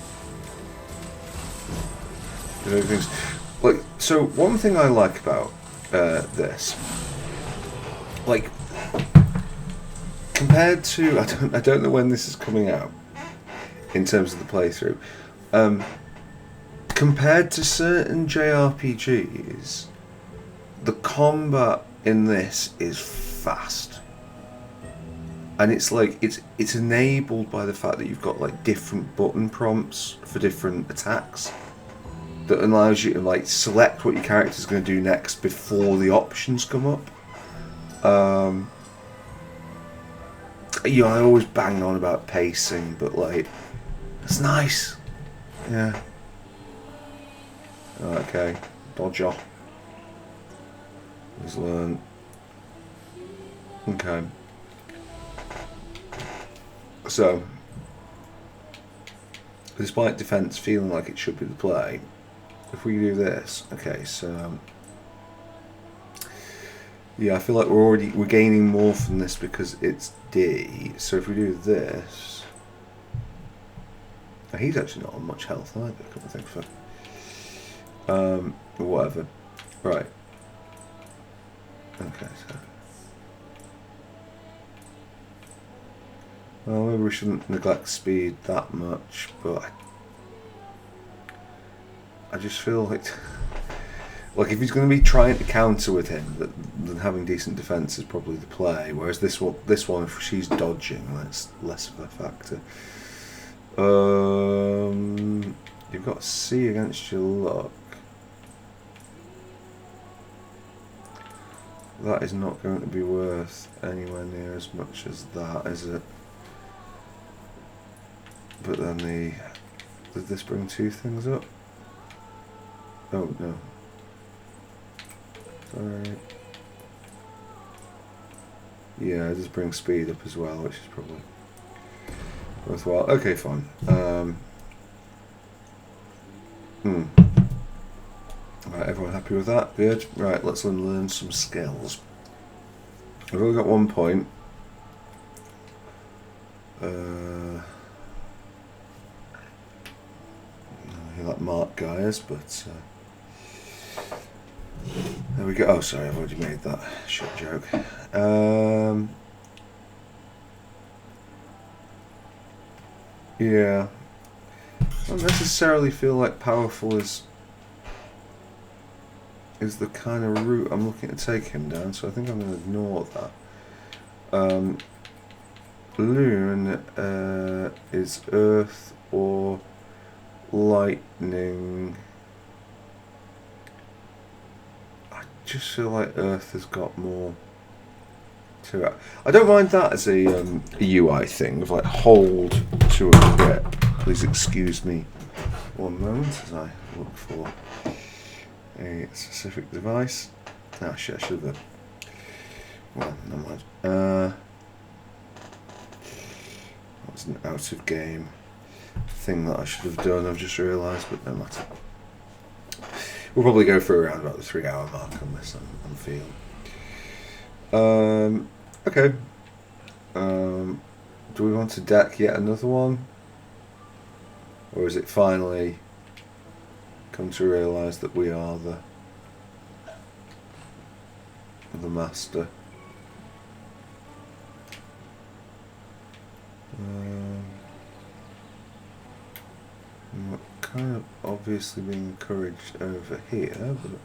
things. Like, so one thing I like about this, like, compared to, I don't know when this is coming out in terms of the playthrough, compared to certain JRPGs, the combat in this is fast. and it's like it's enabled by the fact that you've got like different button prompts for different attacks that allows you to like select what your character's going to do next before the options come up. You know, I always bang on about pacing, but like it's nice. Yeah. Okay, dodger. Let's learn. Okay. So, despite defense feeling like it should be the play, if we do this, okay, so yeah, I feel like we're gaining more from this because it's D. So if we do this, oh, he's actually not on much health either. I can't think of it. Whatever. Right. Okay. So. Well, maybe we shouldn't neglect speed that much, but I just feel like if he's going to be trying to counter with him, then having decent defense is probably the play. Whereas this one, if she's dodging, that's less of a factor. You've got C against your luck. That is not going to be worth anywhere near as much as that, is it? But then did this bring two things up? Oh no. Sorry. Yeah, it does bring speed up as well, which is probably worthwhile. Okay, fine. Right, everyone happy with that? Good. Right, let's learn some skills. We've only got 1 point. That Mark Guyers, but there we go. Oh, sorry, I've already made that shit joke. Yeah, I don't necessarily feel like powerful is the kind of route I'm looking to take him down, so I think I'm going to ignore that. Balloon is earth or lightning. I just feel like earth has got more to it. I don't mind that as a UI thing of like hold to equip. Please excuse me 1 moment as I look for a specific device. Ah shit, I should have. Well, never mind. That was an out of game thing that I should have done. I've just realised, but no matter. We'll probably go for around about the 3 hour mark on this. I'm feeling. Okay. Do we want to deck yet another one, or is it finally come to realise that we are the master? I'm kind of obviously being encouraged over here, but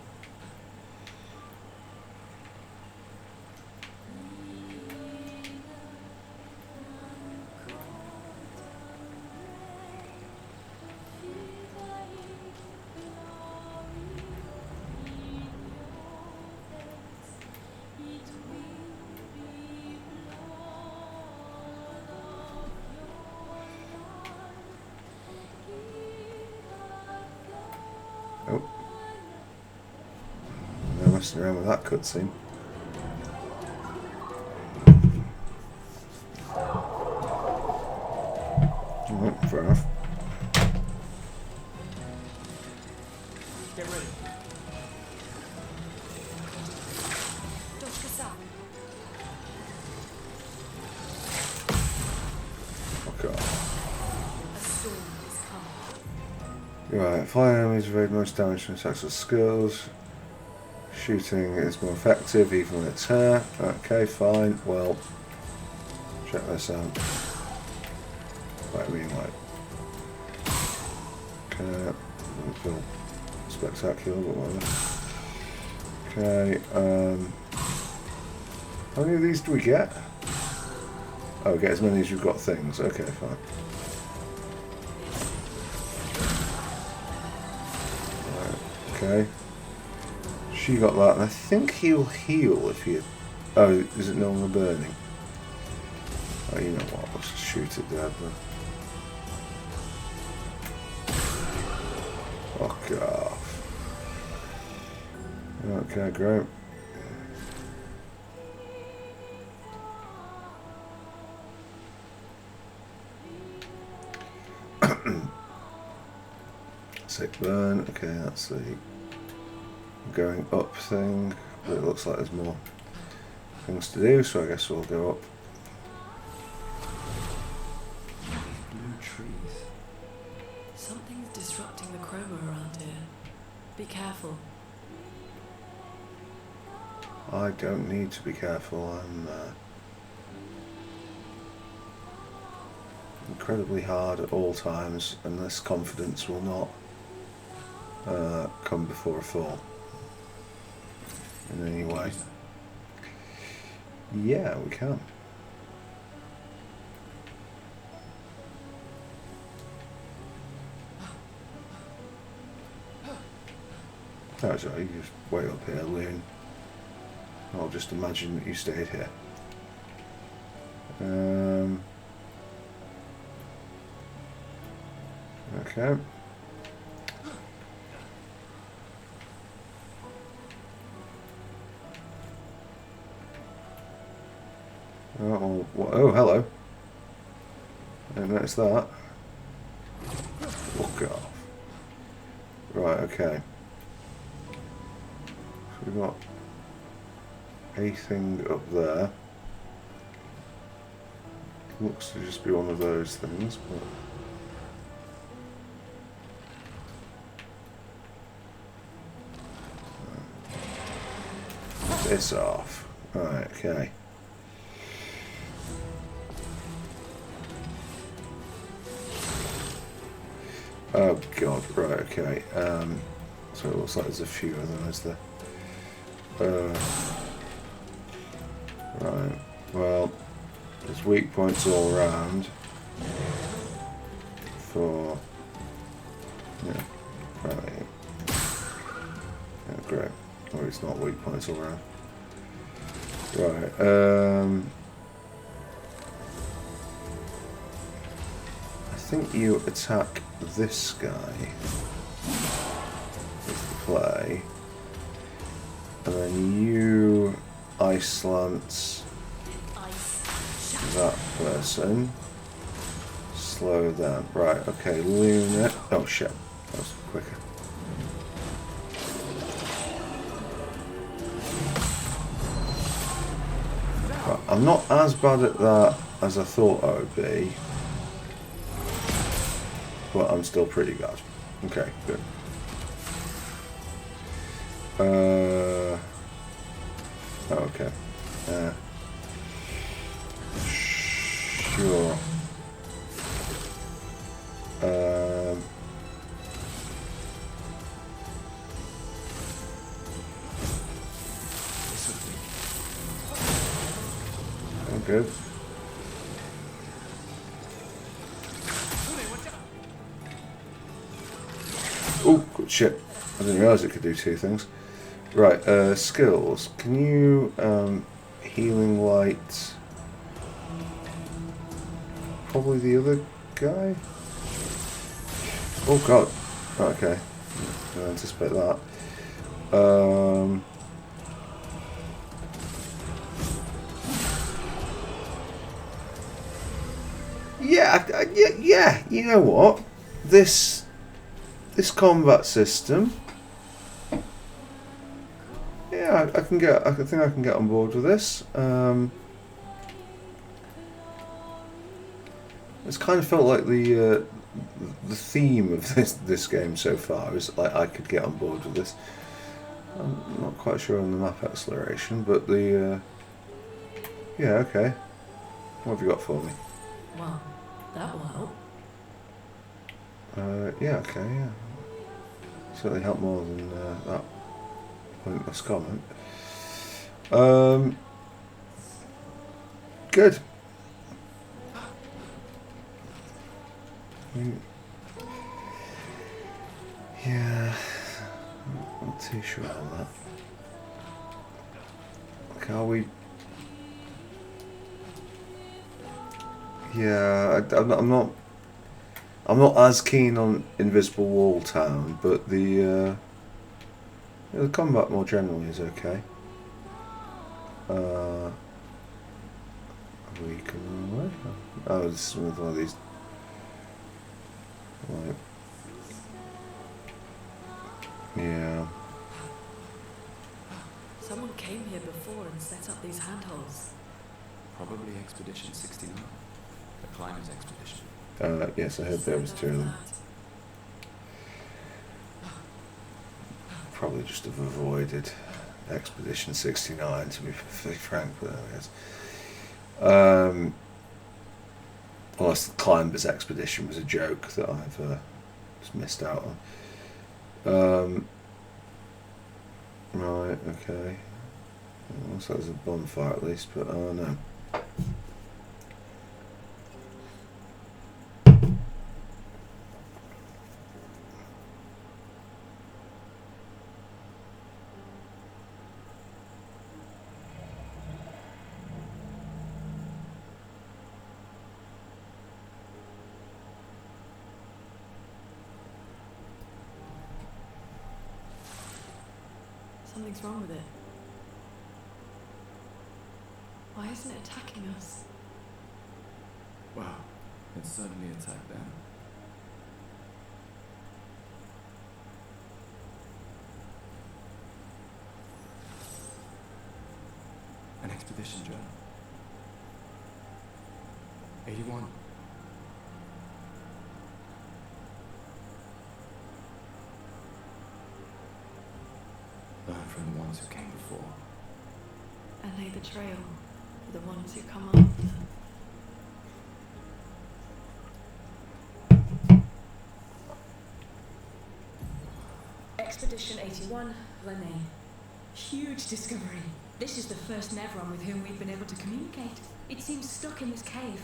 around with that cutscene. Alright, fair enough. Get ready. Fuck off. Right, fire enemies evade most damage from attacks with skills. Shooting is more effective even when it's her. Okay, fine. Well, check this out. Right, we like. Okay, doesn't feel spectacular, but whatever. Okay, how many of these do we get? Oh, get as many as you've got things. Okay, fine. Right, okay. She got that, and I think he'll heal if you... Oh, is it no longer burning? Oh, you know what? Let's just shoot it dead then. Fuck off. Okay, great. Sick burn. Okay, that's the going up thing. But it looks like there's more things to do, so I guess we'll go up. Blue trees. Something's disrupting the chroma around here. Be careful. I don't need to be careful. I'm incredibly hard at all times, and this confidence will not come before a fall in any way. Yeah, we can. Oh, sorry, you just wait up here, Loon. I'll just imagine that you stayed here. Okay. Oh, hello. I didn't notice that. Fuck off. Right, okay. So we've got a thing up there. Looks to just be one of those things, but... This off. Right, okay. Oh god, right, okay. So it looks like there's a few of them, is there? Right, well, there's weak points all around for... Yeah, right. Yeah, great. Or it's not weak points all around. Right, I think you attack this guy with the play, and then you ice lance that person, slow them. Right, okay, Luna. Oh shit, that was quicker. Right, I'm not as bad at that as I thought I would be, but I'm still pretty bad. Okay, good. Okay. Sure. Good. Oh, good shit. I didn't realise it could do two things. Right, skills. Can you, healing light... Probably the other guy? Oh god. Okay. Didn't anticipate that. Yeah, you know what? This combat system, yeah, I think I can get on board with this. It's kind of felt like the theme of this game so far is like I could get on board with this. I'm not quite sure on the map exploration, but the yeah, okay. What have you got for me? Well, that will help. Yeah, okay, yeah. Certainly help more than that pointless comment. Good. Yeah, not too sure on that. Are we? Yeah, I'm not as keen on Invisible Wall Town, but the combat more generally is okay. Are we coming away? Oh, it's with one of these. Like, yeah. Someone came here before and set up these handholds. Probably Expedition 69. The climbers expedition. Yes, I heard there was two of them. Probably just have avoided Expedition 69, to be perfectly frank, but I guess. Unless the climbers expedition was a joke that I've just missed out on. Right, okay. Looks like there's a bonfire at least, but oh no. Something's wrong with it. Why isn't it attacking us? Well, it certainly attacked them. An expedition journal. 81. Learn from the ones who came before. And lay the trail for the ones who come after. Expedition 81, Lene. Huge discovery. This is the first Nevron with whom we've been able to communicate. It seems stuck in this cave.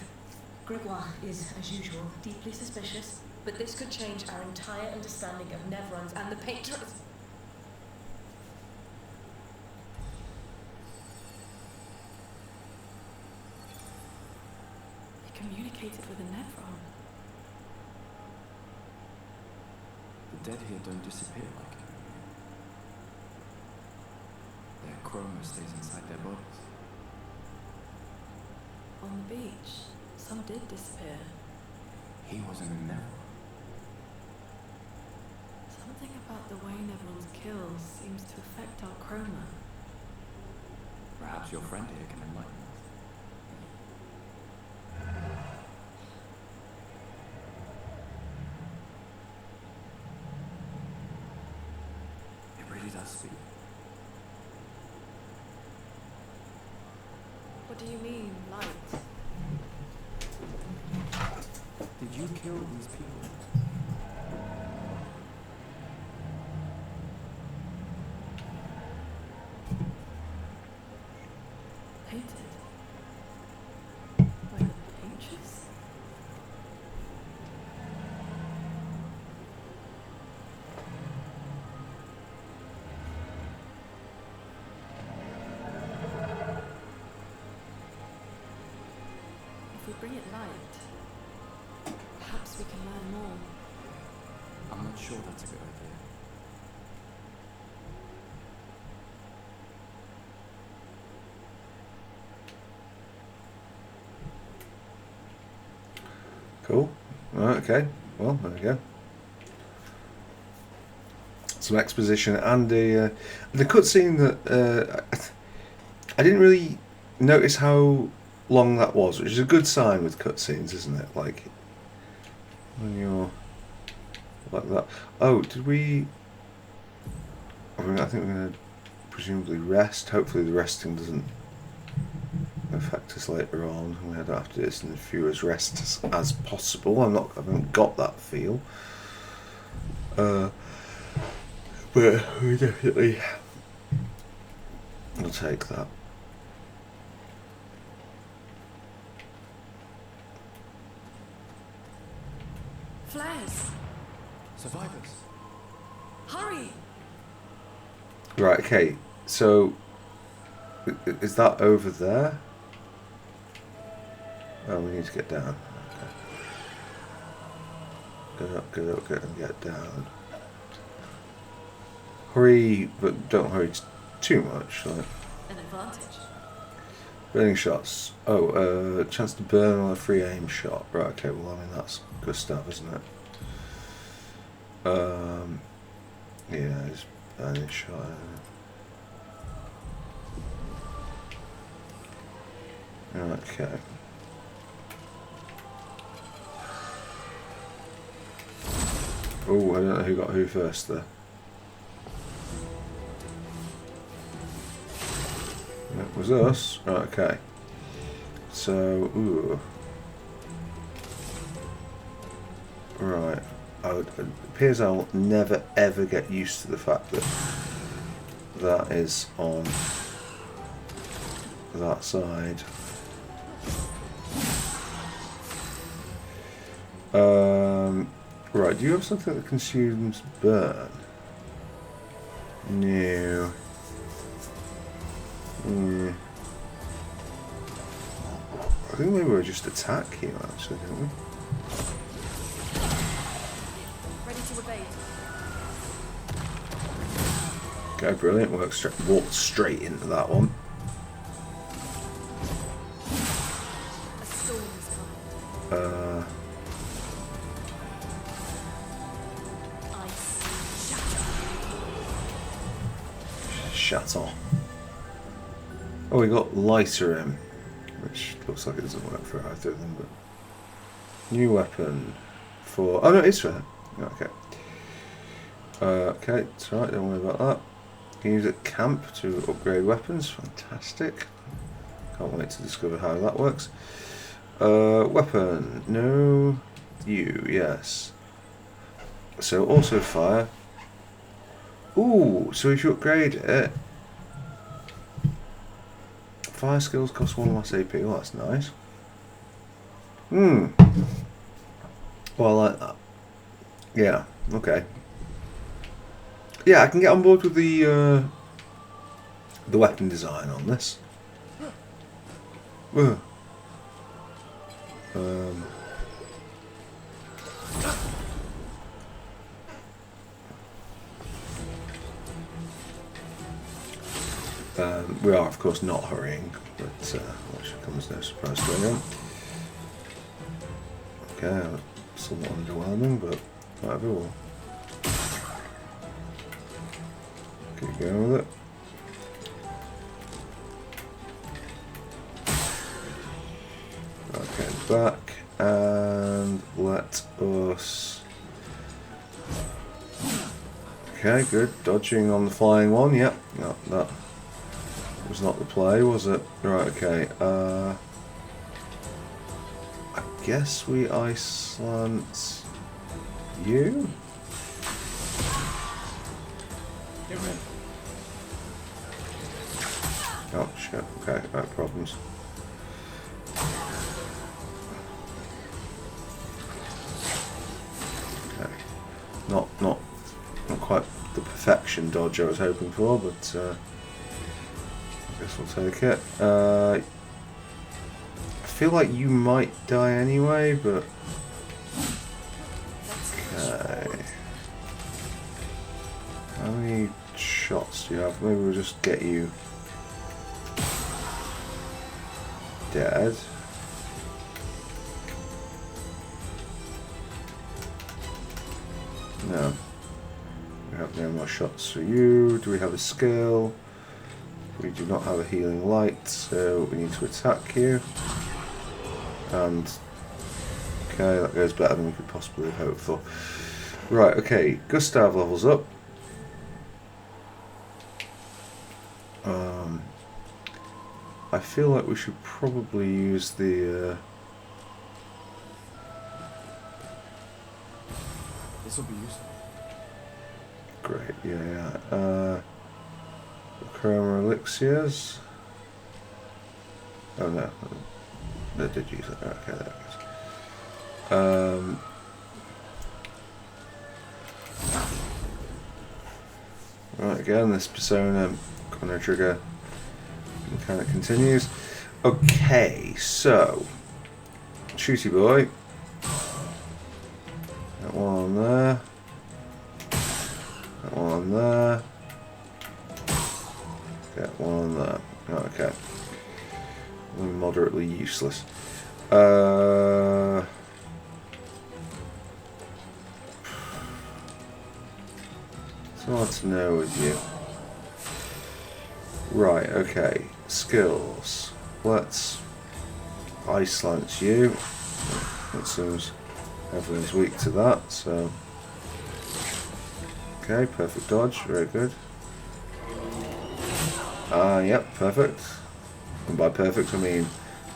Gregoire is, as usual, deeply suspicious, but this could change our entire understanding of Nevrons and the Patrons. He communicated with a Nevron. The dead here don't disappear like it. Their chroma stays inside their bodies. On the beach, some did disappear. He wasn't a Nevron. Something about the way Nevrons kill seems to affect our chroma. Perhaps your friend here can enlighten us. It really does speak. What do you mean, light? Did you kill these people? Painted? By the painters? If we bring it light, perhaps we can learn more. I'm not sure that's a good idea. Cool. Right, okay. Well, there we go. Some exposition and the cutscene that I didn't really notice how long that was, which is a good sign with cutscenes, isn't it? Like when you're like that. Oh, did we? I think we're going to presumably rest. Hopefully, the resting doesn't affect us later on. We don't have to do this in as few as rests as possible. I haven't got that feel. But we definitely will take that. flares. Survivors. Hurry! Right, okay. So, is that over there? Oh, we need to get down. Okay. Get up, and get down. Hurry, but don't hurry too much. Like. An advantage. Burning shots. Oh, chance to burn on a free aim shot. Right, okay, well, I mean, that's good stuff, isn't it? Yeah, it's burning shot. Okay. Oh, I don't know who got who first there. It was us. Right, okay. So, ooh. Right. It appears I'll never ever get used to the fact that that is on that side. Right, do you have something that consumes burn? No. I think maybe we'll just attack you actually, don't we? Ready to evade. Okay, brilliant. Walked straight into that one. A storm is coming. Shatter. Oh, we got lighter in, which looks like it doesn't work for either of them, but new weapon for. Oh no, it's for her. Okay. Okay, it's alright, don't worry about that. You can use it at camp to upgrade weapons. Fantastic. Can't wait to discover how that works. Weapon. No. You, yes. So also fire. Ooh, so if you upgrade it, fire skills cost 1 less AP. Oh, that's nice. Well, I like that. Yeah, okay. Yeah, I can get on board with the weapon design on this. We are, of course, not hurrying, but which comes no surprise to anyone. Okay, somewhat underwhelming, but whatever. We'll keep going with it. Okay, back, and let us. Okay, good. Dodging on the flying one. Yep, no, that was not the play, was it? Right, okay. I guess we Iceland you? Oh shit, okay, right, problems. Okay. Not quite the perfection dodge I was hoping for, but I guess we'll take it. I feel like you might die anyway, but okay. How many shots do you have? Maybe we'll just get you dead. No. We have no more shots for you. Do we have a skill? We do not have a healing light, so we need to attack you. And okay, that goes better than we could possibly have hoped for. Right, okay, Gustav levels up. I feel like we should probably use the This will be useful. great, yeah. Chroma elixirs. Oh no, they did use it. Okay, there it Right, again, this persona Chrono Trigger kind of continues. Okay, so Shooty Boy. That one on there. That one on there. That one on there. Okay. Moderately useless. So hard to know with you. Right, okay. Skills. Let's Ice Lance you. It seems everyone's weak to that, so. Okay, perfect dodge, very good. Yep, perfect. And by perfect I mean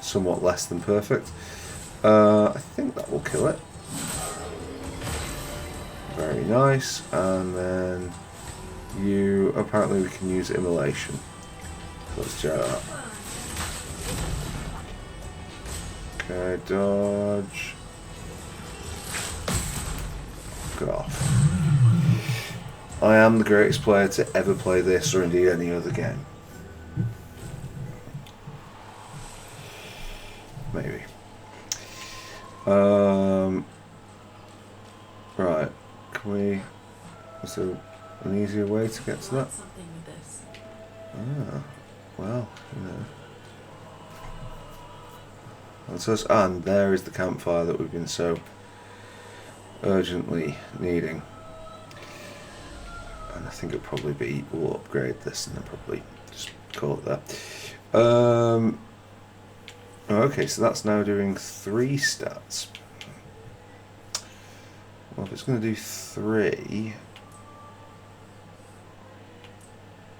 somewhat less than perfect. I think that will kill it. Very nice. And then you, apparently we can use immolation. Let's try that. Okay, dodge. Get off. I am the greatest player to ever play this or indeed any other game. Maybe. Right. Can we... Is there an easier way to get to that? Something with this. Well, you know. That's us. And there is the campfire that we've been so urgently needing. And I think it'll probably be, we'll upgrade this and then probably just call it that. Okay, so that's now doing 3 stats. Well, if it's going to do 3...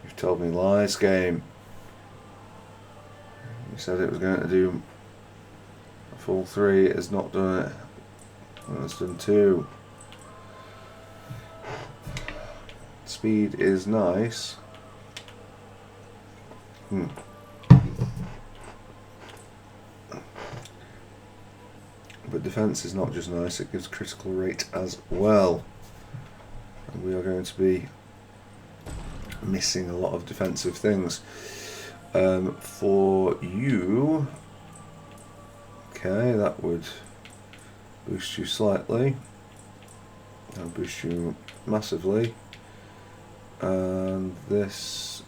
You've told me lies, game. You said it was going to do a full 3, it has not done it. Well, it's done 2. Speed is nice. But defense is not just nice, it gives critical rate as well. And we are going to be missing a lot of defensive things. For you, okay, that would boost you slightly. That'll boost you massively. And this,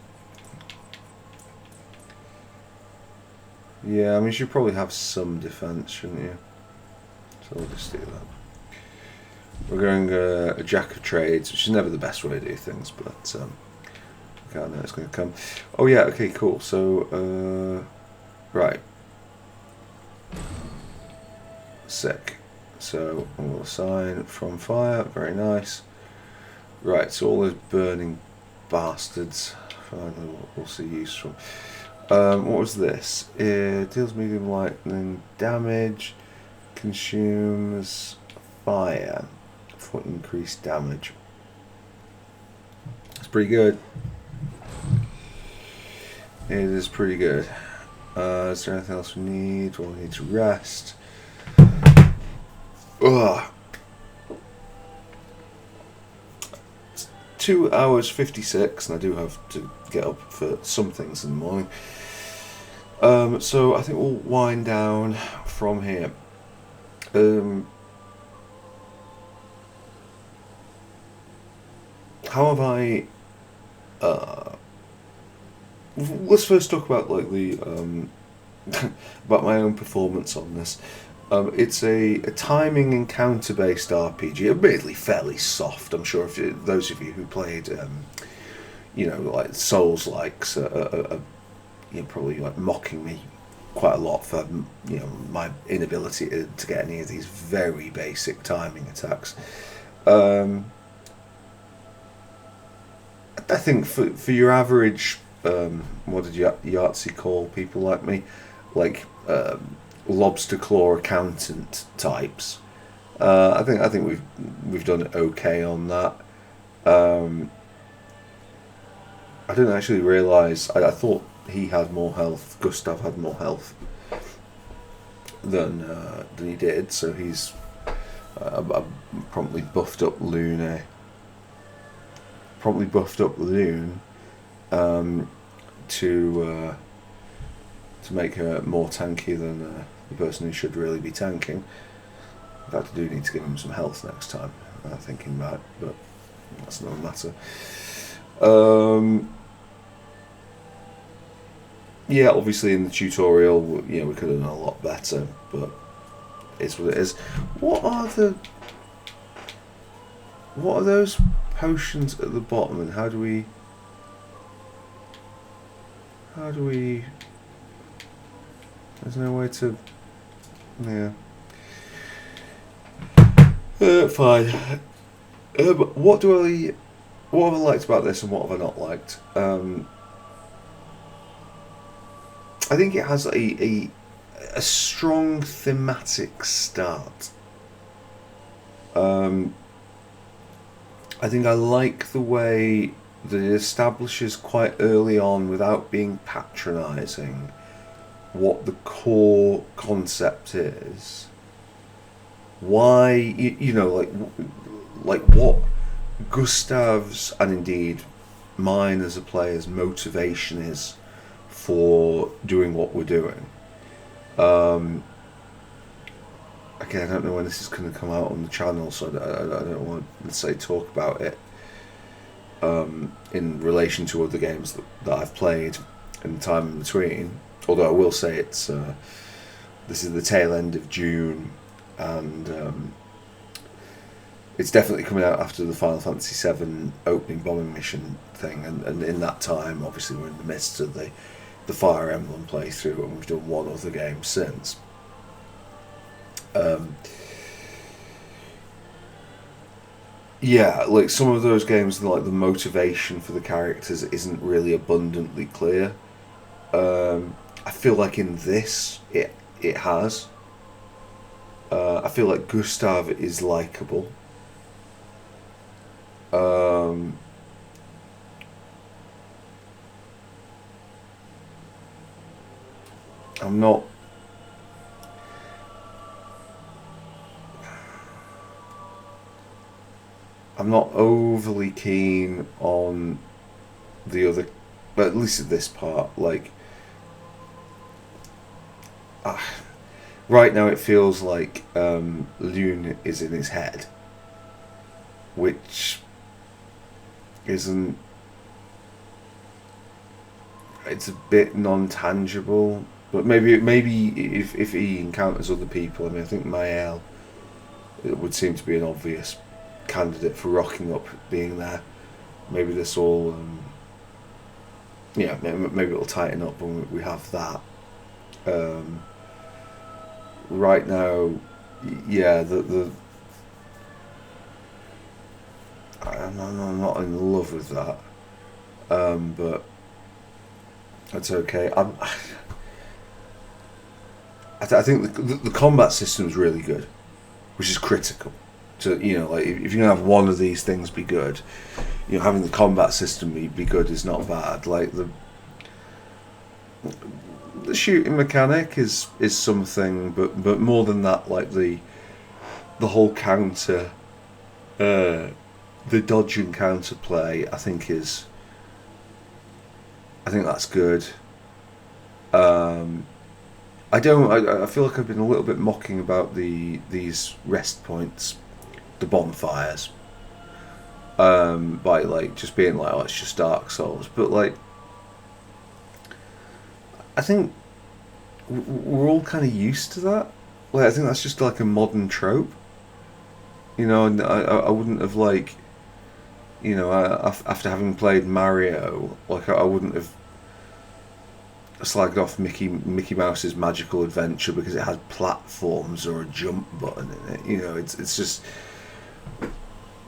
yeah, I mean, you should probably have some defense, shouldn't you? So we'll just do that. We're going a Jack of Trades, which is never the best way to do things, but okay, I know it's going to come. Oh yeah, okay, cool. So, right. Sick. So we'll assign from fire, very nice. Right, so all those burning bastards, finally we'll see use from. What was this? It deals medium lightning damage, consumes fire for increased damage. It's pretty good. It is pretty good. Is there anything else we need? Well, we need to rest. Ugh. 2 hours 56, and I do have to get up for some things in the morning. So I think we'll wind down from here. How have I? Let's first talk about like the about my own performance on this. It's a timing encounter-based RPG, admittedly fairly soft. I'm sure if those of you who played, you know, like Souls-likes, you're probably like mocking me quite a lot for, you know, my inability to get any of these very basic timing attacks. I think for your average, what did Yahtzee call people like me, like. Lobster claw accountant types. I think we've done okay on that. I didn't actually realise. I thought he had more health. Gustav had more health than he did. So he's I promptly buffed up Lune. promptly buffed up Lune to make her more tanky than the person who should really be tanking. In fact, I do need to give him some health next time, thinking back, but that's another matter. Yeah, obviously in the tutorial, we could have done a lot better, but it's what it is. What are those potions at the bottom, and how do we there's no way to, yeah. Fine. But what have I liked about this and what have I not liked? I think it has a strong thematic start. I think I like the way that it establishes quite early on, without being patronising, what the core concept is. Why, like what Gustav's, and indeed mine as a player's, motivation is for doing what we're doing. Again, I don't know when this is going to come out on the channel, so I don't want to say talk about it in relation to other games that I've played in the time in between. Although I will say this is the tail end of June, and it's definitely coming out after the Final Fantasy VII opening bombing mission thing, and in that time, obviously, we're in the midst of the Fire Emblem playthrough, and we've done one other game since. Yeah, like some of those games, like the motivation for the characters isn't really abundantly clear. I feel like in this, it has. I feel like Gustav is likable. I'm not overly keen on the other, but at least at this part, like right now it feels like Lune is in his head, which isn't, it's a bit non-tangible, but maybe if he encounters other people, I mean, I think Mael, it would seem to be an obvious candidate for rocking up, being there. Maybe this all maybe it'll tighten up when we have that. Right now, yeah, I'm not in love with that, but that's okay. I think the combat system is really good, which is critical. So, like if you're gonna have one of these things be good, having the combat system be good is not bad. Like the shooting mechanic is something, but more than that, like the whole counter, the dodge and counter play, I think that's good. I feel like I've been a little bit mocking about these rest points, the bonfires, by like just being like, oh, it's just Dark Souls, but like I think we're all kind of used to that. Like I think that's just like a modern trope, and I wouldn't have like, after having played Mario, like I wouldn't have slagged off Mickey Mouse's Magical Adventure because it had platforms or a jump button in it. It's just,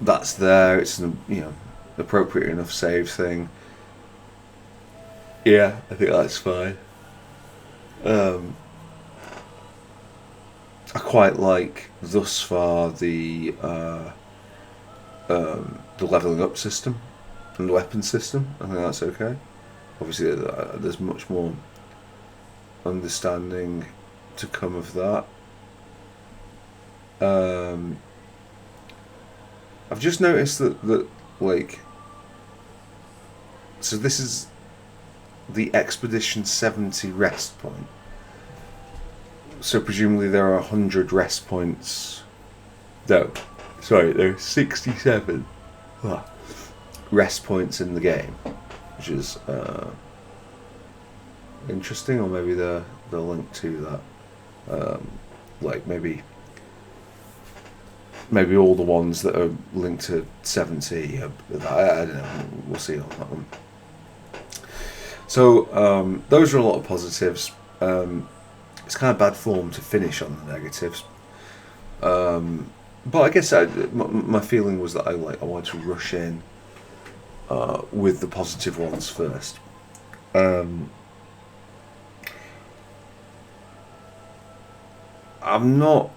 that's there. It's an appropriate enough save thing. Yeah, I think that's fine. I quite like thus far the leveling up system and the weapon system. I think that's okay. Obviously, there's much more understanding to come of that. I've just noticed that like So this is the Expedition 70 rest point. So presumably there are 100 rest points. No, sorry, there are 67 rest points in the game, which is interesting. Or maybe they're linked to that. Like maybe all the ones that are linked to 70. I don't know. We'll see on that one. So those are a lot of positives. It's kind of bad form to finish on the negatives. But I guess my feeling was that I wanted to rush in with the positive ones first. I'm not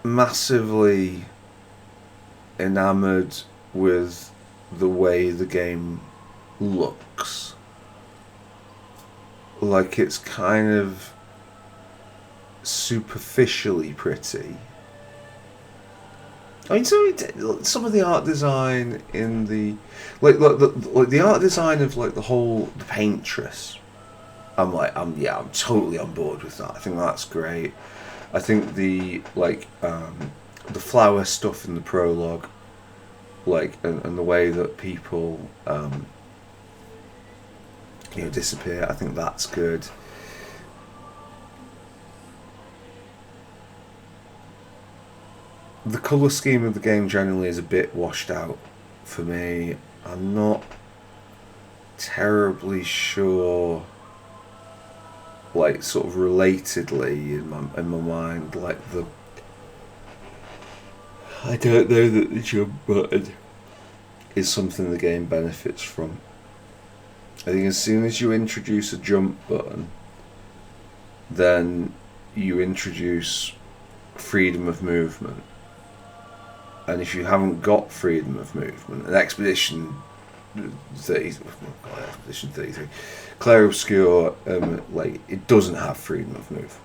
massively enamoured with the way the game looks. Like, it's kind of superficially pretty. I mean, some of the art design in the like the art design of like the paintress. I'm totally on board with that. I think that's great. I think the flower stuff in the prologue, and the way that people disappear. I think that's good. The colour scheme of the game generally is a bit washed out for me. I'm not terribly sure, sort of relatedly in my mind, I don't know that the jump button is something the game benefits from. I think as soon as you introduce a jump button, then you introduce freedom of movement. And if you haven't got freedom of movement, an Expedition 33, Clair, Obscur, it doesn't have freedom of movement.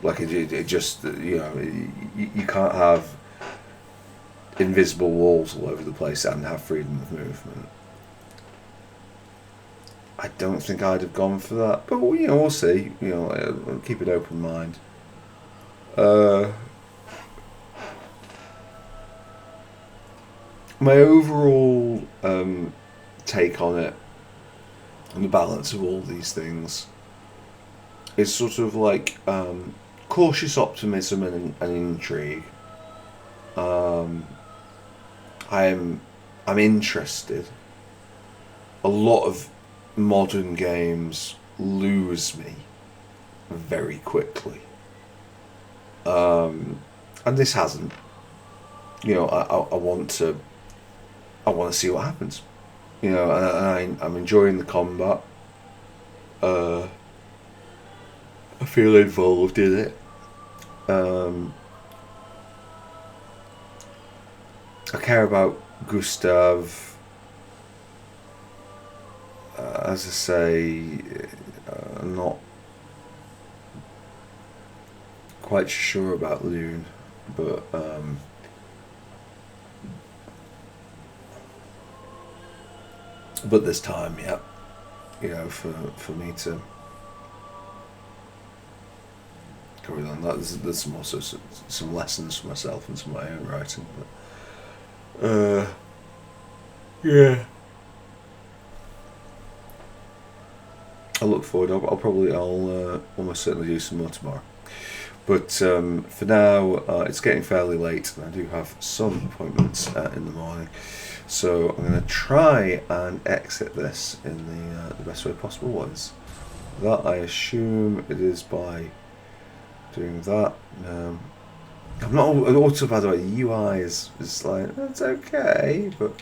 It just, you can't have invisible walls all over the place and have freedom of movement. I don't think I'd have gone for that, but we'll see. I'll keep an open mind. My overall take on it and the balance of all these things is sort of cautious optimism and intrigue. I'm interested. A lot of modern games lose me very quickly, and this hasn't. I want to see what happens. And I'm enjoying the combat. I feel involved in it. I care about Gustav. As I say, I'm not quite sure about Lune, but there's time, for me to carry on. There's also some lessons for myself and some of my own writing, but yeah. I look forward. I'll almost certainly do some more tomorrow. But for now, it's getting fairly late, and I do have some appointments in the morning. So I'm going to try and exit this in the best way possible. Was that I assume it is by doing that. I'm not also, by the way, the UI is that's okay, but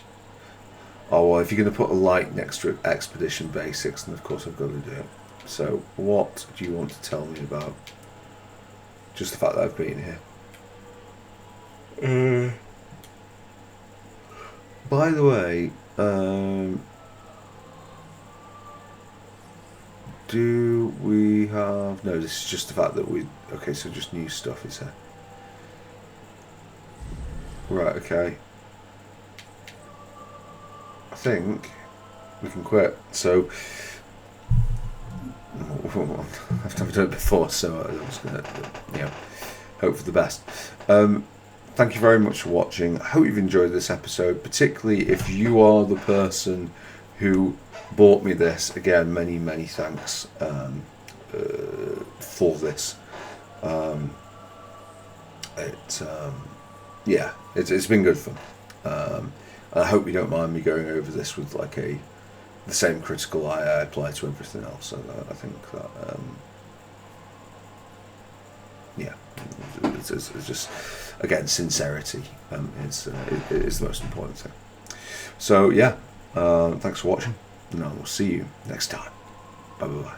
if you're going to put a light next to Expedition Basics, then of course I've got to do it. So what do you want to tell me about just the fact that I've been here? By the way, do we have... No, this is just the fact that okay, so just new stuff is here. Right, okay. I think we can quit. So I've never done it before, so I was gonna, hope for the best. Thank you very much for watching. I hope you've enjoyed this episode, particularly if you are the person who bought me this. Again, many thanks for this. It's been good fun. I hope you don't mind me going over this with like the same critical eye I apply to everything else. I think that it's just, again, sincerity is the most important thing. So thanks for watching, and I will see you next time. Bye bye.